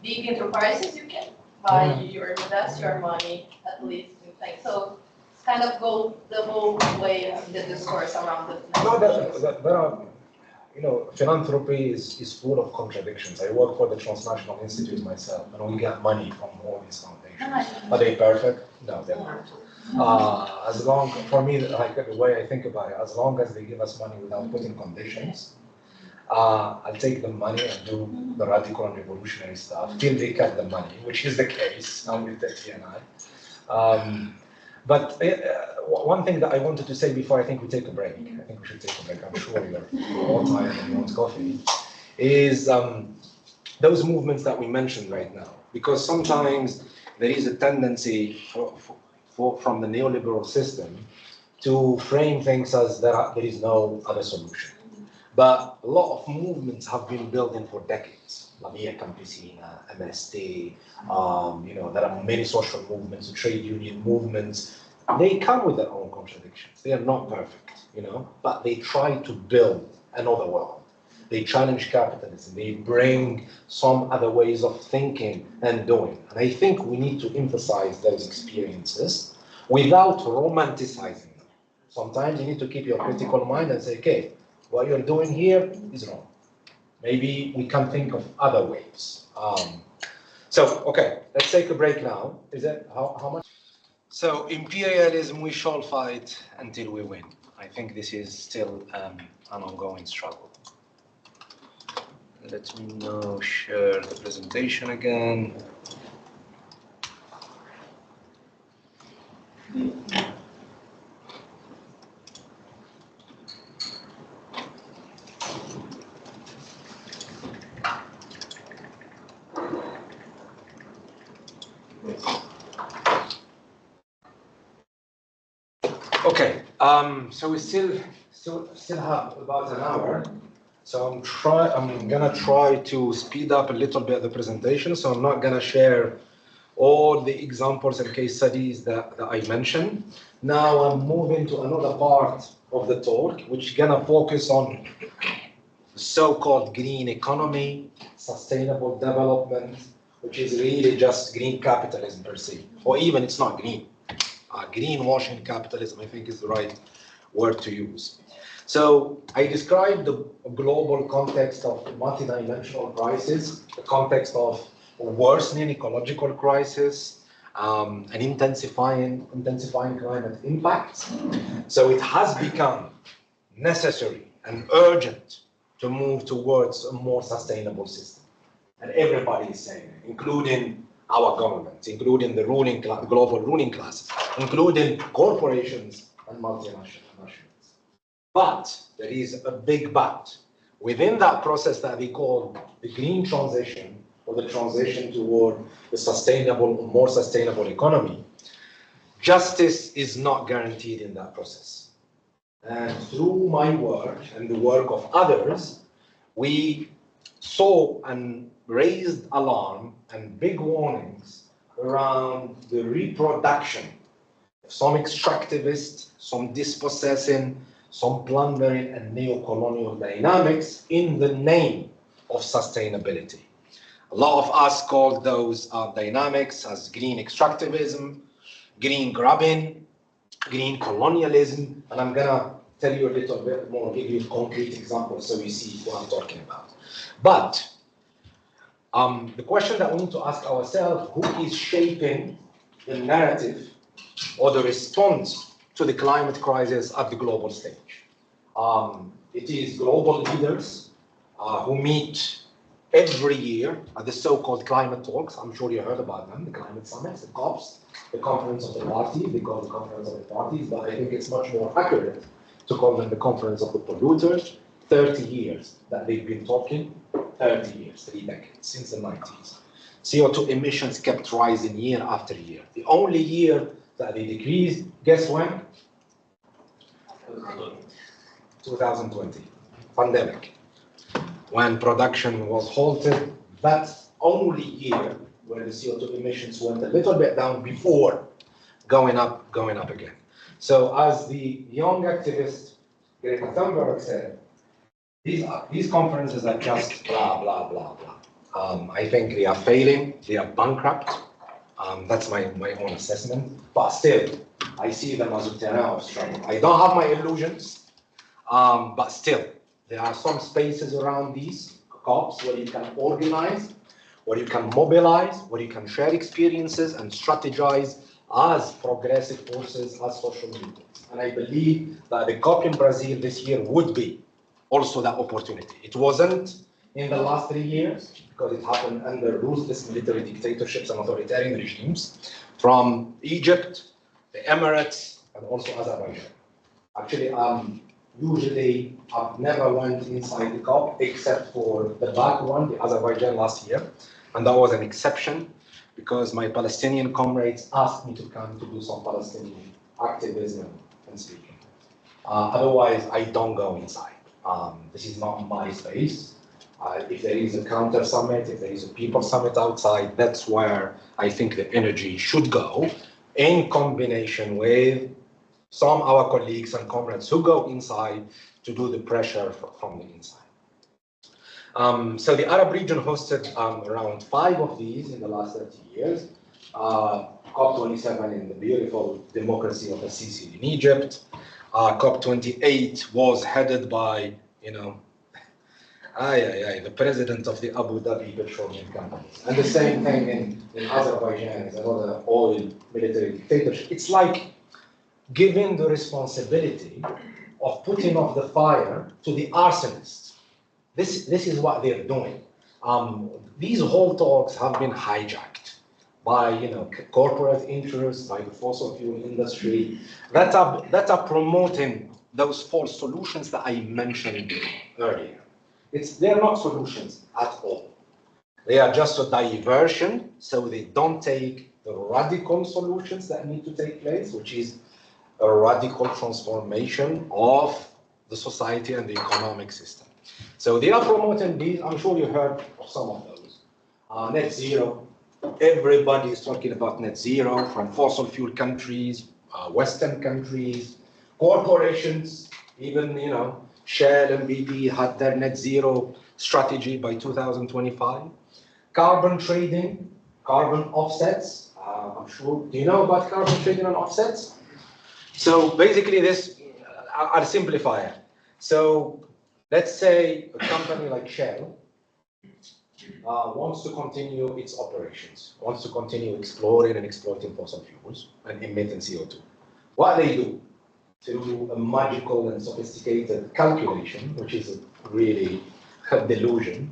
big enterprises, you can buy invest your money at least in things. So it's kind of go the whole way of the discourse around the. No, there are, philanthropy is full of contradictions. I work for the Transnational Institute myself, and we get money from all these foundations. Are they perfect? No, they're not. As long, for me, like the way I think about it, as long as they give us money without putting conditions, I'll take the money and do the radical and revolutionary stuff till they cut the money, which is the case now with the EJNA. But one thing that I wanted to say before I think we take a break, I think we should take a break, I'm sure you're all tired and you want coffee, is those movements that we mentioned right now. Because sometimes there is a tendency from the neoliberal system to frame things as there is no other solution. But a lot of movements have been building for decades. La Via Campesina, MST, there are many social movements, trade union movements. They come with their own contradictions. They are not perfect, but they try to build another world. They challenge capitalism. They bring some other ways of thinking and doing. And I think we need to emphasize those experiences without romanticizing them. Sometimes you need to keep your critical mind and say, okay, what you're doing here is wrong. Maybe we can think of other ways. Okay, let's take a break now. Is that how much? So imperialism, we shall fight until we win. I think this is still an ongoing struggle. Let me now share the presentation again. Okay, so we still have about an hour. So I'm gonna try to speed up a little bit the presentation. So I'm not gonna share all the examples and case studies that I mentioned. Now I'm moving to another part of the talk, which is gonna focus on the so-called green economy, sustainable development, which is really just green capitalism per se, or even it's not green. Greenwashing capitalism, I think, is the right word to use. So I described the global context of multidimensional crisis, the context of worsening ecological crisis, and intensifying climate impacts. So it has become necessary and urgent to move towards a more sustainable system. And everybody is saying it, including our government, including the global ruling class, including corporations and multinationals. But there is a big but. Within that process that we call the green transition, or the transition toward the sustainable, more sustainable economy, justice is not guaranteed in that process. And through my work and the work of others, we saw and raised alarm and big warnings around the reproduction of some extractivist, some dispossessing, some plundering and neo-colonial dynamics in the name of sustainability. A lot of us call those dynamics as green extractivism, green grabbing, green colonialism, and I'm gonna tell you a little bit more, give you concrete examples so you see what I'm talking about. But the question that we need to ask ourselves, who is shaping the narrative or the response to the climate crisis at the global stage? It is global leaders who meet every year at the so-called climate talks. I'm sure you heard about them, the climate summits, the COPs, the conference of the parties. They call it the conference of the parties, but I think it's much more accurate to call them the conference of the polluters. 30 years that they've been talking, 30 years, 3 decades, since the 90s. CO2 emissions kept rising year after year. The only year that they decreased, guess when? 2020, pandemic. When production was halted, that's only year where the CO2 emissions went a little bit down before going up again. So as the young activist Greta Thunberg said, these conferences are just blah, blah, blah, blah. I think they are failing, they are bankrupt. That's my own assessment. But still, I see them as a terrain of struggle. I don't have my illusions, but still, there are some spaces around these COPs where you can organize, where you can mobilize, where you can share experiences and strategize as progressive forces, as social movements. And I believe that the COP in Brazil this year would be also that opportunity. It wasn't in the last 3 years because it happened under ruthless military dictatorships and authoritarian regimes from Egypt, the Emirates, and also Azerbaijan. Actually, usually I've never went inside the COP except for the back one, the Azerbaijan last year, and that was an exception because my Palestinian comrades asked me to come to do some Palestinian activism and speaking. Otherwise, I don't go inside. This is not my space. If there is a counter summit, if there is a people summit outside, that's where I think the energy should go in combination with some of our colleagues and comrades who go inside to do the pressure from the inside. So the Arab region hosted around 5 of these in the last 30 years. COP27 in the beautiful democracy of Sisi in Egypt. COP28 was headed by, the president of the Abu Dhabi petroleum company. And the same thing in Azerbaijan is another oil military dictatorship. It's like giving the responsibility of putting off the fire to the arsonists. This is what they're doing. These whole talks have been hijacked by corporate interests, by the fossil fuel industry that are promoting those false solutions that I mentioned earlier. They're not solutions at all. They are just a diversion so they don't take the radical solutions that need to take place, which is a radical transformation of the society and the economic system. So they are promoting these, I'm sure you heard of some of those. Net zero, everybody is talking about net zero from fossil fuel countries, Western countries, corporations, even, you know, Shell and BP had their net zero strategy by 2025. Carbon trading, carbon offsets, I'm sure, do you know about carbon trading and offsets? So basically this, I'll simplify it. So let's say a company like Shell wants to continue its operations, wants to continue exploring and exploiting fossil fuels and emitting CO2. What they do through a magical and sophisticated calculation, which is really a delusion,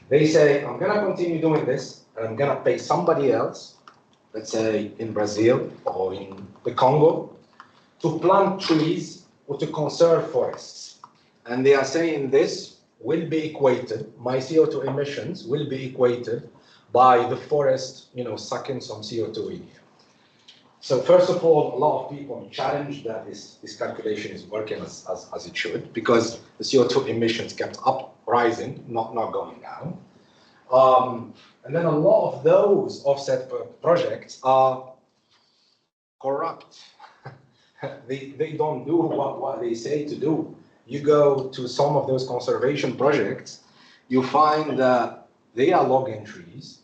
they say, I'm gonna continue doing this and I'm gonna pay somebody else, let's say in Brazil or in the Congo, to plant trees or to conserve forests. And they are saying this will be equated, my CO2 emissions will be equated by the forest, you know, sucking some CO2 in here. So first of all, a lot of people challenge that this calculation is working as it should, because the CO2 emissions kept up rising, not going down. And then a lot of those offset projects are corrupt. They don't do what they say to do. You go to some of those conservation projects, you find that they are logging trees,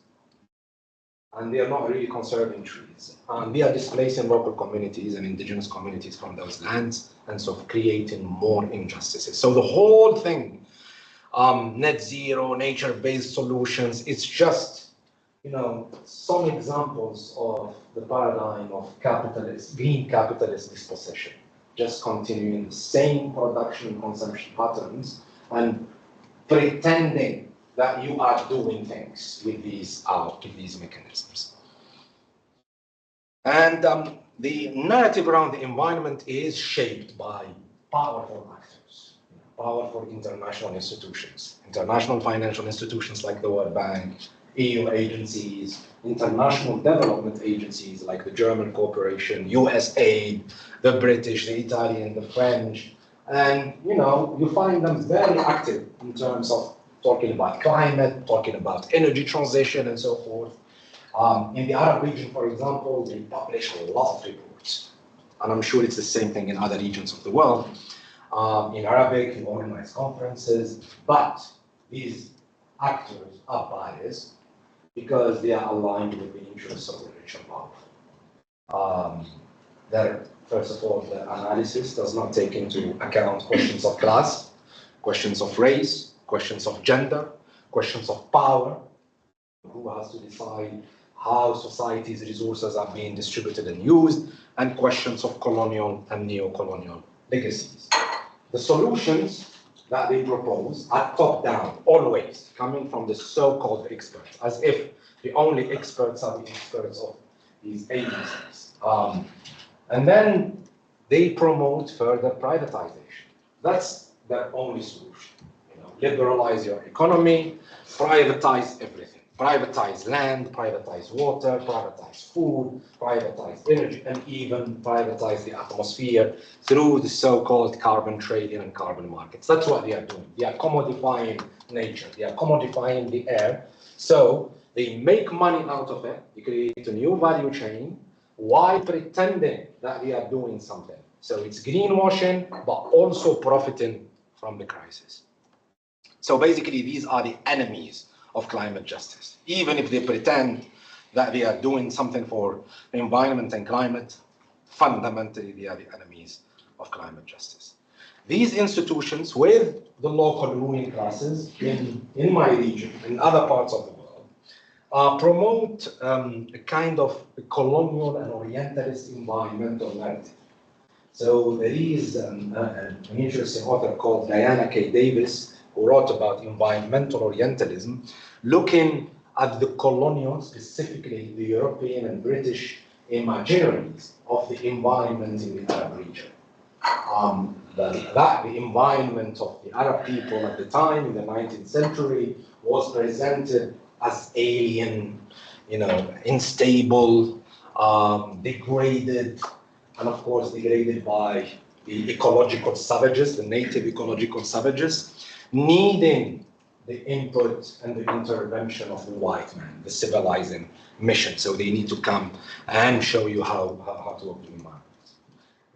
and they are not really conserving trees. And they are displacing local communities and indigenous communities from those lands, and so creating more injustices. So the whole thing, net zero, nature-based solutions, it's just, you know, some examples of the paradigm of capitalist, green capitalist dispossession, just continuing the same production and consumption patterns and pretending that you are doing things with these mechanisms. And the narrative around the environment is shaped by powerful actors, powerful international institutions, international financial institutions like the World Bank, EU agencies, international development agencies like the German corporation, USAID, the British, the Italian, the French, and you know, you find them very active in terms of talking about climate, talking about energy transition, and so forth. In the Arab region, for example, they publish a lot of reports, and I'm sure it's the same thing in other regions of the world. In Arabic, you organize conferences, but these actors are biased because they are aligned with the interests of the rich and powerful. First of all, the analysis does not take into account questions of class, questions of race, questions of gender, questions of power, who has to decide how society's resources are being distributed and used, and questions of colonial and neo-colonial legacies. The solutions that they propose are top-down, always coming from the so-called experts, as if the only experts are the experts of these agencies. And then they promote further privatization. That's their only solution. You know, liberalize your economy, privatize everything. Privatize land, privatize water, privatize food, privatize energy, and even privatize the atmosphere through the so-called carbon trading and carbon markets. That's what they are doing. They are commodifying nature. They are commodifying the air. So they make money out of it. They create a new value chain while pretending that they are doing something. So it's greenwashing, but also profiting from the crisis. So basically, these are the enemies of climate justice. Even if they pretend that they are doing something for the environment and climate, fundamentally they are the enemies of climate justice. These institutions, with the local ruling classes in my region, in other parts of the world, promote a kind of a colonial and orientalist environmental narrative. So there is an interesting author called Diana K. Davis, who wrote about environmental orientalism, looking at the colonial, specifically the European and British imaginaries of the environment in the Arab region. The environment of the Arab people at the time, in the 19th century, was presented as alien, you know, unstable, degraded, and of course degraded by the ecological savages, the native ecological savages, needing the input and the intervention of the white man, the civilizing mission. So they need to come and show you how to work the environment.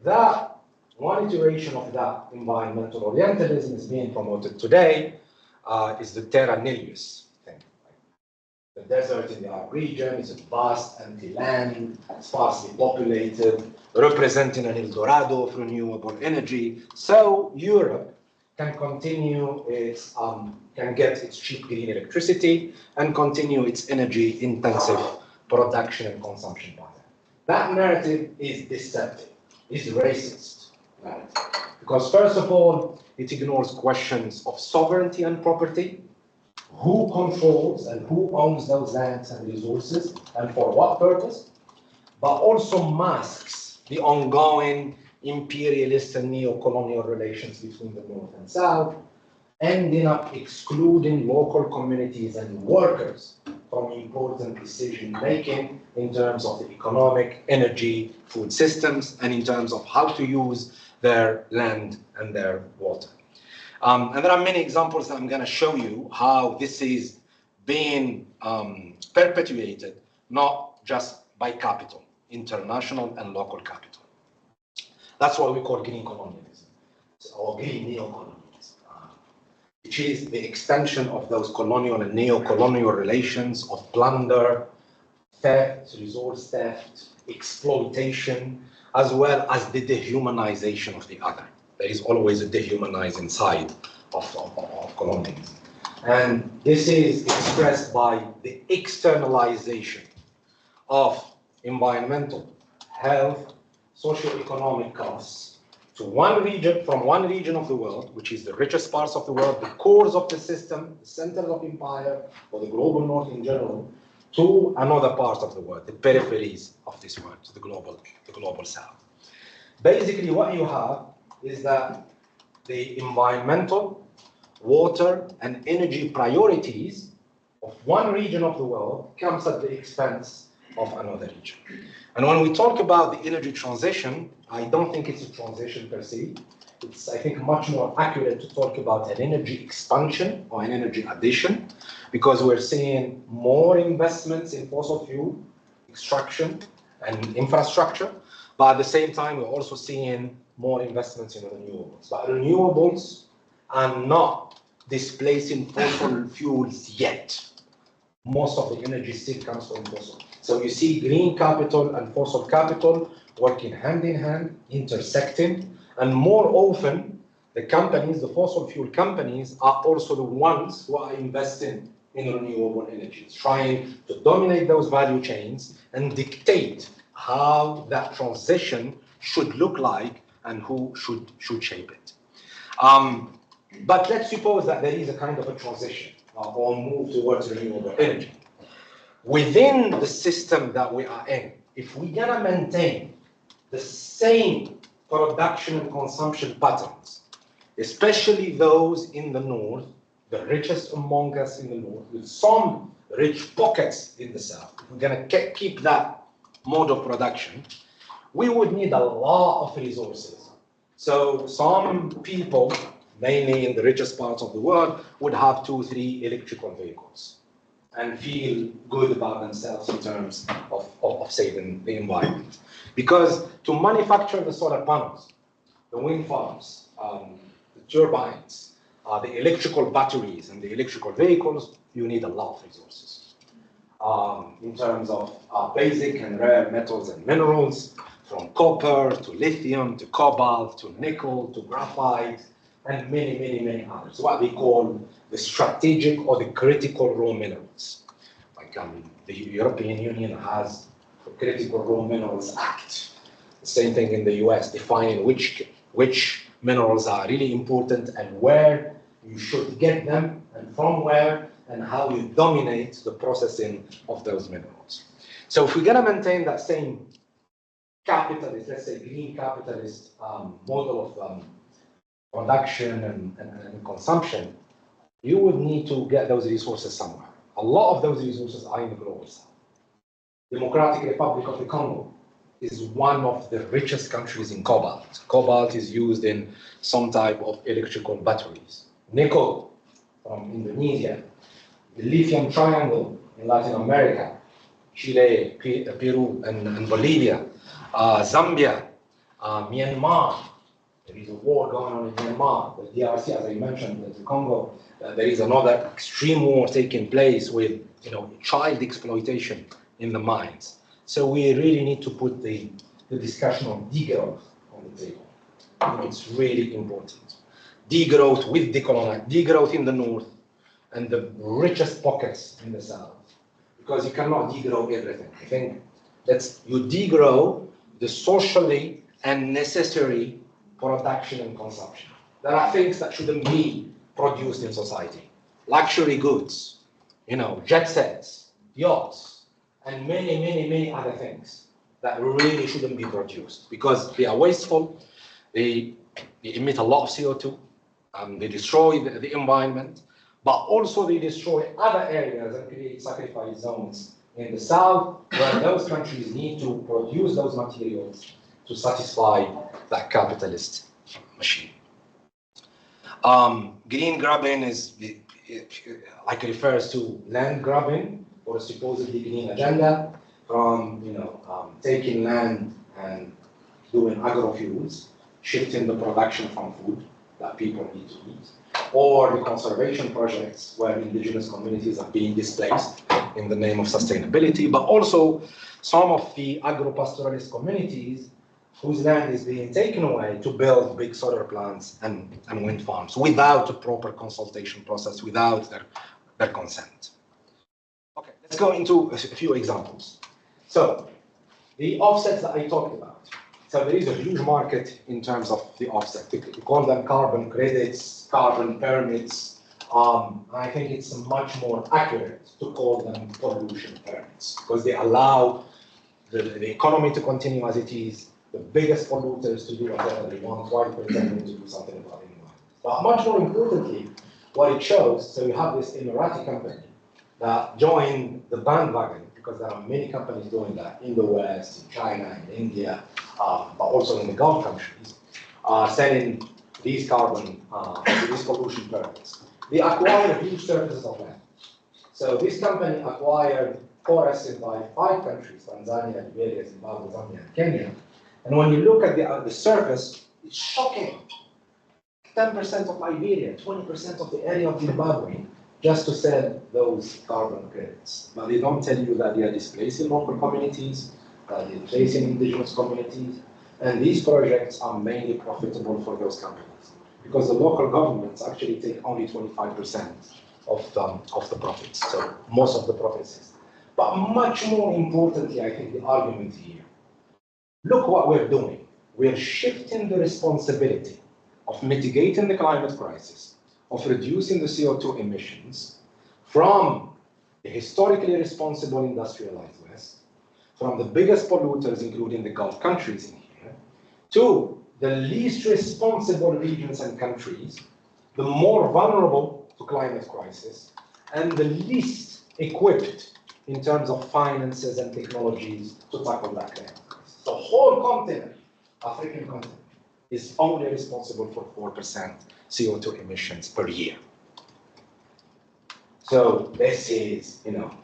That one iteration of that environmental orientalism is being promoted today is the terra nullius thing. The desert in the Arab region is a vast empty land, sparsely populated, representing an El Dorado of renewable energy. So Europe can continue its, can get its cheap green electricity and continue its energy intensive production and consumption pattern. That narrative is deceptive, is racist narrative. Because first of all, it ignores questions of sovereignty and property, who controls and who owns those lands and resources and for what purpose, but also masks the ongoing imperialist and neo-colonial relations between the North and South, ending up excluding local communities and workers from important decision-making in terms of the economic, energy, food systems, and in terms of how to use their land and their water. And there are many examples that I'm going to show you how this is being perpetuated, not just by capital, international and local capital. That's what we call green colonialism, or green neo-colonialism, which is the extension of those colonial and neo-colonial relations of plunder, theft, resource theft, exploitation, as well as the dehumanization of the other. There is always a dehumanizing side of colonialism. And this is expressed by the externalization of environmental, health, socio-economic costs to one region, from one region of the world, which is the richest parts of the world, the cores of the system, the centers of empire, or the global north in general, to another part of the world, the peripheries of this world, to the global south. Basically, what you have is that the environmental, water, and energy priorities of one region of the world comes at the expense of another region. And when we talk about the energy transition, I don't think it's a transition per se. It's, I think, much more accurate to talk about an energy expansion or an energy addition, because we're seeing more investments in fossil fuel extraction and infrastructure, but at the same time, we're also seeing more investments in renewables. But renewables are not displacing fossil fuels yet. Most of the energy still comes from fossil. So you see green capital and fossil capital working hand in hand, intersecting, and more often, the companies, the fossil fuel companies, are also the ones who are investing in renewable energies, trying to dominate those value chains and dictate how that transition should look like and who should shape it. But let's suppose that there is a kind of a transition or move towards renewable energy. Within the system that we are in, if we're gonna maintain the same production and consumption patterns, especially those in the north, the richest among us in the north, with some rich pockets in the south, if we're gonna keep that mode of production, we would need a lot of resources. So some people, mainly in the richest parts of the world, would have 2 or 3 electrical vehicles and feel good about themselves in terms of saving the environment. Because to manufacture the solar panels, the wind farms, the turbines, the electrical batteries and the electrical vehicles, you need a lot of resources. In terms of basic and rare metals and minerals, from copper to lithium to cobalt to nickel to graphite, and many, many, many others, what we call the strategic or the critical raw minerals. Like the European Union has the Critical Raw Minerals Act. The same thing in the US, defining which minerals are really important and where you should get them and from where and how you dominate the processing of those minerals. So if we're gonna maintain that same capitalist, let's say green capitalist model of production and consumption, you would need to get those resources somewhere. A lot of those resources are in the global south. Democratic Republic of the Congo is one of the richest countries in cobalt. Cobalt is used in some type of electrical batteries. Nickel from Indonesia, the lithium triangle in Latin America, Chile, Peru, and Bolivia, Zambia, Myanmar. There is a war going on in Myanmar, the DRC, as I mentioned, the Congo. There is another extreme war taking place with, child exploitation in the mines. So we really need to put the discussion of degrowth on the table. I think it's really important. Degrowth with decolonization, degrowth in the north and the richest pockets in the south. Because you cannot degrow everything. I think you degrow the socially and necessary production and consumption. There are things that shouldn't be produced in society. Luxury goods, jet sets, yachts, and many, many, many other things that really shouldn't be produced because they are wasteful, they emit a lot of CO2, they destroy the environment, but also they destroy other areas and create sacrifice zones in the south where those countries need to produce those materials to satisfy that capitalist machine. Green grabbing refers to land grabbing or a supposedly green agenda from taking land and doing agrofuels, shifting the production from food that people need to eat, or the conservation projects where indigenous communities are being displaced in the name of sustainability, but also some of the agro-pastoralist communities whose land is being taken away to build big solar plants and wind farms without a proper consultation process, without their consent. Okay, let's go into a few examples. So, the offsets that I talked about. So there is a huge market in terms of the offset. We call them carbon credits, carbon permits. I think it's much more accurate to call them pollution permits because they allow the economy to continue as it is, the biggest polluters to do whatever they want while pretending to do something about the environment. But much more importantly, what it shows, so you have this Emirati company that joined the bandwagon because there are many companies doing that in the West, in China, in India, but also in the Gulf countries, selling these these pollution permits. They acquire huge surfaces of land. So this company acquired forests in 5 countries, Tanzania, Algeria, Zimbabwe, Zambia, and Kenya. And when you look at the surface, it's shocking. 10% of Liberia, 20% of the area of Zimbabwe, just to sell those carbon credits. But they don't tell you that they are displacing local communities, that they're displacing indigenous communities. And these projects are mainly profitable for those companies because the local governments actually take only 25% of the profits. So most of the profits. But much more importantly, I think the argument here, look what we're doing. We're shifting the responsibility of mitigating the climate crisis, of reducing the CO2 emissions from the historically responsible industrialized West, from the biggest polluters, including the Gulf countries in here, to the least responsible regions and countries, the more vulnerable to climate crisis, and the least equipped in terms of finances and technologies to tackle that climate crisis. The whole continent, African continent, is only responsible for 4% CO2 emissions per year. So this is,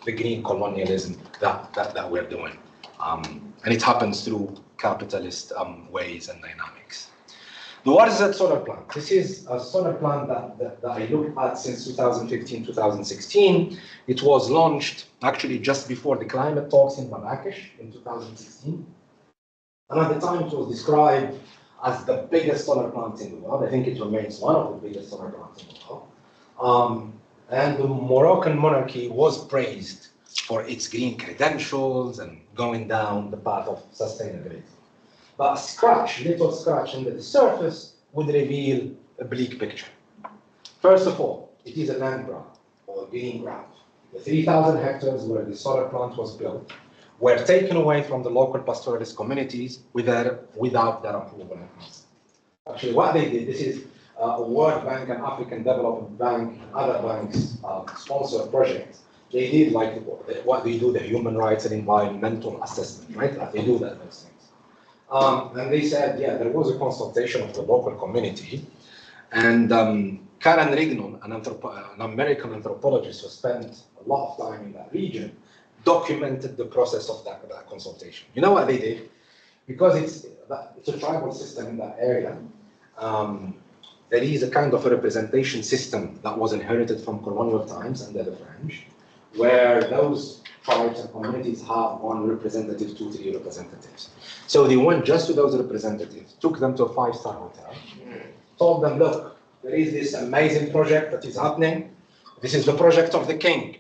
the green colonialism that we're doing. And it happens through capitalist ways and dynamics. What is that solar plant? This is a solar plant that I looked at since 2015, 2016. It was launched actually just before the climate talks in Marrakesh in 2016. And at the time it was described as the biggest solar plant in the world. I think it remains one of the biggest solar plants in the world. And the Moroccan monarchy was praised for its green credentials and going down the path of sustainability. But a little scratch under the surface would reveal a bleak picture. First of all, it is a land grab or green grab. The 3,000 hectares where the solar plant was built were taken away from the local pastoralist communities without their approval and consent. Actually, what they did, this is a World Bank and African Development Bank and other banks sponsored projects. they did like what they do, the human rights and environmental assessment, right? They do those things. And they said, yeah, there was a consultation of the local community, and Karen Rignon, an American anthropologist who spent a lot of time in that region, documented the process of that consultation. You know what they did? Because it's a tribal system in that area, there is a kind of a representation system that was inherited from colonial times under the French, where those tribes and communities have one representative, 2, 3 representatives. So they went just to those representatives, took them to a 5-star hotel, told them, look, there is this amazing project that is happening. This is the project of the king.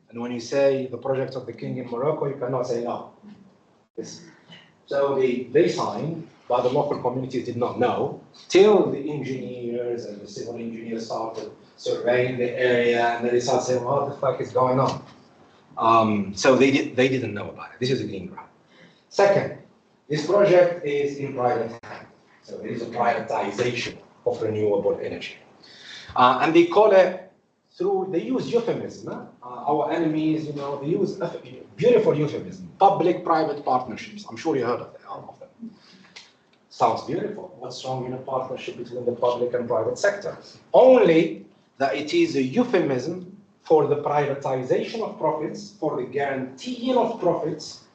And when you say the project of the king in Morocco, you cannot say no. So they signed, but the local communities did not know, till the engineers and the civil engineers started surveying the area, and they started saying, what the fuck is going on? So they didn't know about it. This is a green grant. Second, this project is in private hands. So there is a privatization of renewable energy. And they call it they use euphemism. Our enemies, they use beautiful euphemism, public-private partnerships. I'm sure you heard of them. Sounds beautiful. What's wrong in a partnership between the public and private sector? Only that it is a euphemism for the privatization of profits, for the guaranteeing of profits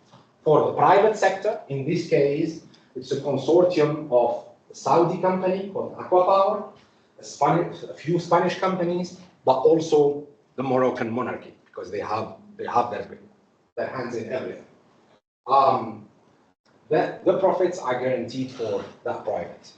for the private sector. In this case, it's a consortium of a Saudi company called Aquapower, a few Spanish companies, but also the Moroccan monarchy, because they have their hands in everything. The profits are guaranteed for that private.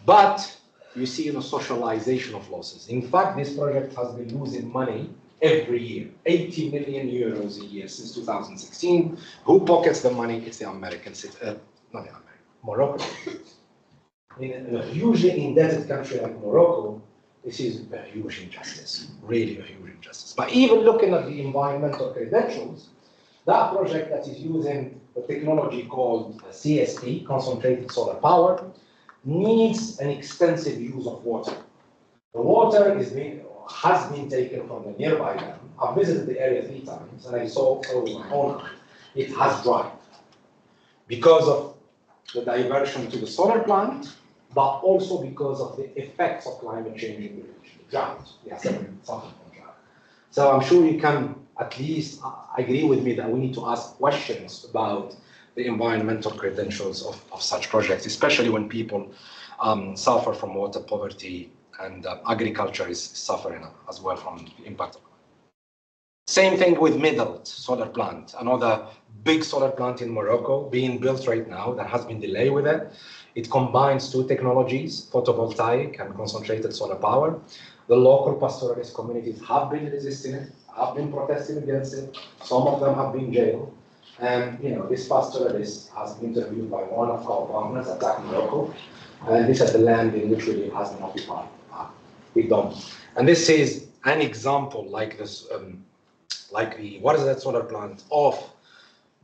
But you see a socialization of losses. In fact, this project has been losing money every year, 80 million euros a year since 2016. Who pockets the money? It's the Americans, not the American, Morocco. In a hugely indebted country like Morocco, this is a huge injustice, really a huge injustice. But even looking at the environmental credentials, that project that is using the technology called CSP, concentrated solar power, needs an extensive use of water. The water has been taken from the nearby dam. I've visited the area 3 times, and I saw with my own eye, it has dried because of the diversion to the solar plant, but also because of the effects of climate change in the region, drought. Yes, something from drought. So I'm sure you can at least agree with me that we need to ask questions about the environmental credentials of such projects, especially when people suffer from water poverty, and agriculture is suffering as well from the impact of it. Same thing with Middle solar plant, another big solar plant in Morocco being built right now that has been delayed with it. It combines 2 technologies, photovoltaic and concentrated solar power. The local pastoralist communities have been resisting it, have been protesting against it. Some of them have been jailed. And this pastoralist has been interviewed by one of our partners at Morocco. And this is the land in which we has been occupied. We don't. And this is an example like this, what is that solar plant of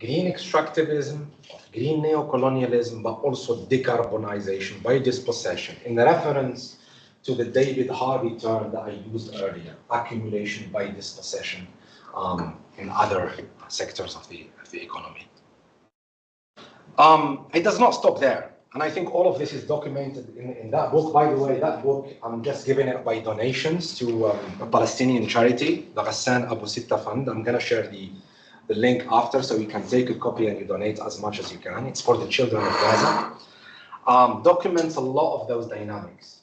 green extractivism, of green neocolonialism, but also decarbonization by dispossession, in reference to the David Harvey term that I used earlier, accumulation by dispossession in other sectors of the economy. It does not stop there. And I think all of this is documented in that book. By the way, that book, I'm just giving it by donations to a Palestinian charity, the Ghassan Abu Sitta Fund. I'm going to share the link after, so you can take a copy and you donate as much as you can. It's for the children of Gaza. Documents a lot of those dynamics.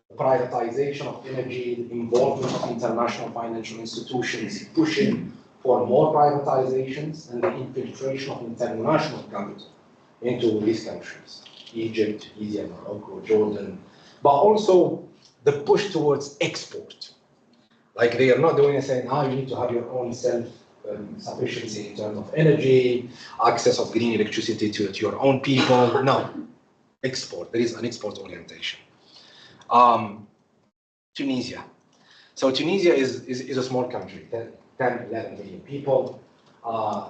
The privatization of energy, the involvement of international financial institutions pushing for more privatizations, and the infiltration of international capital into these countries. Egypt, Tunisia, Morocco, Jordan, but also the push towards export. Like they are not doing it saying, you need to have your own self-sufficiency in terms of energy, access of green electricity to your own people. No, export. There is an export orientation. Tunisia. So Tunisia is a small country, 10, 11 million people.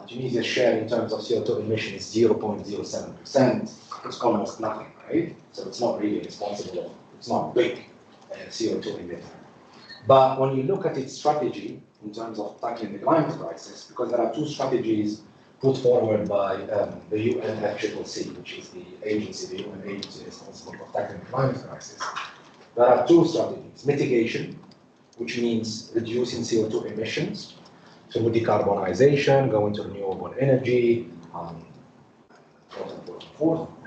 Tunisia's share in terms of CO2 emission is 0.07%. It's almost nothing, right? So it's not really responsible. It's not big CO2 emitter. But when you look at its strategy, in terms of tackling the climate crisis, because there are two strategies put forward by the UNFCCC, which is the UN agency responsible for tackling the climate crisis. There are two strategies: mitigation, which means reducing CO2 emissions through decarbonization, going to renewable energy,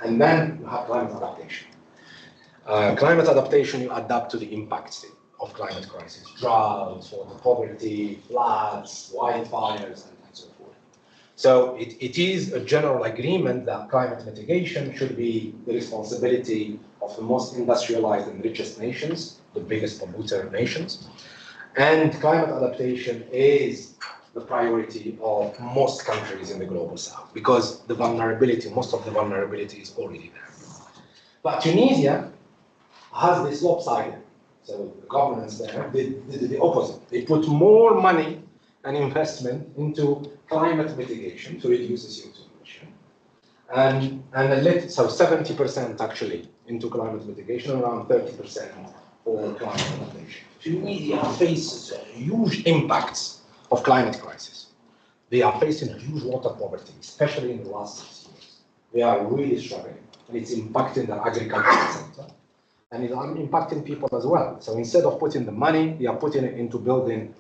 and then you have climate adaptation. Climate adaptation, you adapt to the impacts of climate crisis: droughts, water poverty, floods, wildfires, and so forth. So it is a general agreement that climate mitigation should be the responsibility of the most industrialized and richest nations, the biggest polluter nations. And climate adaptation is the priority of most countries in the global south, because the vulnerability, most of the vulnerability is already there. But Tunisia has this lopsided. So the governments there did the opposite. They put more money and investment into climate mitigation to reduce the CO2 emission. So 70% actually into climate mitigation, around 30% for climate adaptation. Tunisia faces huge impacts of climate crisis. They are facing huge water poverty, especially in the last 6 years. They are really struggling, and it's impacting the agricultural sector, and it's impacting people as well. So instead of putting the money, they are putting it into building,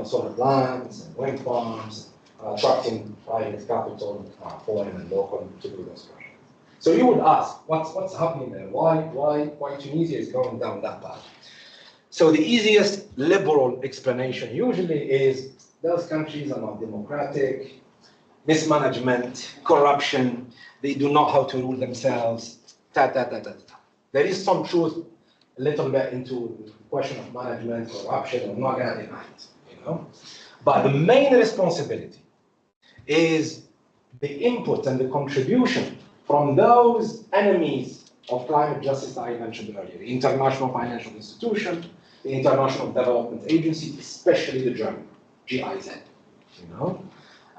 solar plants and wind farms, attracting private capital, foreign and local, to do those projects. So you would ask, what's happening there? Why Tunisia is going down that path? So the easiest liberal explanation usually is those countries are not democratic, mismanagement, corruption, they do not know how to rule themselves, There is some truth a little bit into the question of management, corruption. I'm not going to deny it, But the main responsibility is the input and the contribution from those enemies of climate justice that I mentioned earlier: the International Financial Institution, the International Development Agency, especially the German, GIZ,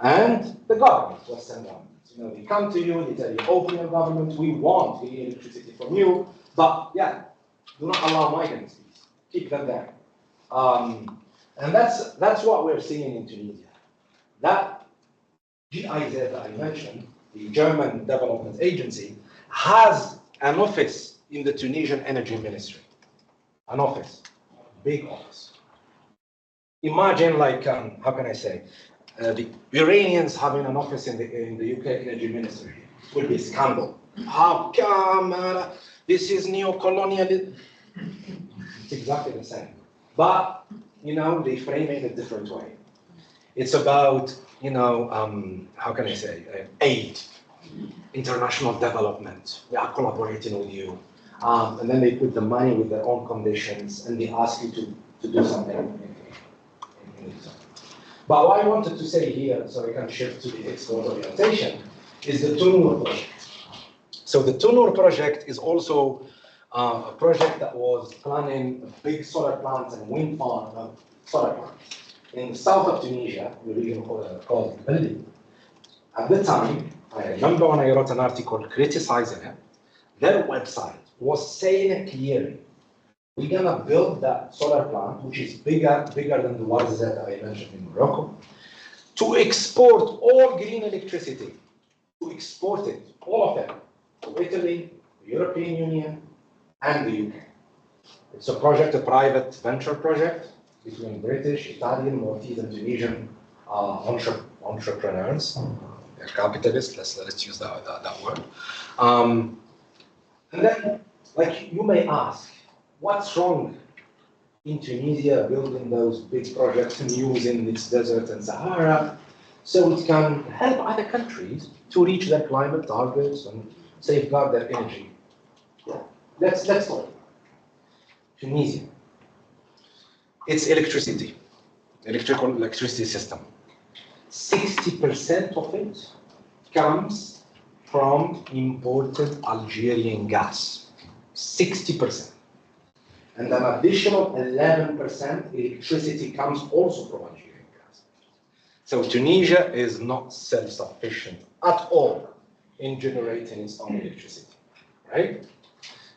and the government, Western governments. They come to you, they tell you, open your government, we want the electricity from you, but do not allow migrants, please. Keep them there. And that's what we're seeing in Tunisia. That GIZ that I mentioned, the German Development Agency, has an office in the Tunisian Energy Ministry. An office, big office. Imagine, how can I say, the Iranians having an office in the UK Energy Ministry. It will be a scandal. How come this is neo-colonial? It's exactly the same. But, they frame it in a different way. It's about, how can I say, aid, international development. We are collaborating with you. And then they put the money with their own conditions, and they ask you to do something. But what I wanted to say here, so I can shift to the export orientation, is the Tunur project. So the Tunur project is also a project that was planning big solar plants and wind farm, solar plants in the south of Tunisia, in the region called Beldi. At the time, I remember when I wrote an article criticizing it, their website was saying it clearly: we're gonna build that solar plant, which is bigger than the ones that I mentioned in Morocco, to export all green electricity, to export it, all of it, to Italy, the European Union, and the UK. It's a project, a private venture project between British, Italian, Maltese, and Tunisian entrepreneurs. They're capitalists, let's use that word. And then, you may ask, what's wrong in Tunisia building those big projects and using its desert and Sahara so it can help other countries to reach their climate targets and safeguard their energy? Let's talk. Tunisia. It's electricity, electricity system. 60% of it comes from imported Algerian gas. 60%. And an additional 11% electricity comes also from Algerian gas. So Tunisia is not self-sufficient at all in generating its own electricity, right?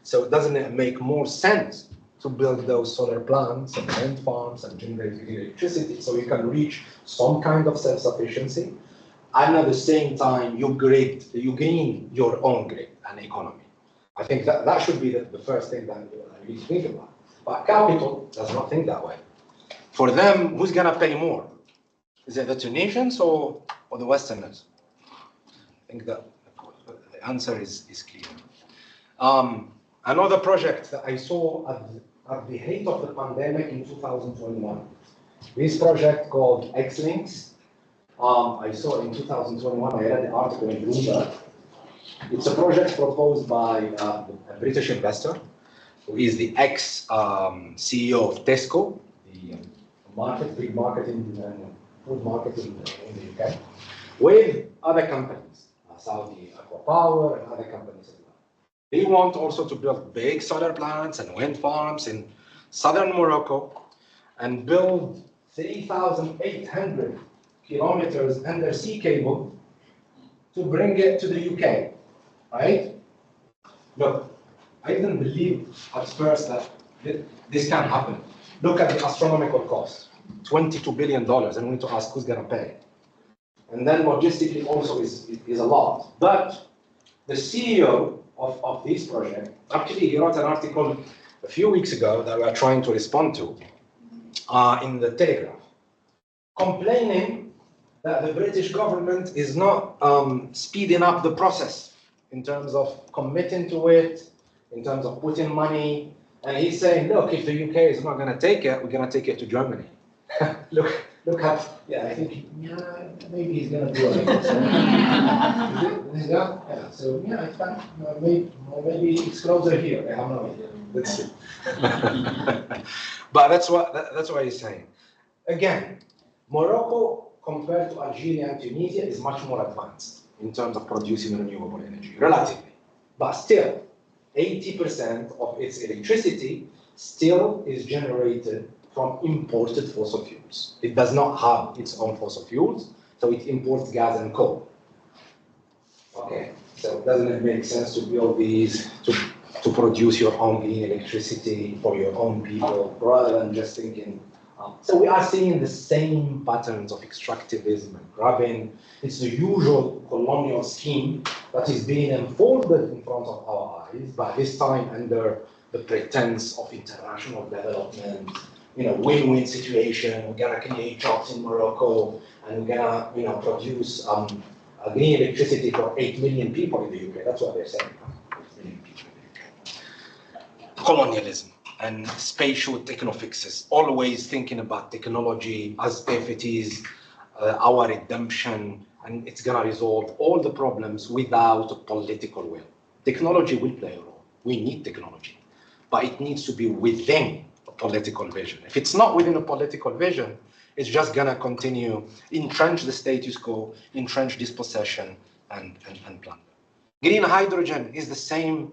So doesn't it make more sense to build those solar plants and wind farms and generate green electricity, so you can reach some kind of self-sufficiency, and at the same time you gain your own grid and economy. I think that should be the first thing that you need to think about. But capital does not think that way. For them, who's gonna pay more? Is it the Tunisians or the Westerners? I think that the answer is clear. Another project that I saw at the height of the pandemic in 2021. This project called X-Links. I saw in 2021, I read the article in Bloomberg. It's a project proposed by a British investor who is the ex-CEO of Tesco, the big food market in the UK, with other companies, Saudi Aquapower and other companies as well. They want also to build big solar plants and wind farms in southern Morocco and build 3,800 kilometers undersea cable to bring it to the UK, right? Look, I didn't believe at first that this can happen. Look at the astronomical cost, $22 billion, and we need to ask who's gonna pay. And then logistically also is a lot. But the CEO of this project, actually he wrote an article a few weeks ago that we are trying to respond to in the Telegraph, complaining that the British government is not speeding up the process in terms of committing to it, in terms of putting money. And he's saying, look, if the UK is not going to take it, we're going to take it to Germany. look at, yeah, I think, yeah, maybe he's going to do it. Yeah, so yeah, I think maybe it's closer here. I have no idea. Let's see. But that's what he's saying. Again, Morocco compared to Algeria and Tunisia is much more advanced in terms of producing renewable energy, relatively. But still, 80% of its electricity still is generated from imported fossil fuels. It does not have its own fossil fuels, so it imports gas and coal. Okay, so doesn't it make sense to build these to produce your own green electricity for your own people, rather than just thinking, so we are seeing the same patterns of extractivism and grabbing. It's the usual colonial scheme that is being unfolded in front of our eyes, but this time under the pretense of international development, win-win situation. We're gonna create jobs in Morocco, and we're gonna, produce green electricity for 8 million people in the UK. That's what they're saying. 8 million people in the UK. Colonialism and spatial technofixes, always thinking about technology as if it is our redemption, and it's gonna resolve all the problems without a political will. Technology will play a role. We need technology, but it needs to be within a political vision. If it's not within a political vision, it's just gonna continue, entrench the status quo, entrench dispossession, and plunder. Green hydrogen is the same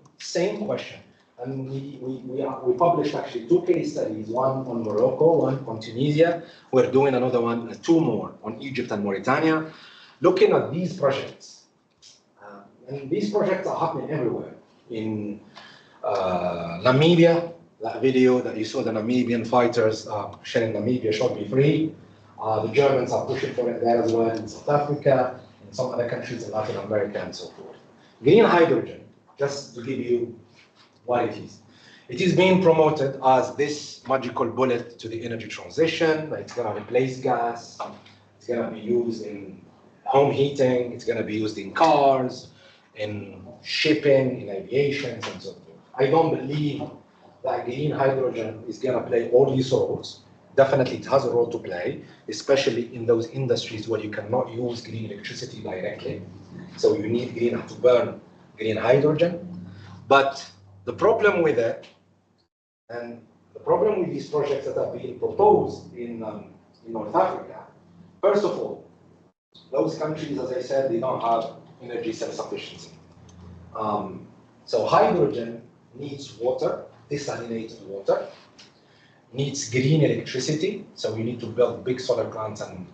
question. And we published actually 2 case studies, one on Morocco, one on Tunisia. We're doing another one, 2 more on Egypt and Mauritania, looking at these projects. And these projects are happening everywhere. In Namibia, that video that you saw, the Namibian fighters sharing Namibia should be free. The Germans are pushing for it there as well, in South Africa, in some other countries in Latin America, and so forth. Green hydrogen, just to give you what it is. It is being promoted as this magical bullet to the energy transition. It's going to replace gas. It's going to be used in home heating. It's going to be used in cars, in shipping, in aviation, and so forth. I don't believe that green hydrogen is going to play all these roles. Definitely it has a role to play, especially in those industries where you cannot use green electricity directly. So you need to burn green hydrogen. But the problem with it, and the problem with these projects that are being proposed in North Africa, first of all, those countries, as I said, they don't have energy self-sufficiency. So hydrogen needs water, desalinated water, needs green electricity, so you need to build big solar plants and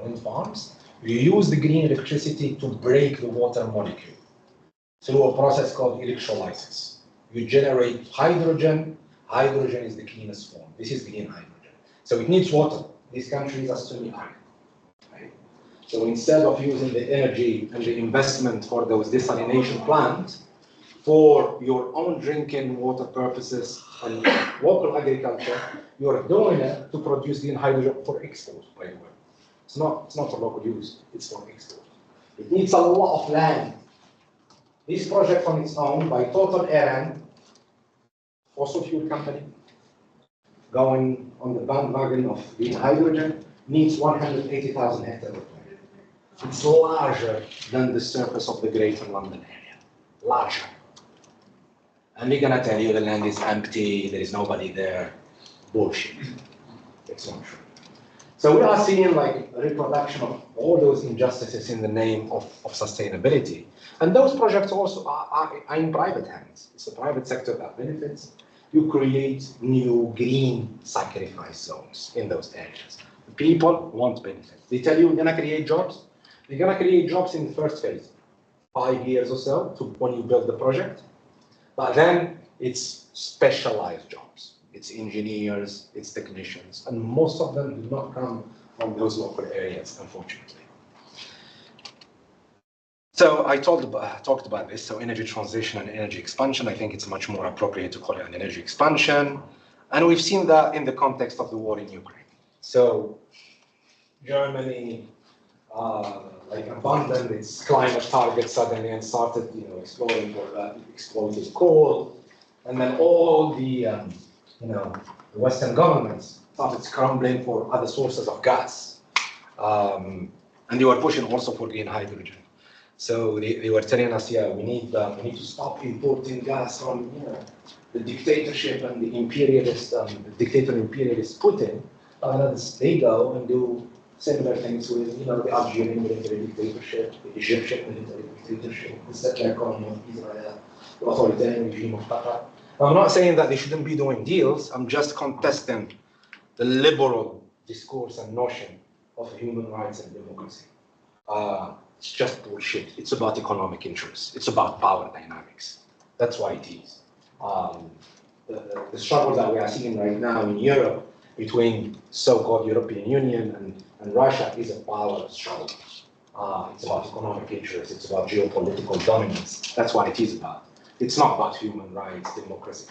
wind farms. You use the green electricity to break the water molecule through a process called electrolysis. You generate hydrogen Hydrogen is the cleanest form. This is green hydrogen. So it needs water. These countries are semi-arid. Right? So instead of using the energy and the investment for those desalination plants for your own drinking water purposes and local agriculture, you're doing it to produce green hydrogen for export, by the way. It's not for local use, it's for export. It needs a lot of land. This project on its own, by total Iran, fossil fuel company, going on the bandwagon of green hydrogen, needs 180,000 hectares of land. It's larger than the surface of the Greater London area, larger. And we're gonna tell you the land is empty, there is nobody there. Bullshit. It's not true. So we are seeing like a reproduction of all those injustices in the name of sustainability. And those projects also are in private hands. It's the private sector that benefits. You create new green sacrifice zones in those areas. The people won't benefit. They tell you we're gonna create jobs. They're gonna create jobs in the first phase, 5 years or so to when you build the project. But then it's specialized jobs. It's engineers, it's technicians, and most of them do not come from those local areas, unfortunately. So I talked about this, so energy transition and energy expansion. I think it's much more appropriate to call it an energy expansion. And we've seen that in the context of the war in Ukraine. So Germany abandoned its climate targets suddenly and started, exploring for exploited coal, and then all the the Western governments started scrambling for other sources of gas, and they were pushing also for green hydrogen. So they were telling us, yeah, we need to stop importing gas from the dictatorship and the imperialist, imperialist Putin. They go and do similar things with the Algerian military dictatorship, the Egyptian military dictatorship, the settler economy of Israel, the authoritarian regime of Qatar. I'm not saying that they shouldn't be doing deals. I'm just contesting the liberal discourse and notion of human rights and democracy. It's just bullshit. It's about economic interests. It's about power dynamics. That's why it is. The struggle that we are seeing right now in Europe between so-called European Union and Russia is a power struggle. It's about economic interests. It's about geopolitical dominance. That's what it is about. It's not about human rights, democracy.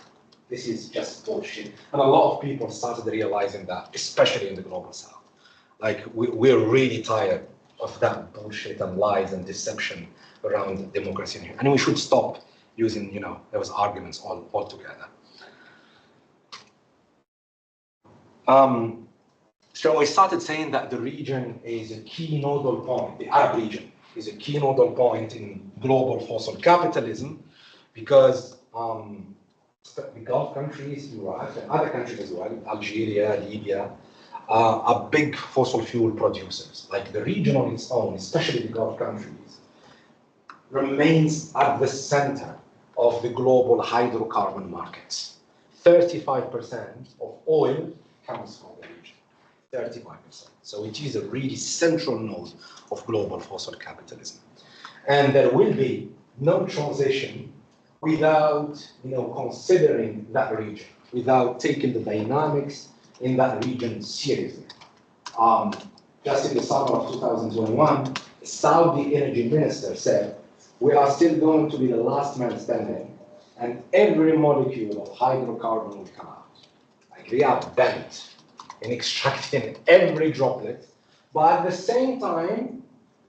This is just bullshit. And a lot of people started realizing that, especially in the global south. Like, we're really tired of that bullshit and lies and deception around democracy. And we should stop using, those arguments altogether. So I started saying that the region is a key nodal point, the Arab region is a key nodal point in global fossil capitalism, because the Gulf countries, Iraq, and other countries as well, Algeria, Libya, are big fossil fuel producers. Like the region on its own, especially the Gulf countries, remains at the center of the global hydrocarbon markets. 35% of oil comes from the region, 35%. So it is a really central node of global fossil capitalism. And there will be no transition without considering that region, without taking the dynamics in that region seriously. Just in the summer of 2021, the Saudi energy minister said, we are still going to be the last man standing, and every molecule of hydrocarbon will come out. Like, we are bent in extracting every droplet, but at the same time,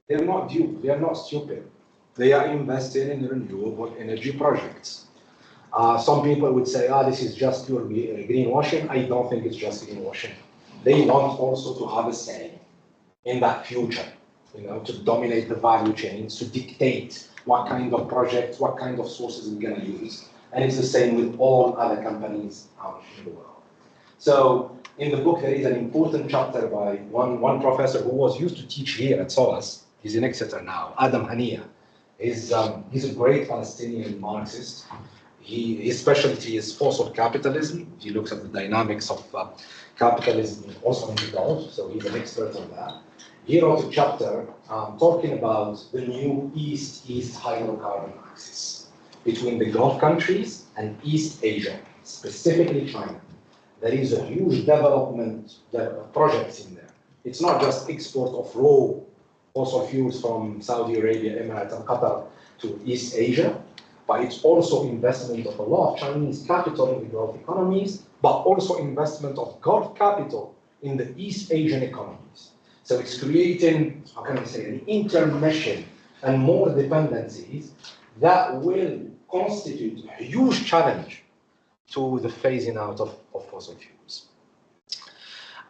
they're not duped, they are not stupid. They are investing in renewable energy projects. Some people would say, this is just pure greenwashing. I don't think it's just greenwashing. They want also to have a say in that future, to dominate the value chains, to dictate what kind of projects, what kind of sources we're going to use. And it's the same with all other companies out in the world. So in the book, there is an important chapter by one professor who was used to teach here at SOAS. He's in Exeter now, Adam Hania. He's a great Palestinian Marxist. His specialty is fossil capitalism. He looks at the dynamics of capitalism also in the Gulf, so he's an expert on that. He wrote a chapter talking about the new East-East hydrocarbon axis. between the Gulf countries and East Asia, specifically China. There is a huge development projects in there. It's not just export of raw fossil fuels from Saudi Arabia, Emirates, and Qatar to East Asia, but it's also investment of a lot of Chinese capital in the Gulf economies, but also investment of Gulf capital in the East Asian economies. So it's creating, how can I say, an intermeshing and more dependencies that will constitute a huge challenge to the phasing out of fossil fuels.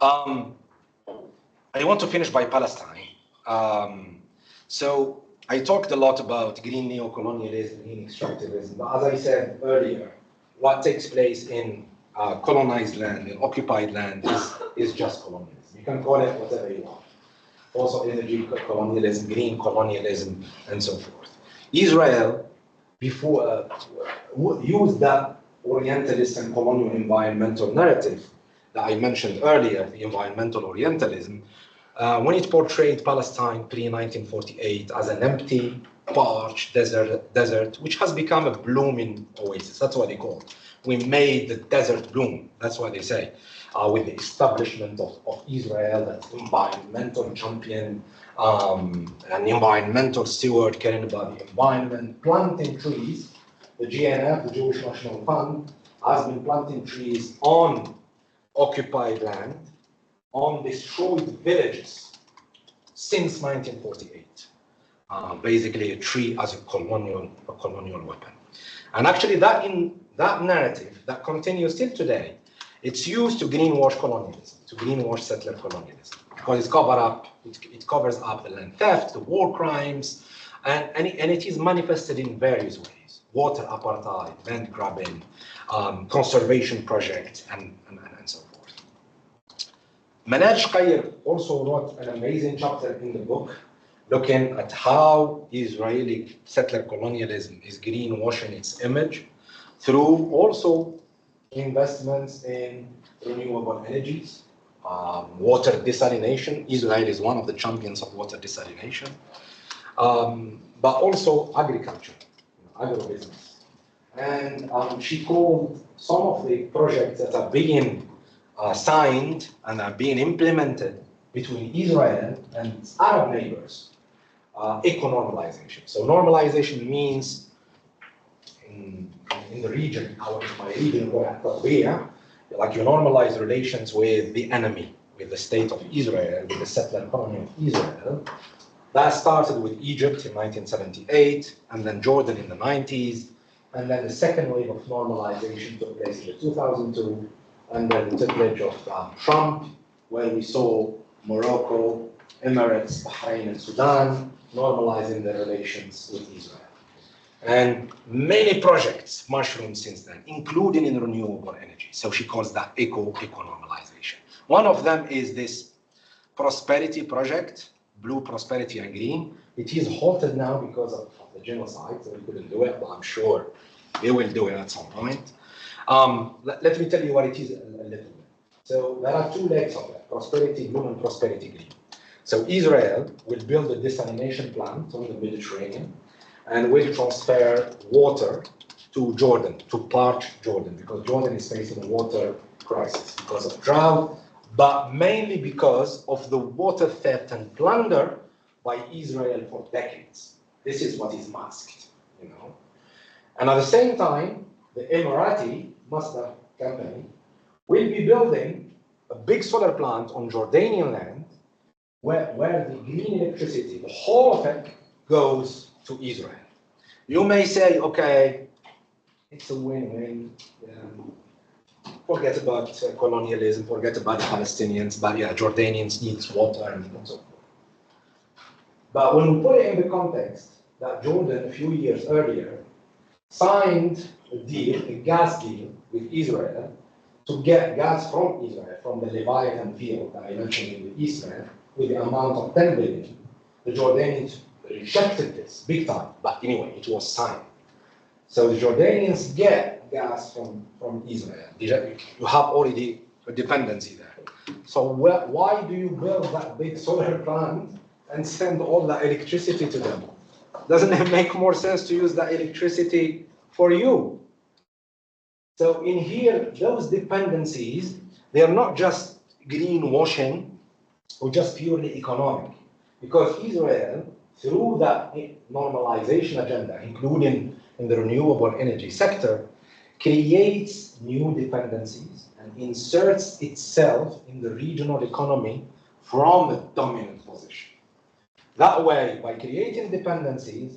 I want to finish by Palestine. So I talked a lot about green neo-colonialism, green extractivism, but as I said earlier, what takes place in colonized land, in occupied land, is just colonialism. You can call it whatever you want. Fossil energy colonialism, green colonialism, and so forth. Israel, before, used that Orientalist and colonial environmental narrative that I mentioned earlier, the environmental Orientalism, when it portrayed Palestine pre-1948 as an empty, parched desert, which has become a blooming oasis. That's what they call it. We made the desert bloom. That's what they say. With the establishment of Israel, that environmental champion, an environmental steward caring about the environment, planting trees. The EJNA, the Jewish National Fund, has been planting trees on occupied land, on destroyed villages since 1948. Basically, a tree as a colonial weapon. And actually, that narrative that continues till today, it's used to greenwash colonialism, to greenwash settler colonialism, because it covers up the land theft, the war crimes, and it is manifested in various ways. Water apartheid, land grabbing, conservation projects, and so forth. Manaj Qayyir also wrote an amazing chapter in the book looking at how Israeli settler colonialism is greenwashing its image through also investments in renewable energies, water desalination. Israel is one of the champions of water desalination, but also agriculture, agribusiness. And she called some of the projects that are being signed and are being implemented between Israel and its Arab neighbors, eco-normalization. So normalization means in the region, my region, like you normalize relations with the enemy, with the state of Israel, with the settler colony of Israel. That started with Egypt in 1978, and then Jordan in the 90s, and then the second wave of normalization took place in 2002, and then the tutelage of Trump, where we saw Morocco, Emirates, Bahrain, and Sudan normalizing their relations with Israel. And many projects mushroomed since then, including in renewable energy. So she calls that eco-normalization. One of them is this prosperity project, blue prosperity and green. It is halted now because of the genocide, so we couldn't do it, but I'm sure we will do it at some point. Let me tell you what it is a little bit. So there are two legs of it, prosperity blue and prosperity green. So Israel will build a desalination plant on the Mediterranean and will transfer water to Jordan, to parched Jordan, because Jordan is facing a water crisis because of drought, but mainly because of the water theft and plunder by Israel for decades. This is what is masked, you know. And at the same time, the Emirati master company will be building a big solar plant on Jordanian land where the green electricity, the whole of it, goes to Israel. You may say, okay, it's a win-win. Forget about colonialism, forget about the Palestinians, but yeah, Jordanians need water and so forth. But when we put it in the context that Jordan, a few years earlier, signed a deal, a gas deal with Israel to get gas from Israel, from the Leviathan field that I mentioned in the Israel, with the amount of 10 billion. The Jordanians rejected this big time, but anyway, it was signed. So the Jordanians get gas from Israel. You have already a dependency there. So why do you build that big solar plant and send all that electricity to them? Doesn't it make more sense to use that electricity for you. So in here, those dependencies, they are not just greenwashing or just purely economic, because Israel, through that normalization agenda, including in the renewable energy sector, creates new dependencies and inserts itself in the regional economy from a dominant position. That way, by creating dependencies,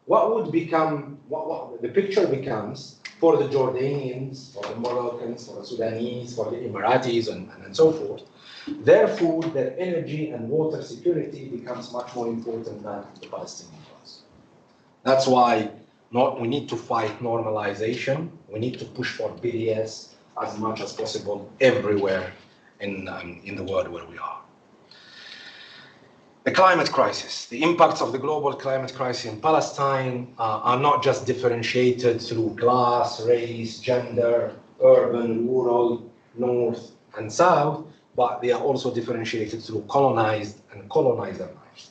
what would become, what the picture becomes for the Jordanians, for the Moroccans, for the Sudanese, for the Emiratis, and so forth, their food, their energy, and water security becomes much more important than the Palestinian cause. That's why we need to fight normalization. We need to push for BDS as much as possible everywhere in the world where we are. The climate crisis. The impacts of the global climate crisis in Palestine are not just differentiated through class, race, gender, urban, rural, north, and south, but they are also differentiated through colonized and colonizer lives.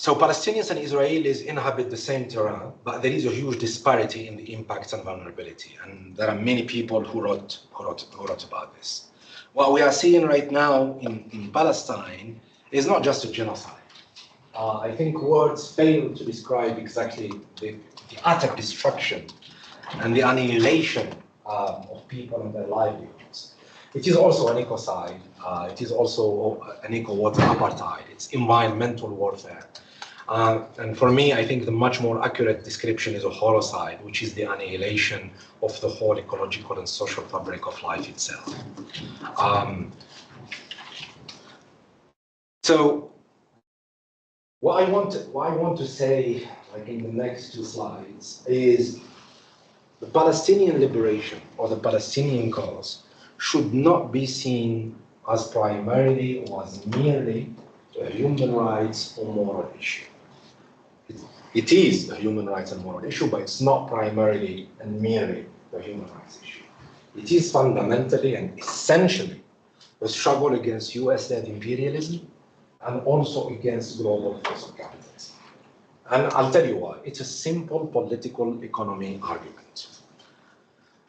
So Palestinians and Israelis inhabit the same terrain, but there is a huge disparity in the impacts and vulnerability. And there are many people who wrote about this. What we are seeing right now in Palestine is not just a genocide. I think words fail to describe exactly the utter destruction and the annihilation of people and their livelihoods. It is also an ecocide. It is also an eco-water apartheid. It's environmental warfare. And for me, I think the much more accurate description is a holocide, which is the annihilation of the whole ecological and social fabric of life itself. So what I want to say, like in the next two slides, is the Palestinian liberation or the Palestinian cause should not be seen as primarily or as merely a human rights or moral issue. It is a human rights and moral issue, but it's not primarily and merely a human rights issue. It is fundamentally and essentially a struggle against US-led imperialism and also against global fossil capitalism. And I'll tell you why. It's a simple political economy argument.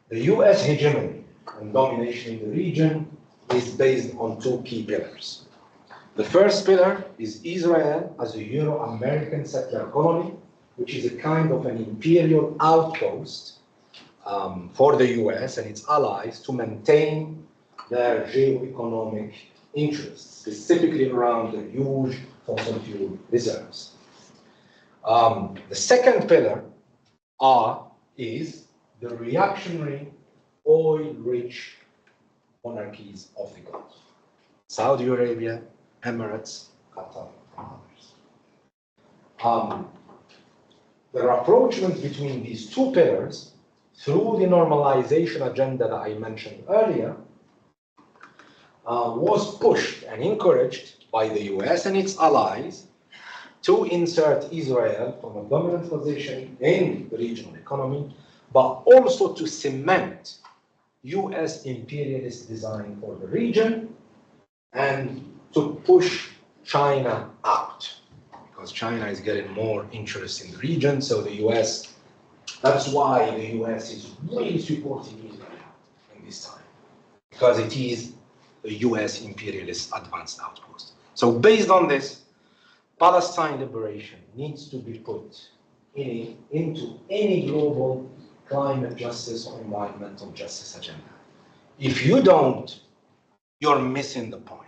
The US hegemony and domination in the region is based on two key pillars. The first pillar is Israel as a Euro-American settler colony, which is a kind of an imperial outpost for the US and its allies to maintain their geo-economic interests, specifically around the huge fossil fuel reserves. The second pillar is the reactionary, oil-rich monarchies of the Gulf. Saudi Arabia, Emirates, Qatar, and others. The rapprochement between these two pillars, through the normalization agenda that I mentioned earlier, was pushed and encouraged by the US and its allies to insert Israel from a dominant position in the regional economy, but also to cement US imperialist design for the region and to push China out, because China is getting more interest in the region. So the US, that's why the US is really supporting Israel in this time, because it is a US imperialist advanced outpost. So based on this, Palestine liberation needs to be put into any global climate justice or environmental justice agenda. If you don't, you're missing the point.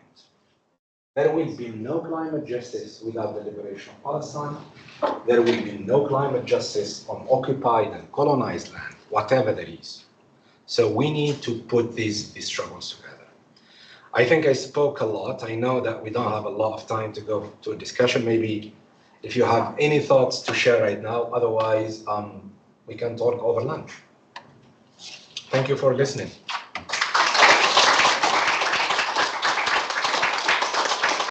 There will be no climate justice without the liberation of Palestine. There will be no climate justice on occupied and colonized land, whatever there is. So we need to put these struggles together. I think I spoke a lot. I know that we don't have a lot of time to go to a discussion. Maybe if you have any thoughts to share right now, otherwise we can talk over lunch. Thank you for listening.